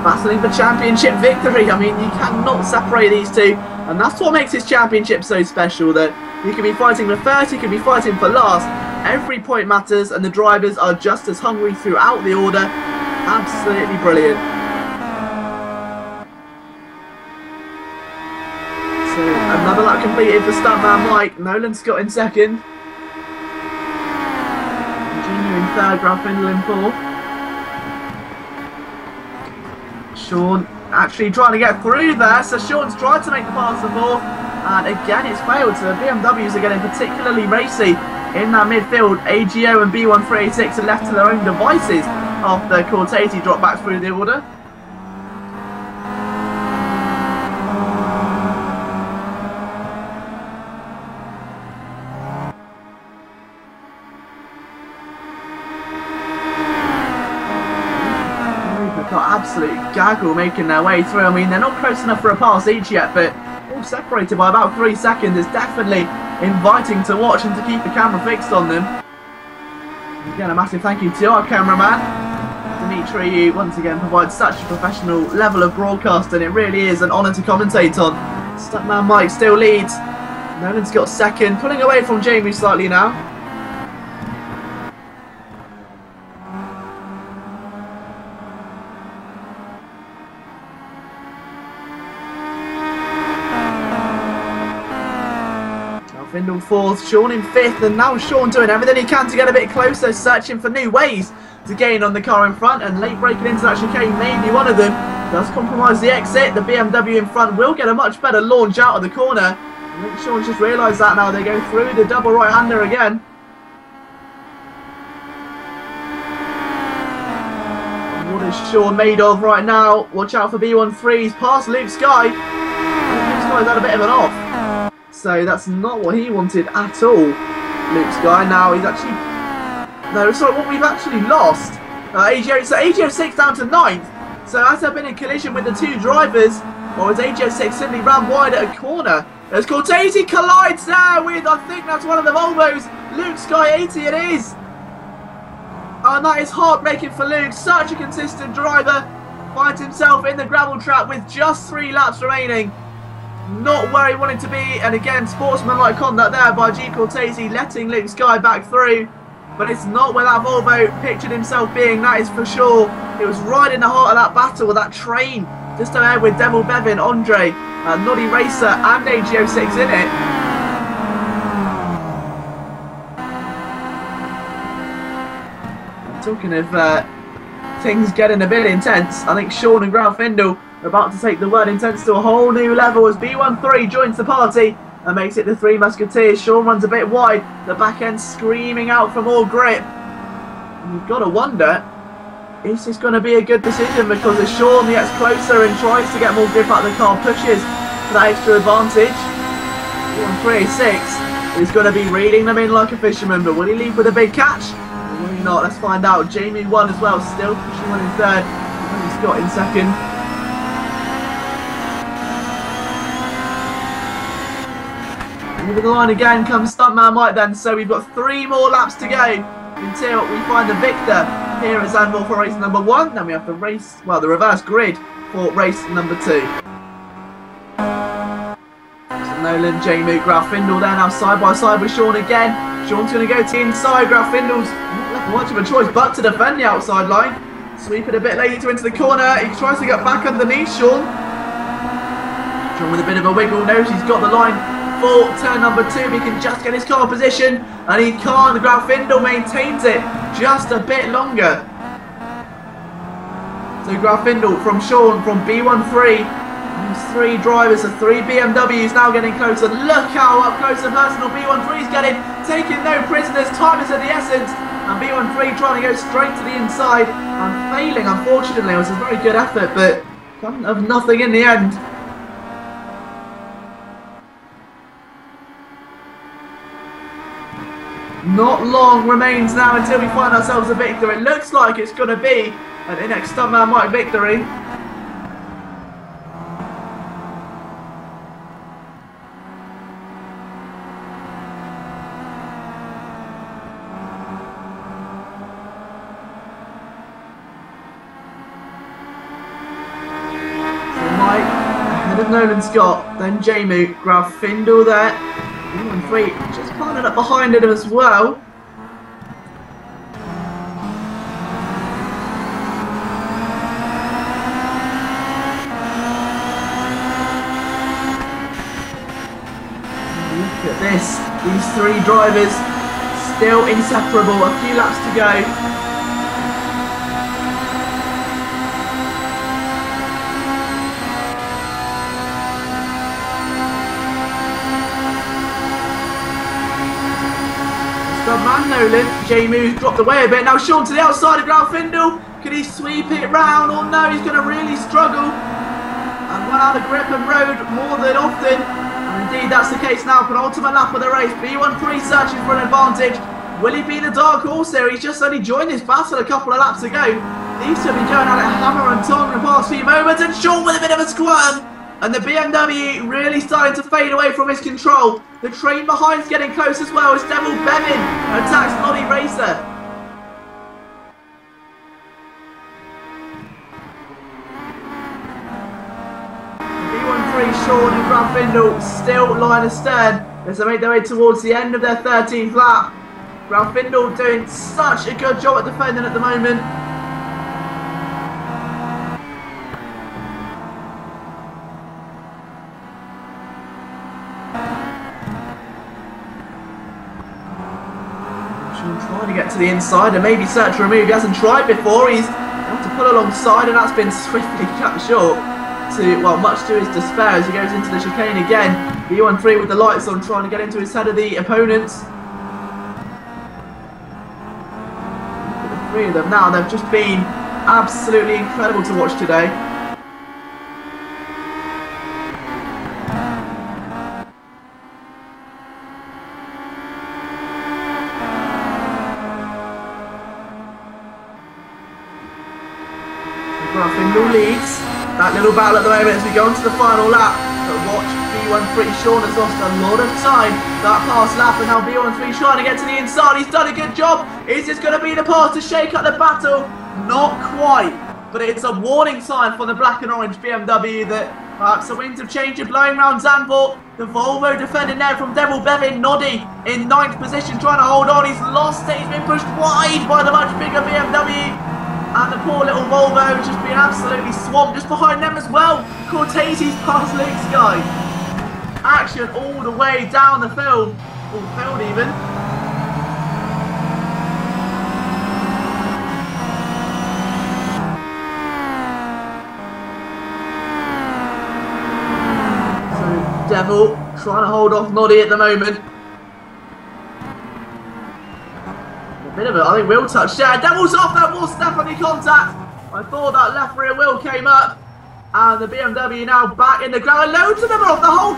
battling for championship victory. I mean, you cannot separate these two, and that's what makes this championship so special, that you can be fighting for first, you can be fighting for last. Every point matters, and the drivers are just as hungry throughout the order. Absolutely brilliant. So another lap completed for Stuntman Mike. Nolan Scott in second. In third, Grafindle in fourth. Sean actually trying to get through there, so Sean's tried to make the pass to fourth, and again it's failed. So the BMWs are getting particularly racy in that midfield. AGO and B1386 are left to their own devices after Cortese dropped back through the order. Absolute gaggle making their way through. I mean, they're not close enough for a pass each yet, but all separated by about 3 seconds is definitely inviting to watch and to keep the camera fixed on them. Again, a massive thank you to our cameraman Dimitri, who once again provides such a professional level of broadcast, and it really is an honour to commentate on. Stuntman Mike still leads. Nolan's got second, pulling away from Jamie slightly now. Grafindle fourth, Sean in fifth, and now Sean doing everything he can to get a bit closer, searching for new ways to gain on the car in front, and late breaking into that chicane may be one of them. Does compromise the exit. The BMW in front will get a much better launch out of the corner. I think Sean's just realised that now. They go through the double right-hander again. And what is Sean made of right now? Watch out for B13's past Luke Sky. I think Luke Sky's had a bit of an off. So that's not what he wanted at all. Luke Sky now, he's actually... No, sorry, what we've actually lost. So AGO6 down to 9th. So has there been a collision with the two drivers? Or has AGO6 simply ran wide at a corner? As Cortese collides there with, I think that's one of the Volvos. Luke Sky 80 it is. And that is heartbreaking for Luke. Such a consistent driver. Finds himself in the gravel trap with just 3 laps remaining. not where he wanted to be, and again, sportsmanlike conduct there by G. Cortese, letting Luke Sky back through. But it's not where that Volvo pictured himself being, that is for sure. It was right in the heart of that battle with that train, just ahead with Devil Bevin, Andre, Noddy Racer, and AGO6 in it. Talking of things getting a bit intense, I think Sean and Graf Findle are about to take the word intense to a whole new level as B13 joins the party and makes it the Three Musketeers. Sean runs a bit wide, the back end screaming out for more grip. And you've got to wonder, is this going to be a good decision? Because as Sean gets closer and tries to get more grip out of the car, pushes for that extra advantage, B1386 is going to be reading them in like a fisherman, but will he leave with a big catch? Or will he not? Let's find out. Jamie won as well, still pushing on in third, and Scott in second. Over the line again comes Stuntman Mike then, so we've got 3 more laps to go until we find the victor here at Zandvoort for race number 1. Then we have the race, well, the reverse grid for race number 2. So Nolan, J-Moot, Graf Findle there now side by side with Sean again. Sean's going to go to the inside, Graf Findle's not left much of a choice but to defend the outside line. Sweep it a bit later into the corner, he tries to get back underneath Sean. Sean with a bit of a wiggle, knows he's got the line for turn number 2, he can just get his car position, and he can't. Graf Findle maintains it just a bit longer. So Graf Findle from Sean from B13, these 3 drivers of 3 BMWs now getting closer. Look how up close and personal B13 is getting, taking no prisoners, time is of the essence, and B13 trying to go straight to the inside and failing, unfortunately. It was a very good effort, but kind of nothing in the end. Not long remains now until we find ourselves a victor. It looks like it's going to be an Inex Stuntman Mike victory. So Mike ahead of Nolan Scott, then J-Moot, Graf Findle there. 3 just planted up behind it as well. Look at this, these 3 drivers still inseparable, a few laps to go. Man Nolan, J-Moot's dropped away a bit. Now Sean to the outside of Graf Findle. Can he sweep it round or no? He's going to really struggle and run out of grip and road more than often. And indeed that's the case now. Penultimate lap of the race. B13 searching for an advantage. Will he be the dark horse here? He's just only joined this battle a couple of laps ago. These two have been going at it hammer and tongue in the past few moments. And Sean with a bit of a squirm. And the BMW really starting to fade away from his control. The train behind's getting close as well as Devil Bevin attacks Noddy Racer. B13 Sean and Graf Findle still line astern as they make their way towards the end of their 13th lap. Graf Findle doing such a good job at defending at the moment. Trying to get to the inside and maybe search for a move he hasn't tried before. He's able to pull alongside and that's been swiftly cut short to, well, much to his despair as he goes into the chicane again. B13 with the lights on, trying to get into his head of the opponents. Look at the 3 of them now, they've just been absolutely incredible to watch today. Graf Findle leads that little battle at the moment as we go into the final lap. But watch, B13 Sean has lost a lot of time that past lap, and now B13 trying to get to the inside. He's done a good job. Is this going to be the path to shake up the battle? Not quite, but it's a warning sign from the black and orange BMW that Perhaps the winds of change are blowing round Zandvoort. The Volvo defending there from Devil Bevin. Noddy in 9th position trying to hold on. He's lost it. He's been pushed wide by the much bigger BMW. And the poor little Volvo has just been absolutely swamped. Just behind them as well. Cortese's past Luke Sky. Action all the way down the field. Or field even. Devil trying to hold off Noddy at the moment. A bit of it, I think wheel touch. Yeah, Devil's off. That was definitely contact. I thought that left rear wheel came up, and the BMW now back in the ground. Loads of them are off. The whole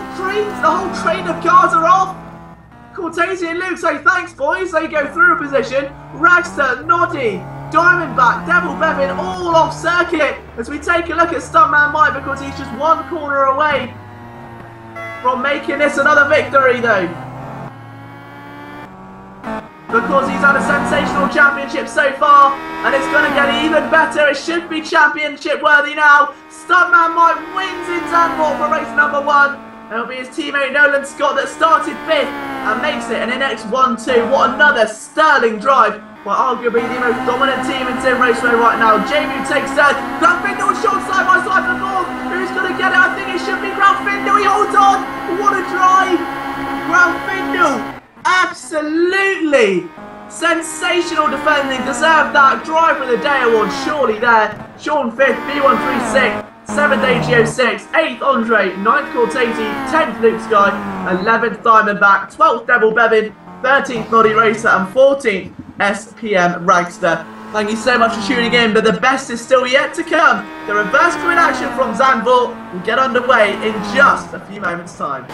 train of cars are off. Cortese and Luke say thanks, boys. They go through a position. Ragster, Noddy, Diamondback, Devil Bevin, all off circuit. As we take a look at Stuntman Mike, because he's just one corner away from making this another victory though. Because he's had a sensational championship so far, and it's going to get even better. It should be championship worthy now. Stuntman Mike wins in Zandvoort for race number 1. It'll be his teammate Nolan Scott that started 5th and makes it an NX1-2. What another sterling drive by arguably the most dominant team in Simraceway right now. Jamie takes third. Grant Findle shot side by side for 4th. Who's going to get it? I think it should be Grant Findle. He holds on. What a drive. Grant Findle. Absolutely sensational defending. Deserved that driver of the day award surely there. Sean 5th, B136. 7th AGO6, 8th Andre, 9th Cortese, 10th Luke Sky, 11th Diamondback, 12th Devil Bevin, 13th Noddy Racer and 14th SPM Ragster. Thank you so much for tuning in, but the best is still yet to come. The reverse grid action from Zandvoort will get underway in just a few moments' time.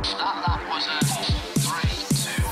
That was a 3-2.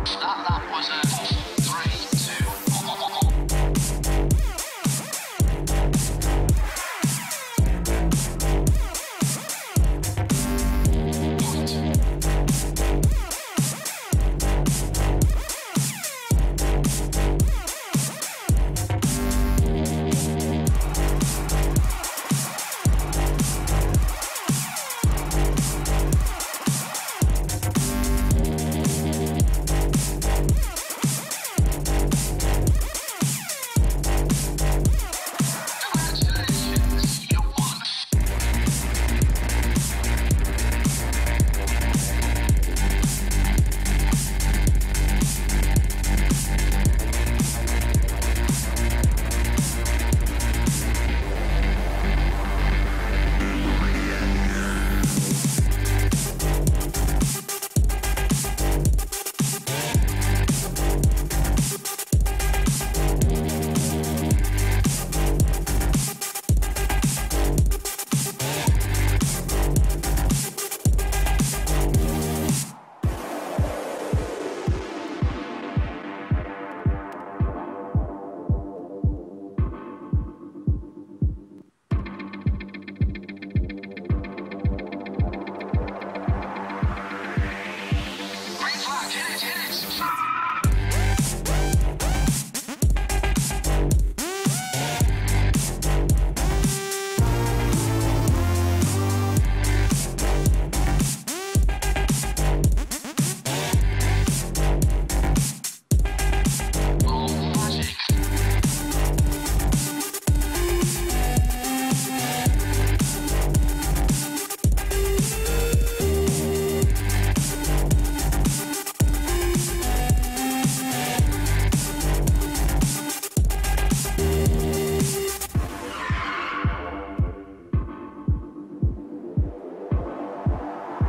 That was a 3-2.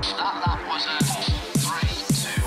That was a 3-2.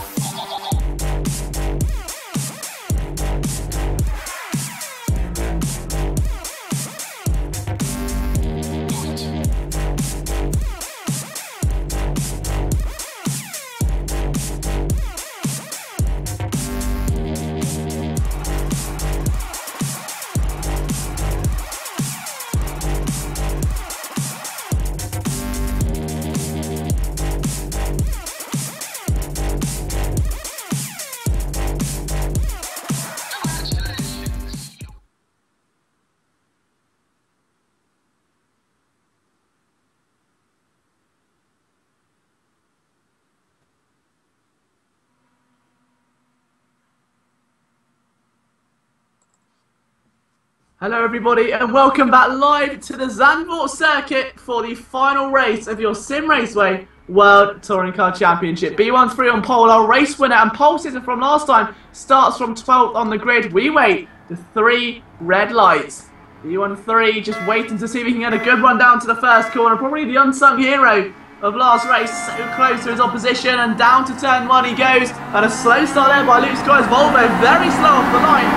Hello everybody and welcome back live to the Zandvoort circuit for the final race of your Simraceway World Touring Car Championship. B13 on pole, our race winner and pole sitter from last time, starts from 12th on the grid. We wait the 3 red lights. B13 just waiting to see if he can get a good run down to the first corner. Probably the unsung hero of last race, so close to his opposition, and down to turn 1 he goes. And a slow start there by Luke Sky's Volvo, very slow off the line.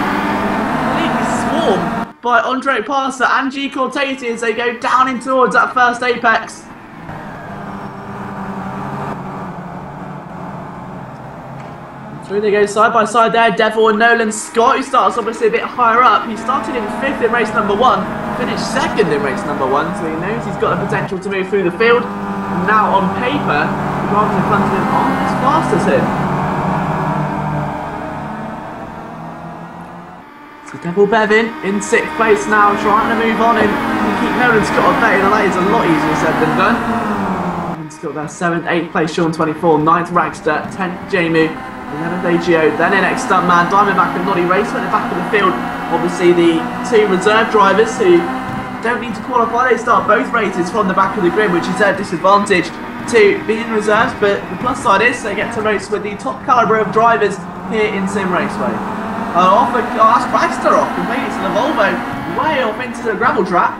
Completely swarmed by Andre Parser and G. Cortati as they go down in towards that first apex. Through they go side by side there, Devil and Nolan Scott, who starts obviously a bit higher up. He started in 5th in race number 1, finished 2nd in race number 1, so he knows he's got the potential to move through the field. And now on paper, the drivers in front of him aren't as fast as him. So Devil Bevin in 6th place now, trying to move on and keep Nolan Scott at bay. Now that is a lot easier said than done. And still there, 7th, 8th place Sean 24, 9th Ragster, 10th Jamie, 11th AGO, then in next Stuntman, Diamondback and Noddy Race went back in the field. Obviously the 2 reserve drivers who don't need to qualify, they start both races from the back of the grid, which is their disadvantage to being in reserves, but the plus side is they get to race with the top calibre of drivers here in Sim Raceway. That's Baxter off completely to the Volvo, way off into the gravel trap.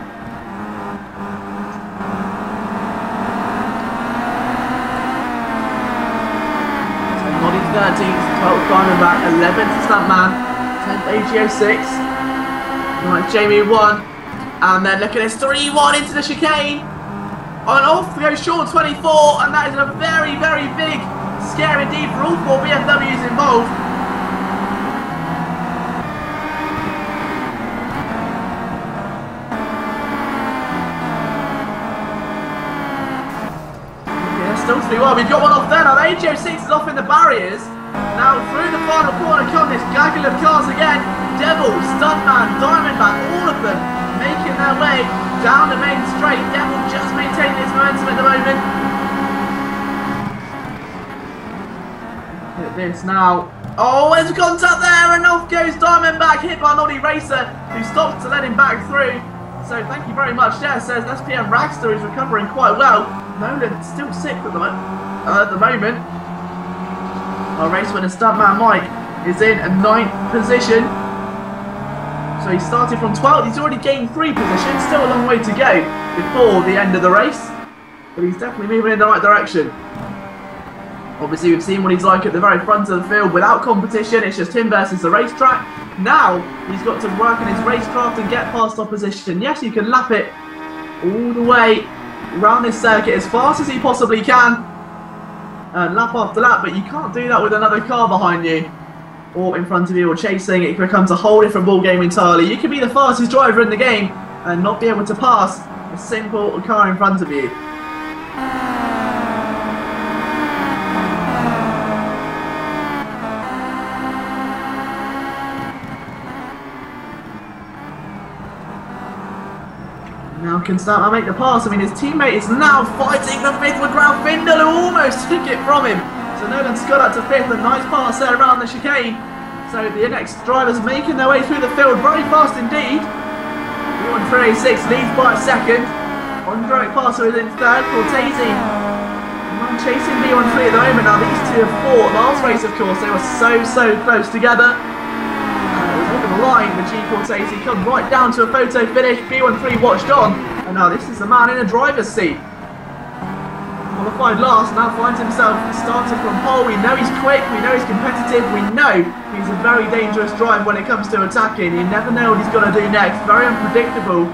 So Noddy 13th, 12th Diamondback, 11th Stuntman, 10th AGO 6, 9th Jamie 1, and then look at this, 3-1 into the chicane. And off goes Sean 24, and that is a very, very big scare indeed for all 4 BMWs involved. still to be well. We've got one off there. Now the AGO6 is off in the barriers. Now through the final corner come this gaggle of cars again. Devil, Stuntman, Diamondback, all of them making their way down the main straight. Devil just maintaining his momentum at the moment. Look at this now. Oh, there's a contact there, and off goes Diamondback, hit by an Audi Racer, who stopped to let him back through. So thank you very much there, says SPM Ragster is recovering quite well. Nolan still sick at the moment. Our race winner Stuntman Mike is in a 9th position. So he started from 12th, he's already gained 3 positions, still a long way to go before the end of the race. But he's definitely moving in the right direction. Obviously we've seen what he's like at the very front of the field without competition, it's just him versus the racetrack. Now he's got to work on his racecraft and get past opposition. Yes, you can lap it all the way around this circuit as fast as he possibly can. Lap after lap, but you can't do that with another car behind you or in front of you or chasing. It becomes a whole different ball game entirely. You can be the fastest driver in the game and not be able to pass a simple car in front of you. Now can start to make the pass. I mean, his teammate is now fighting the 5th with Ralph Findle, who almost took it from him. So Nolan Scott up to 5th, a nice pass there around the chicane. So the next drivers making their way through the field very fast indeed. B1386 leads by a second. Ondrek Passer is in 3rd. Cortese chasing B13 at the moment. Now these two have fought last race, of course. They were so close together. Over the line, the G Cortese come right down to a photo finish. B13 watched on, and now this is the man in a driver's seat. Qualified last, now finds himself starting from pole. We know he's quick, we know he's competitive, we know he's a very dangerous driver when it comes to attacking. You never know what he's going to do next, very unpredictable.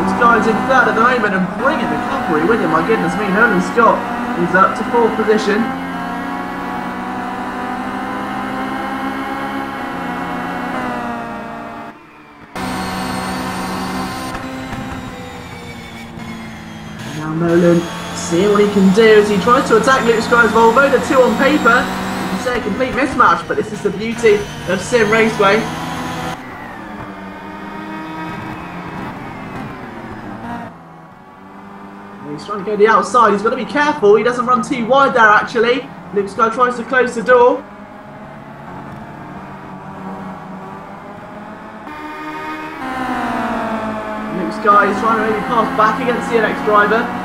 This guy's in 3rd at the moment and bringing the cavalry with him. My goodness me, Nolan Scott is up to 4th position. Nolan seeing what he can do as he tries to attack Luke Sky's Volvo. The 2 on paper, you can say a complete mismatch, but this is the beauty of Sim Raceway. He's trying to go the outside, he's got to be careful, he doesn't run too wide there actually. Luke Sky tries to close the door. Luke Sky is trying to maybe pass back against the NX driver.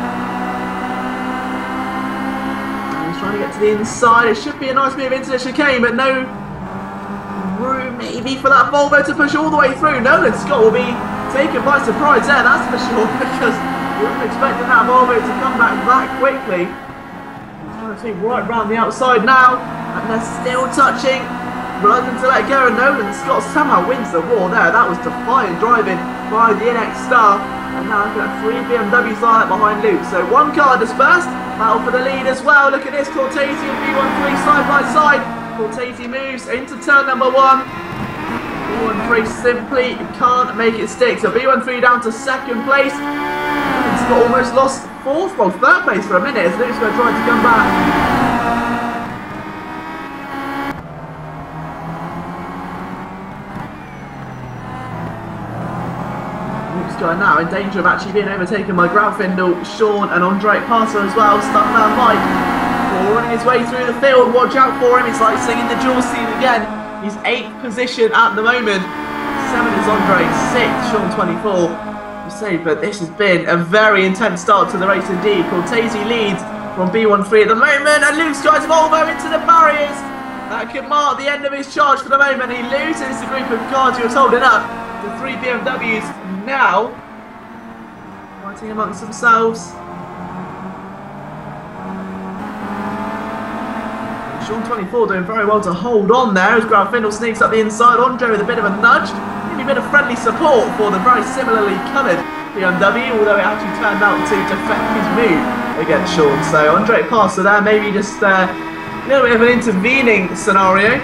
Trying to get to the inside. It should be a nice move into the chicane, but no room maybe for that Volvo to push all the way through. Nolan Scott will be taken by surprise there, that's for sure, because we weren't expecting that Volvo to come back that quickly. He's trying to take right round the outside now, and they're still touching. Reluctant to let go, and Nolan Scott somehow wins the war there. That was defiant driving by the NX star. And now look at that 3 BMWs lined up behind Luke. So 1 car dispersed. Battle for the lead as well. Look at this, Cortese and B13 side by side. Cortese moves into turn number 1. B13 simply can't make it stick. So B13 down to 2nd place. He's got almost lost 4th, well 3rd place for a minute as Luke's going to try to come back. Guy now in danger of actually being overtaken by Grauffindel, Sean and Ondrek Passer as well. Stuntman Mike running his way through the field, watch out for him, it's like singing the Jaws scene again. He's 8th position at the moment. 7 is Ondrek, 6th Sean 24. You say, but this has been a very intense start to the race indeed. Cortese leads from B13 at the moment, and Luke Sky's Volvo into the barriers. That could mark the end of his charge for the moment. He loses the group of cars he was holding up. The 3 BMWs now fighting amongst themselves. Sean 24 doing very well to hold on there as Grauffindel sneaks up the inside. Andre with a bit of a nudge, maybe a bit of friendly support for the very similarly coloured BMW, although it actually turned out to defect his move against Sean. So Ondrek Passer there, maybe just a little bit of an intervening scenario.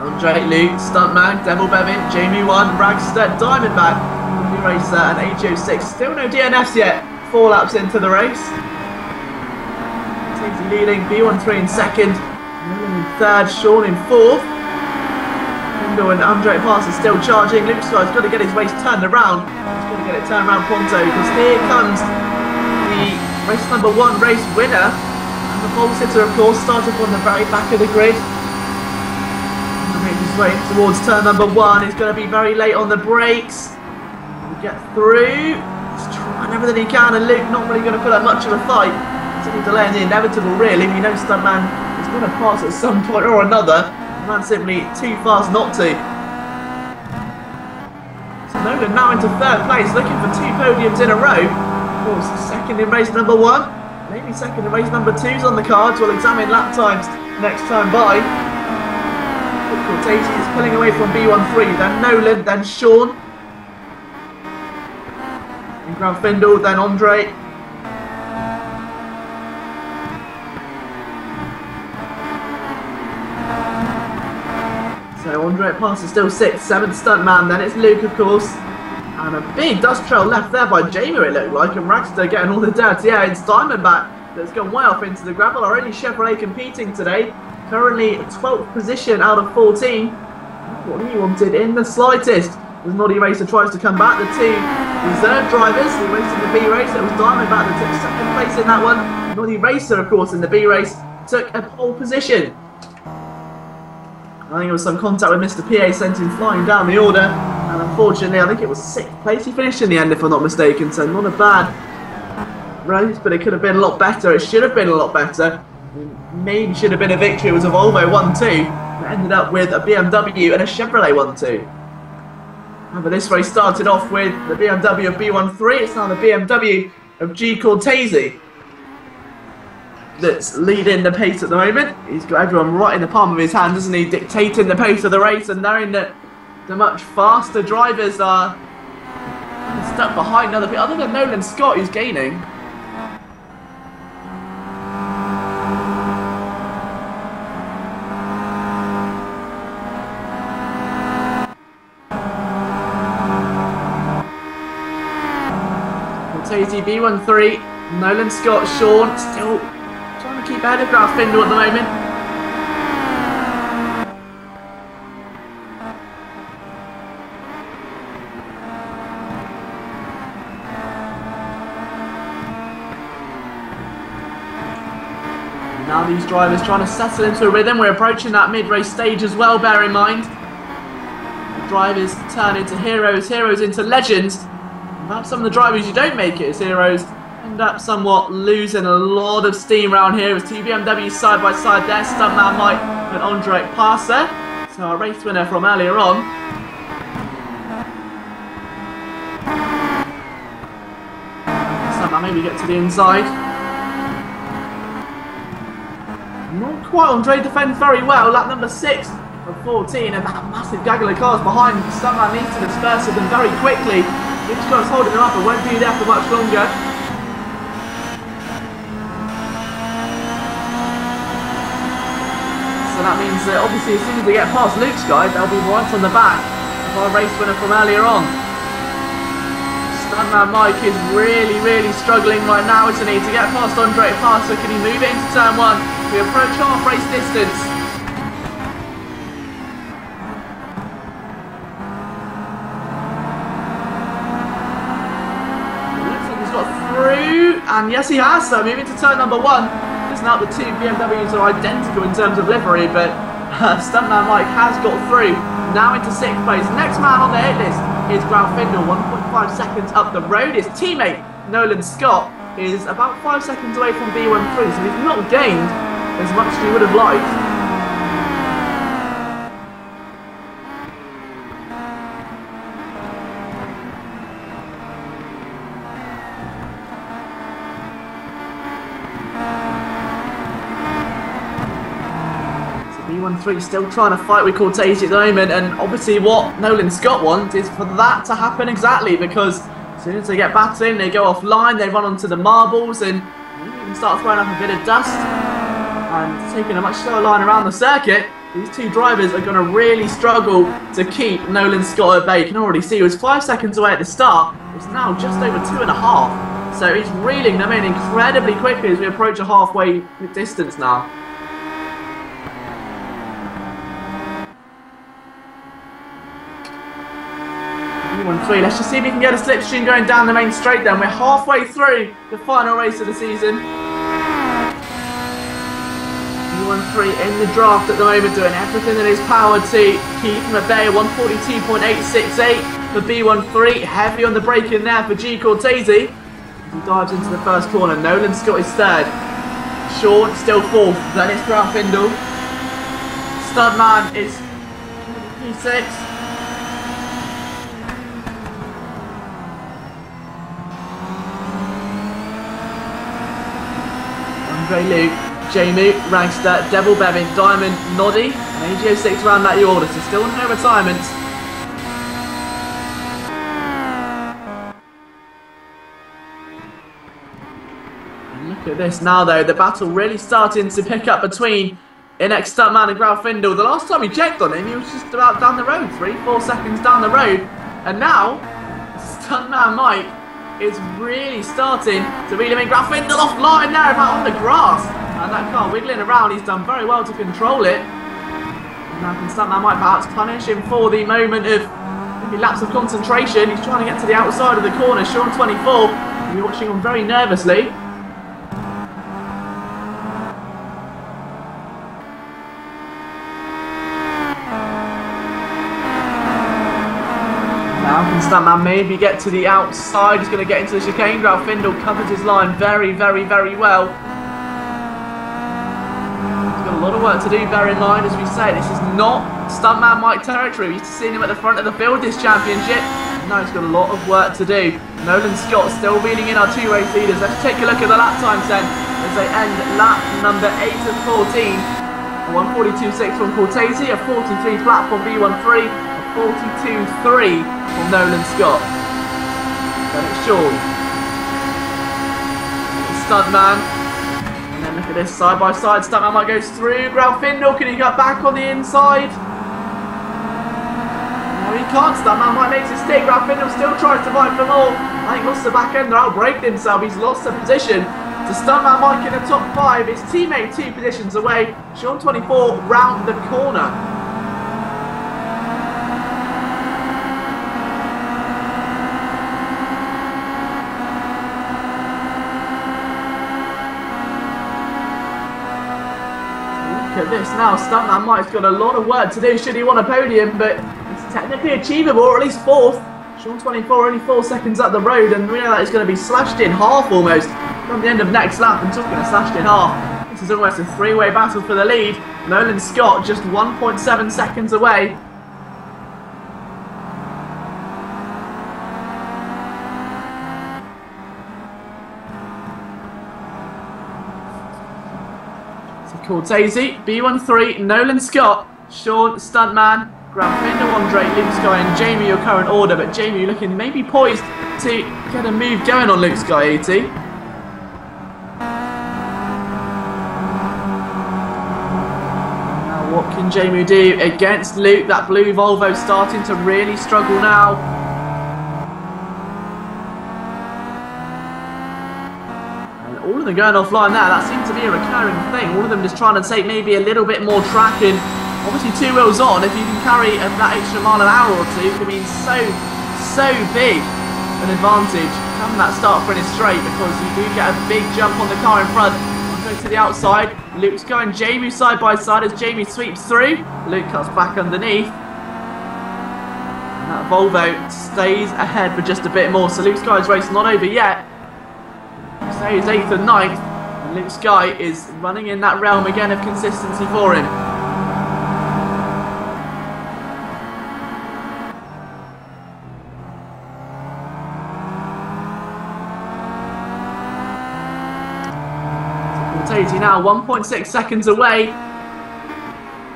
Ondrek, Luke, Stuntman, Devil Bevin, Jamie 1, Ragstead, Diamondback will be Racer and AG06. Still no DNFs yet. 4 laps into the race. Teamsy leading, B13 in second, Nolan in third, Sean in fourth. Kendall and Andre Pass are still charging. Luke Sky's got to get his race turned around. He's got to get it turned around pronto because here comes the race number 1 race winner. And the pole sitter, of course, started from the very back of the grid. Make his way towards turn number 1. He's going to be very late on the brakes. We'll get through. He's trying everything he can, and Luke not really going to put up much of a fight. He's only delaying the inevitable, really. We know Stuntman is going to pass at some point or another. The man's simply too fast not to. So Nolan now into third place, looking for 2 podiums in a row. Of course, second in race number 1. Maybe second in race number 2's on the cards. We'll examine lap times next time by. Cortese is pulling away from B13, then Nolan, then Sean, and Granfindel, then Andre. So Andre passes still 6th, 7th Stuntman, then it's Luke, of course, and a big dust trail left there by Jamie, it looked like, and Raxter getting all the dirt. Yeah, it's Diamondback that's gone way off into the gravel. Our only Chevrolet competing today. Currently 12th position out of 14. Not what he wanted in the slightest. As Noddy Racer tries to come back. The 2 reserve drivers who raced in the B race. It was Diamondback that took second place in that one. Noddy Racer, of course, in the B race took a pole position. I think it was some contact with Mr. PA sent him flying down the order. And unfortunately, I think it was 6th place he finished in the end, if I'm not mistaken. So not a bad race, but it could have been a lot better. It should have been a lot better. Maybe should have been a victory. It was a Volvo 1-2 that ended up with a BMW and a Chevrolet 1-2. However, this race started off with the BMW of B13. It's now the BMW of G. Cortese that's leading the pace at the moment. He's got everyone right in the palm of his hand, doesn't he? Dictating the pace of the race, and knowing that the much faster drivers are stuck behind other people, other than Nolan Scott, who's gaining. Cortese B13, Nolan Scott, Sean still trying to keep ahead of Granfindel at the moment. Now these drivers trying to settle into a rhythm. We're approaching that mid-race stage as well, bear in mind. The drivers turn into heroes, heroes into legends. Perhaps some of the drivers you don't make it as heroes end up somewhat losing a lot of steam around here. With 2 BMWs side by side there, Stuntman Mike and Andre Passer. So our race winner from earlier on. Stuntman maybe get to the inside. Not quite. Andre defends very well. Lap number 6 of 14, and that massive gaggle of cars behind. Stuntman needs to disperse them very quickly. Luke Scott's holding them up and won't be there for much longer. So that means that obviously as soon as they get past Luke Scott, they'll be right on the back of our race winner from earlier on. Stuntman Mike is really, really struggling right now, isn't he, to get past Andre Passer. Can he move it into turn 1? We approach half race distance. And yes, he has. So moving to turn number 1. Listen up, the 2 BMWs are identical in terms of livery, but Stuntman Mike has got through. Now into 6th place. Next man on the hit list is Granfindel. 1.5 seconds up the road. His teammate Nolan Scott is about 5 seconds away from B13, so he's not gained as much as he would have liked. B13 still trying to fight with Cortese at the moment, and obviously what Nolan Scott wants is for that to happen exactly, because as soon as they get battling, they go offline, they run onto the marbles, and even start throwing up a bit of dust and taking a much slower line around the circuit. These two drivers are going to really struggle to keep Nolan Scott at bay. You can already see he was 5 seconds away at the start. It's now just over 2.5. So he's reeling them in incredibly quickly as we approach a halfway distance now. B13. Let's just see if we can get a slipstream going down the main straight then. We're halfway through the final race of the season. B13 in the draft at the moment, doing everything in his power to keep him at bay. 142.868 for B13. Heavy on the brake in there for G. Cortese. He dives into the first corner. Nolan Scott is third. Sean still fourth. Then it's Graf Findle. Stuntman is P6. Andre Luke, Jamie, Rangster, Devil Bevin, Diamond, Noddy, and AGO6 around that order, so still no retirements. And look at this now though, the battle really starting to pick up between Inex Stuntman and Graf Findle. The last time we checked on him, he was just about down the road, 3-4 seconds down the road, and now Stuntman Mike is really starting to reel him in. Graf Findle offline there, about on the grass. And that car wiggling around, he's done very well to control it. And now can Stuntman Mike perhaps punish him for the moment of maybe lapse of concentration. He's trying to get to the outside of the corner. Sean 24, you're watching him very nervously. Now can Stuntman maybe get to the outside. He's going to get into the chicane. Graf Findle covers his line very, very, very well. He's got a lot of work to do, bear in mind, as we say, this is not Stuntman Mike territory. We used to see him at the front of the field this championship. Now he's got a lot of work to do. Nolan Scott still reeling in our two race leaders. Let's take a look at the lap times then as they end lap number 8 of 14. A 142.6 from Cortese, a 43 flat from B13. 42.3 from Nolan Scott. Then it's Sean. It's Stuntman. And then look at this side by side. Stuntman Mike goes through. Graf Findle, can he get back on the inside? No, he can't. Stuntman Mike makes it stick. Graf Findle still tries to fight for more. I think lost the back end. They're outbraked himself. He's lost the position to Stuntman Mike in the top 5. His teammate 2 positions away. Sean 24 round the corner. Look at this now, Stuntman Mike's got a lot of work to do should he want a podium, but it's technically achievable, or at least 4th. Sean 24 only 4 seconds up the road, and we know that he's going to be slashed in half almost from the end of next lap, and just going to slashed in half. This is almost a 3-way battle for the lead. Nolan Scott just 1.7 seconds away. Cortese, B13, Nolan Scott, Sean, Stuntman, Graf Findle, Andre, Luke Sky and Jamie your current order, but Jamie looking maybe poised to get a move going on Luke Sky 80. Now what can Jamie do against Luke? That blue Volvo starting to really struggle now. All of them going offline there, that seems to be a recurring thing. All of them just trying to take maybe a little bit more track, and obviously 2 wheels on, if you can carry that extra mile an hour or two, can mean so big an advantage come that start finish straight, because you do get a big jump on the car in front. Go to the outside, Luke's going Jamie side by side as Jamie sweeps through. Luke cuts back underneath. And that Volvo stays ahead for just a bit more, so Luke's guy's race not over yet. So he's 8th and 9th, and Luke Sky is running in that realm again of consistency for him. So Cortese now 1.6 seconds away.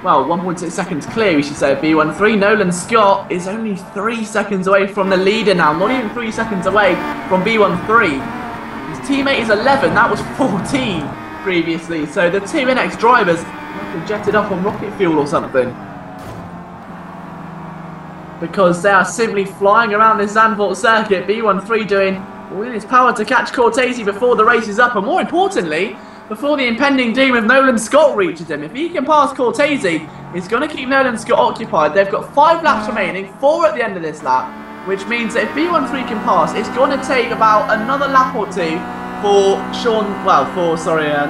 Well, 1.6 seconds clear, we should say, of B13. Nolan Scott is only 3 seconds away from the leader now, not even 3 seconds away from B13. His teammate is 11, that was 14 previously. So the 2 NX drivers Like jetted up on rocket fuel or something. Because they are simply flying around this Zandvoort circuit. B13 doing all in his power to catch Cortese before the race is up. And more importantly, before the impending doom of Nolan Scott reaches him. If he can pass Cortese, he's going to keep Nolan Scott occupied. They've got 5 laps remaining, 4 at the end of this lap. Which means that if B13 can pass, it's going to take about another lap or 2 for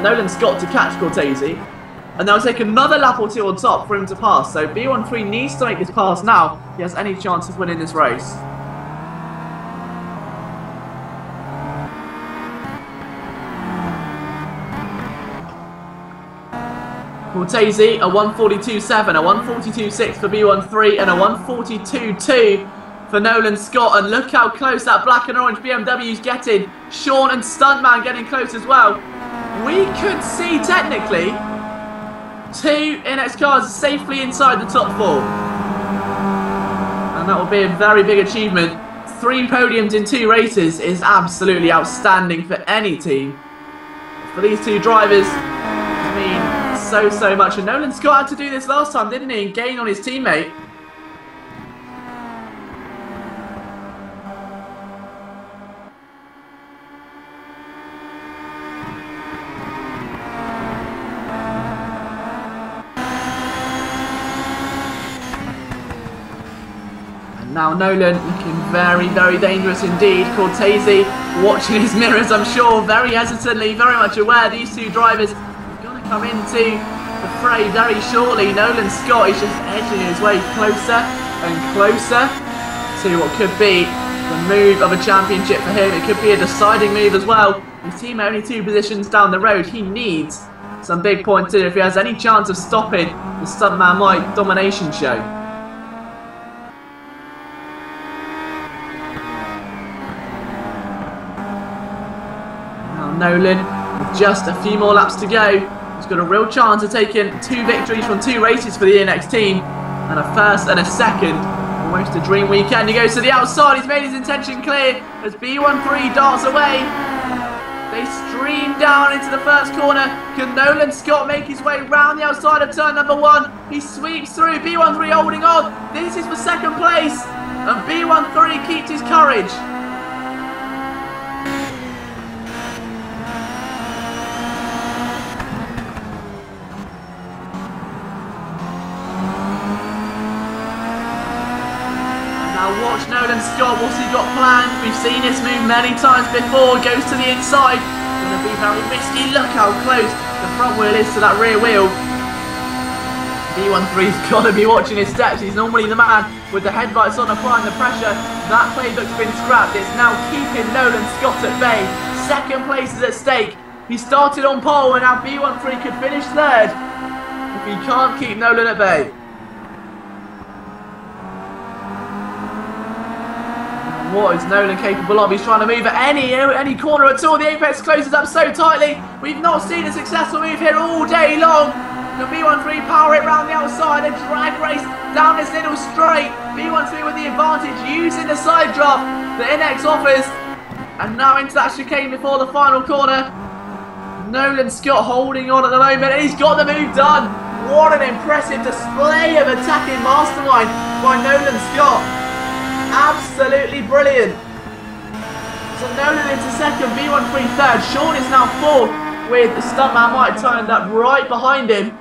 Nolan Scott to catch Cortese. And they'll take another lap or 2 on top for him to pass. So B13 needs to make this pass now if he has any chance of winning this race. Cortese, a 142.7, a 142.6 for B13 and a 142.2 for Nolan Scott. And look how close that black and orange BMW is getting. Sean and Stuntman getting close as well. We could see technically 2 NX cars safely inside the top 4. And that will be a very big achievement. 3 podiums in 2 races is absolutely outstanding for any team. For these 2 drivers, I mean, so much. And Nolan Scott had to do this last time, didn't he? And gain on his teammate. Now Nolan looking very, very dangerous indeed. Cortese watching his mirrors, I'm sure, very hesitantly, very much aware these 2 drivers are going to come into the fray very shortly. Nolan Scott is just edging his way closer and closer to what could be the move of a championship for him. It could be a deciding move as well. His team only 2 positions down the road. He needs some big points in if he has any chance of stopping the Stuntman Mike domination show. Nolan, with just a few more laps to go, he's got a real chance of taking 2 victories from 2 races for the NX team, and a first and a second. Almost a dream weekend. He goes to the outside, he's made his intention clear as B13 darts away. They stream down into the first corner. Can Nolan Scott make his way round the outside of turn number 1? He sweeps through, B13 holding on. This is for second place, and B13 keeps his courage. Watch Nolan Scott, what's he got planned? We've seen this move many times before. Goes to the inside. Going to be very risky. Look how close the front wheel is to that rear wheel. B13's got to be watching his steps. He's normally the man with the headlights on, applying the pressure. That playbook's been scrapped. It's now keeping Nolan Scott at bay. Second place is at stake. He started on pole and now B13 could finish 3rd if he can't keep Nolan at bay. What is Nolan capable of? He's trying to move at any corner at all. The apex closes up so tightly. We've not seen a successful move here all day long. The B13 power it round the outside. A drag race down this little straight. B13 with the advantage, using the side drop that NX offers. And now into that chicane before the final corner. Nolan Scott holding on at the moment. And he's got the move done. What an impressive display of attacking mastermind by Nolan Scott. Absolutely brilliant. So Nolan into second, B13 3rd. Sean is now 4th with the Stuntman Mike turned up right behind him.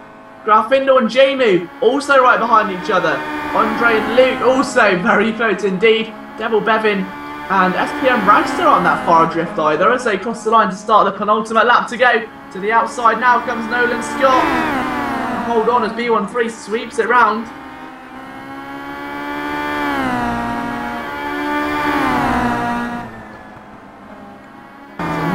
Grafindo and Jamu also right behind each other. Andre and Luke also very close indeed. Devil Bevin and SPM Ragster aren't that far adrift either as they cross the line to start the penultimate lap to go. To the outside now comes Nolan Scott. Hold on as B13 sweeps it round.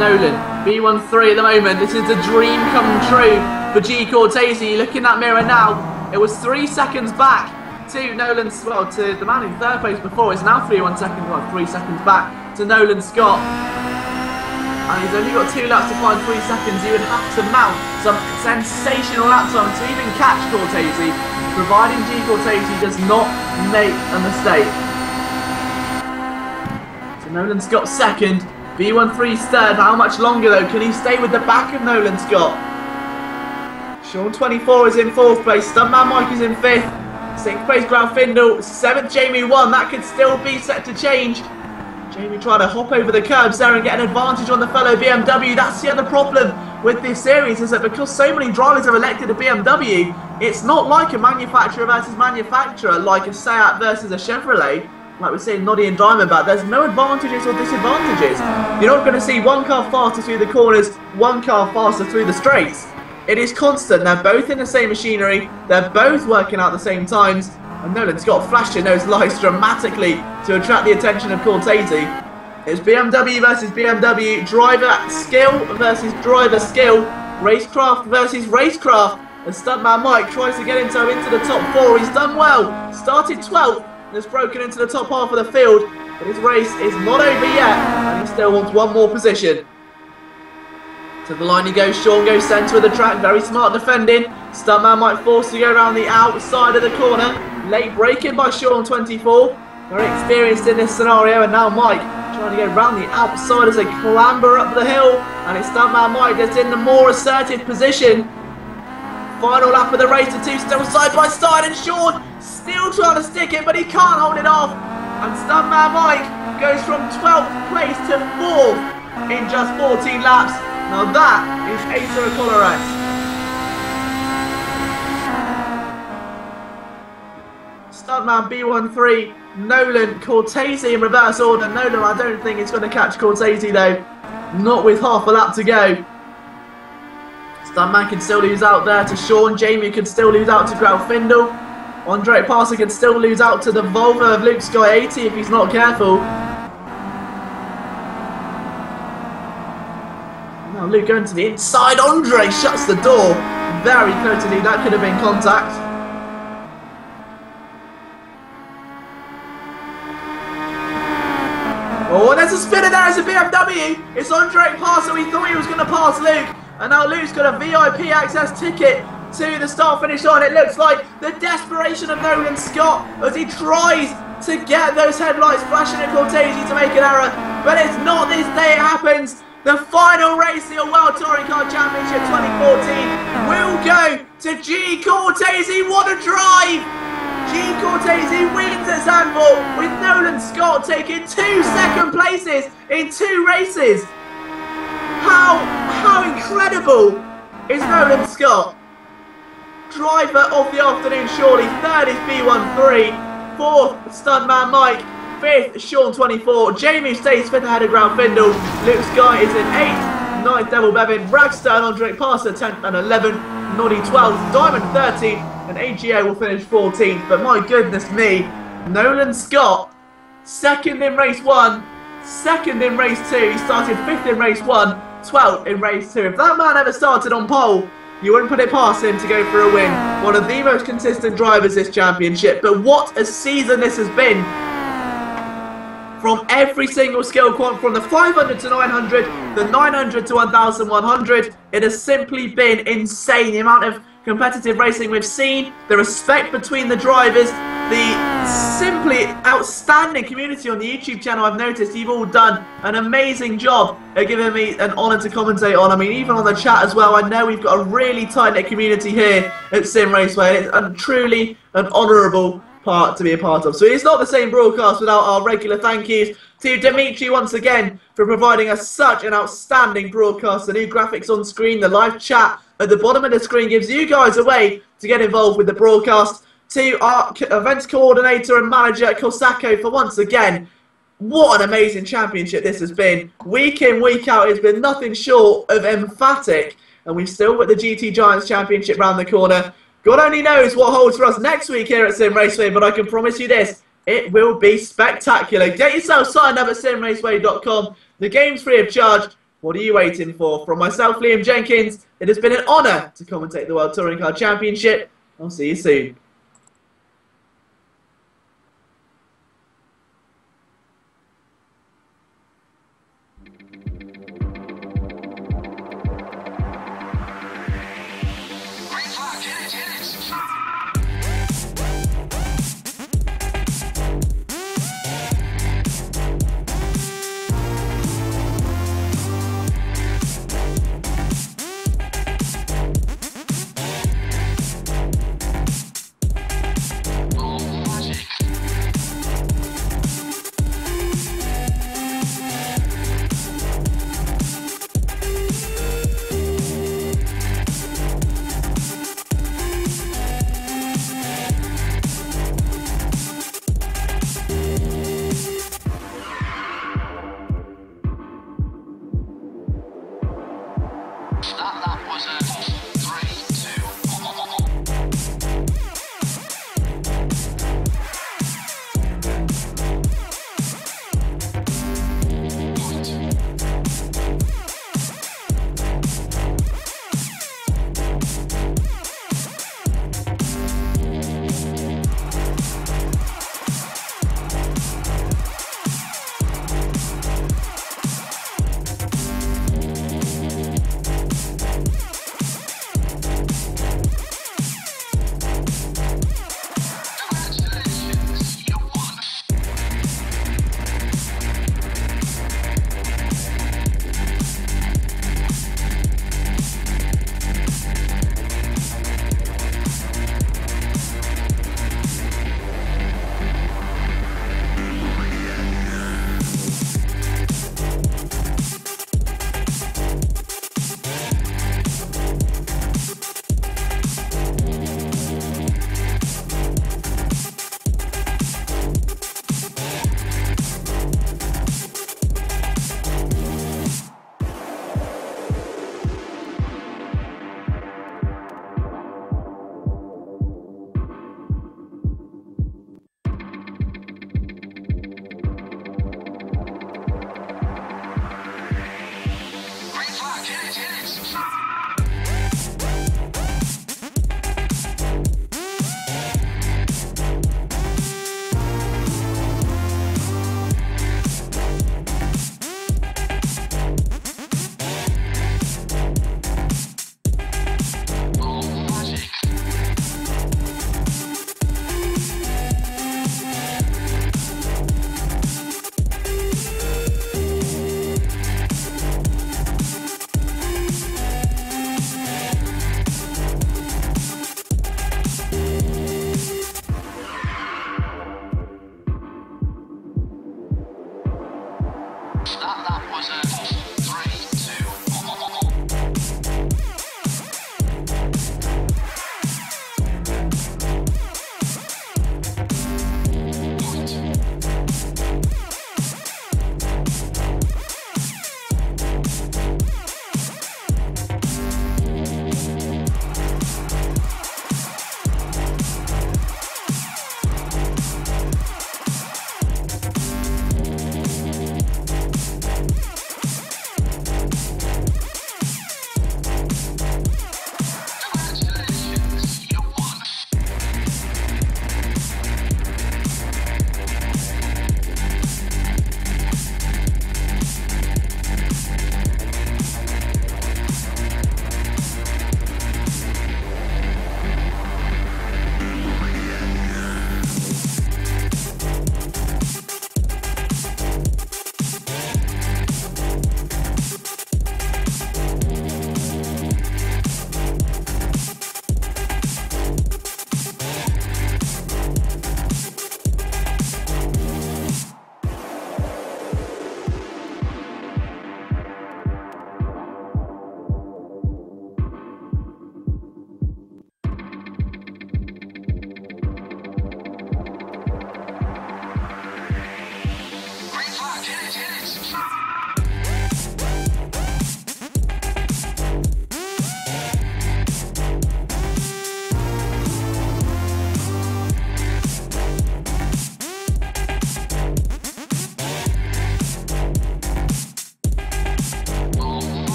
Nolan, B13 at the moment. This is the dream come true for G Cortese. Look in that mirror now. It was 3 seconds back to Nolan's, well, to the man in 3rd place before. It's now 3 seconds, well, 3 seconds back to Nolan Scott. And he's only got 2 laps to find 3 seconds. He would have to mount some sensational lap time to even catch Cortese, providing G Cortese does not make a mistake. So Nolan Scott 2nd. B13's 3rd. How much longer though? Can he stay with the back of Nolan Scott? Sean 24 is in 4th place. Stuntman Mike is in 5th. 6th place Graufinkel. 7th Jamie 1. That could still be set to change. Jamie trying to hop over the curbs there and get an advantage on the fellow BMW. That's the other problem with this series, is that because so many drivers have elected a BMW, it's not like a manufacturer versus manufacturer, like a Seat versus a Chevrolet, like we're seeing Noddy and Diamondback. There's no advantages or disadvantages. You're not going to see one car faster through the corners, one car faster through the straights. It is constant. They're both in the same machinery. They're both working out the same times. And Nolan's got flashing those lights dramatically to attract the attention of Cortese. It's BMW versus BMW, driver skill versus driver skill, racecraft versus racecraft. And Stuntman Mike tries to get into the top 4. He's done well. Started 12th and has broken into the top half of the field. But his race is not over yet, and he still wants one more position. To the line he goes. Sean goes centre of the track. Very smart defending. Stuntman Mike forced to go around the outside of the corner. Late braking by Sean 24. Very experienced in this scenario, and now Mike trying to go round the outside as they clamber up the hill. And it's Stuntman Mike that's in the more assertive position. Final lap of the race, the two still side by side, and Sean still trying to stick it, but he can't hold it off. And Stuntman Mike goes from 12th place to 4th in just 14 laps. Now that is Acer Colorex. Stuntman B13, Nolan, Cortese in reverse order. Nolan, I don't think it's going to catch Cortese though. Not with half a lap to go. Stuntman can still lose out there to Sean. Jamie can still lose out to Graufinkel. Andre Passer can still lose out to the Volvo of Luke Sky 80 if he's not careful. Now Luke going to the inside. Andre shuts the door. Very close indeed. That could have been contact. Oh, there's a spinner there. It's a BMW. It's Andre Passer. We thought he was going to pass Luke. And now Luke's got a VIP access ticket to the start-finish line. It looks like the desperation of Nolan Scott as he tries to get those headlights flashing at Cortese to make an error. But it's not this day it happens. The final race of the World Touring Car Championship 2014 will go to G. Cortese. What a drive! G. Cortese wins at Zandvoort with Nolan Scott taking 2 second places in 2 races. How incredible is Nolan Scott? Driver of the afternoon surely. 3rd is B13. 4th, Stuntman Mike. 5th, Sean 24. Jamie stays 5th ahead of Graufinkel. Luke Sky is in 8th. 9th, Devil Bevin. Bragster and Andre Passer 10th and 11th. Noddy 12th. Diamond 13th. And AGA will finish 14th. But my goodness me, Nolan Scott, 2nd in race 1. 2nd in race 2. He started 5th in race 1. 12th in race 2. If that man ever started on pole, you wouldn't put it past him to go for a win. One of the most consistent drivers this championship. But what a season this has been. From every single skill quant, from the 500 to 900, the 900 to 1100, it has simply been insane. The amount of competitive racing we've seen, the respect between the drivers, the simply outstanding community on the YouTube channel. I've noticed you've all done an amazing job at giving me an honour to commentate on. I mean, even on the chat as well, I know we've got a really tight-knit community here at Sim Raceway. It's truly an honourable part to be a part of. So it's not the same broadcast without our regular thank yous to Dimitri once again for providing us such an outstanding broadcast. The new graphics on screen, the live chat at the bottom of the screen gives you guys a way to get involved with the broadcast. To our events coordinator and manager Kosako for once again, what an amazing championship this has been. Week in, week out, it's been nothing short of emphatic, and we've still got the GT Giants Championship round the corner. God only knows what holds for us next week here at Sim Raceway, but I can promise you this, it will be spectacular. Get yourself signed up at simraceway.com. The game's free of charge. What are you waiting for? From myself, Liam Jenkins, it has been an honour to commentate the World Touring Car Championship. I'll see you soon. That was a 3-2.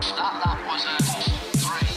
That was a 3.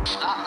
That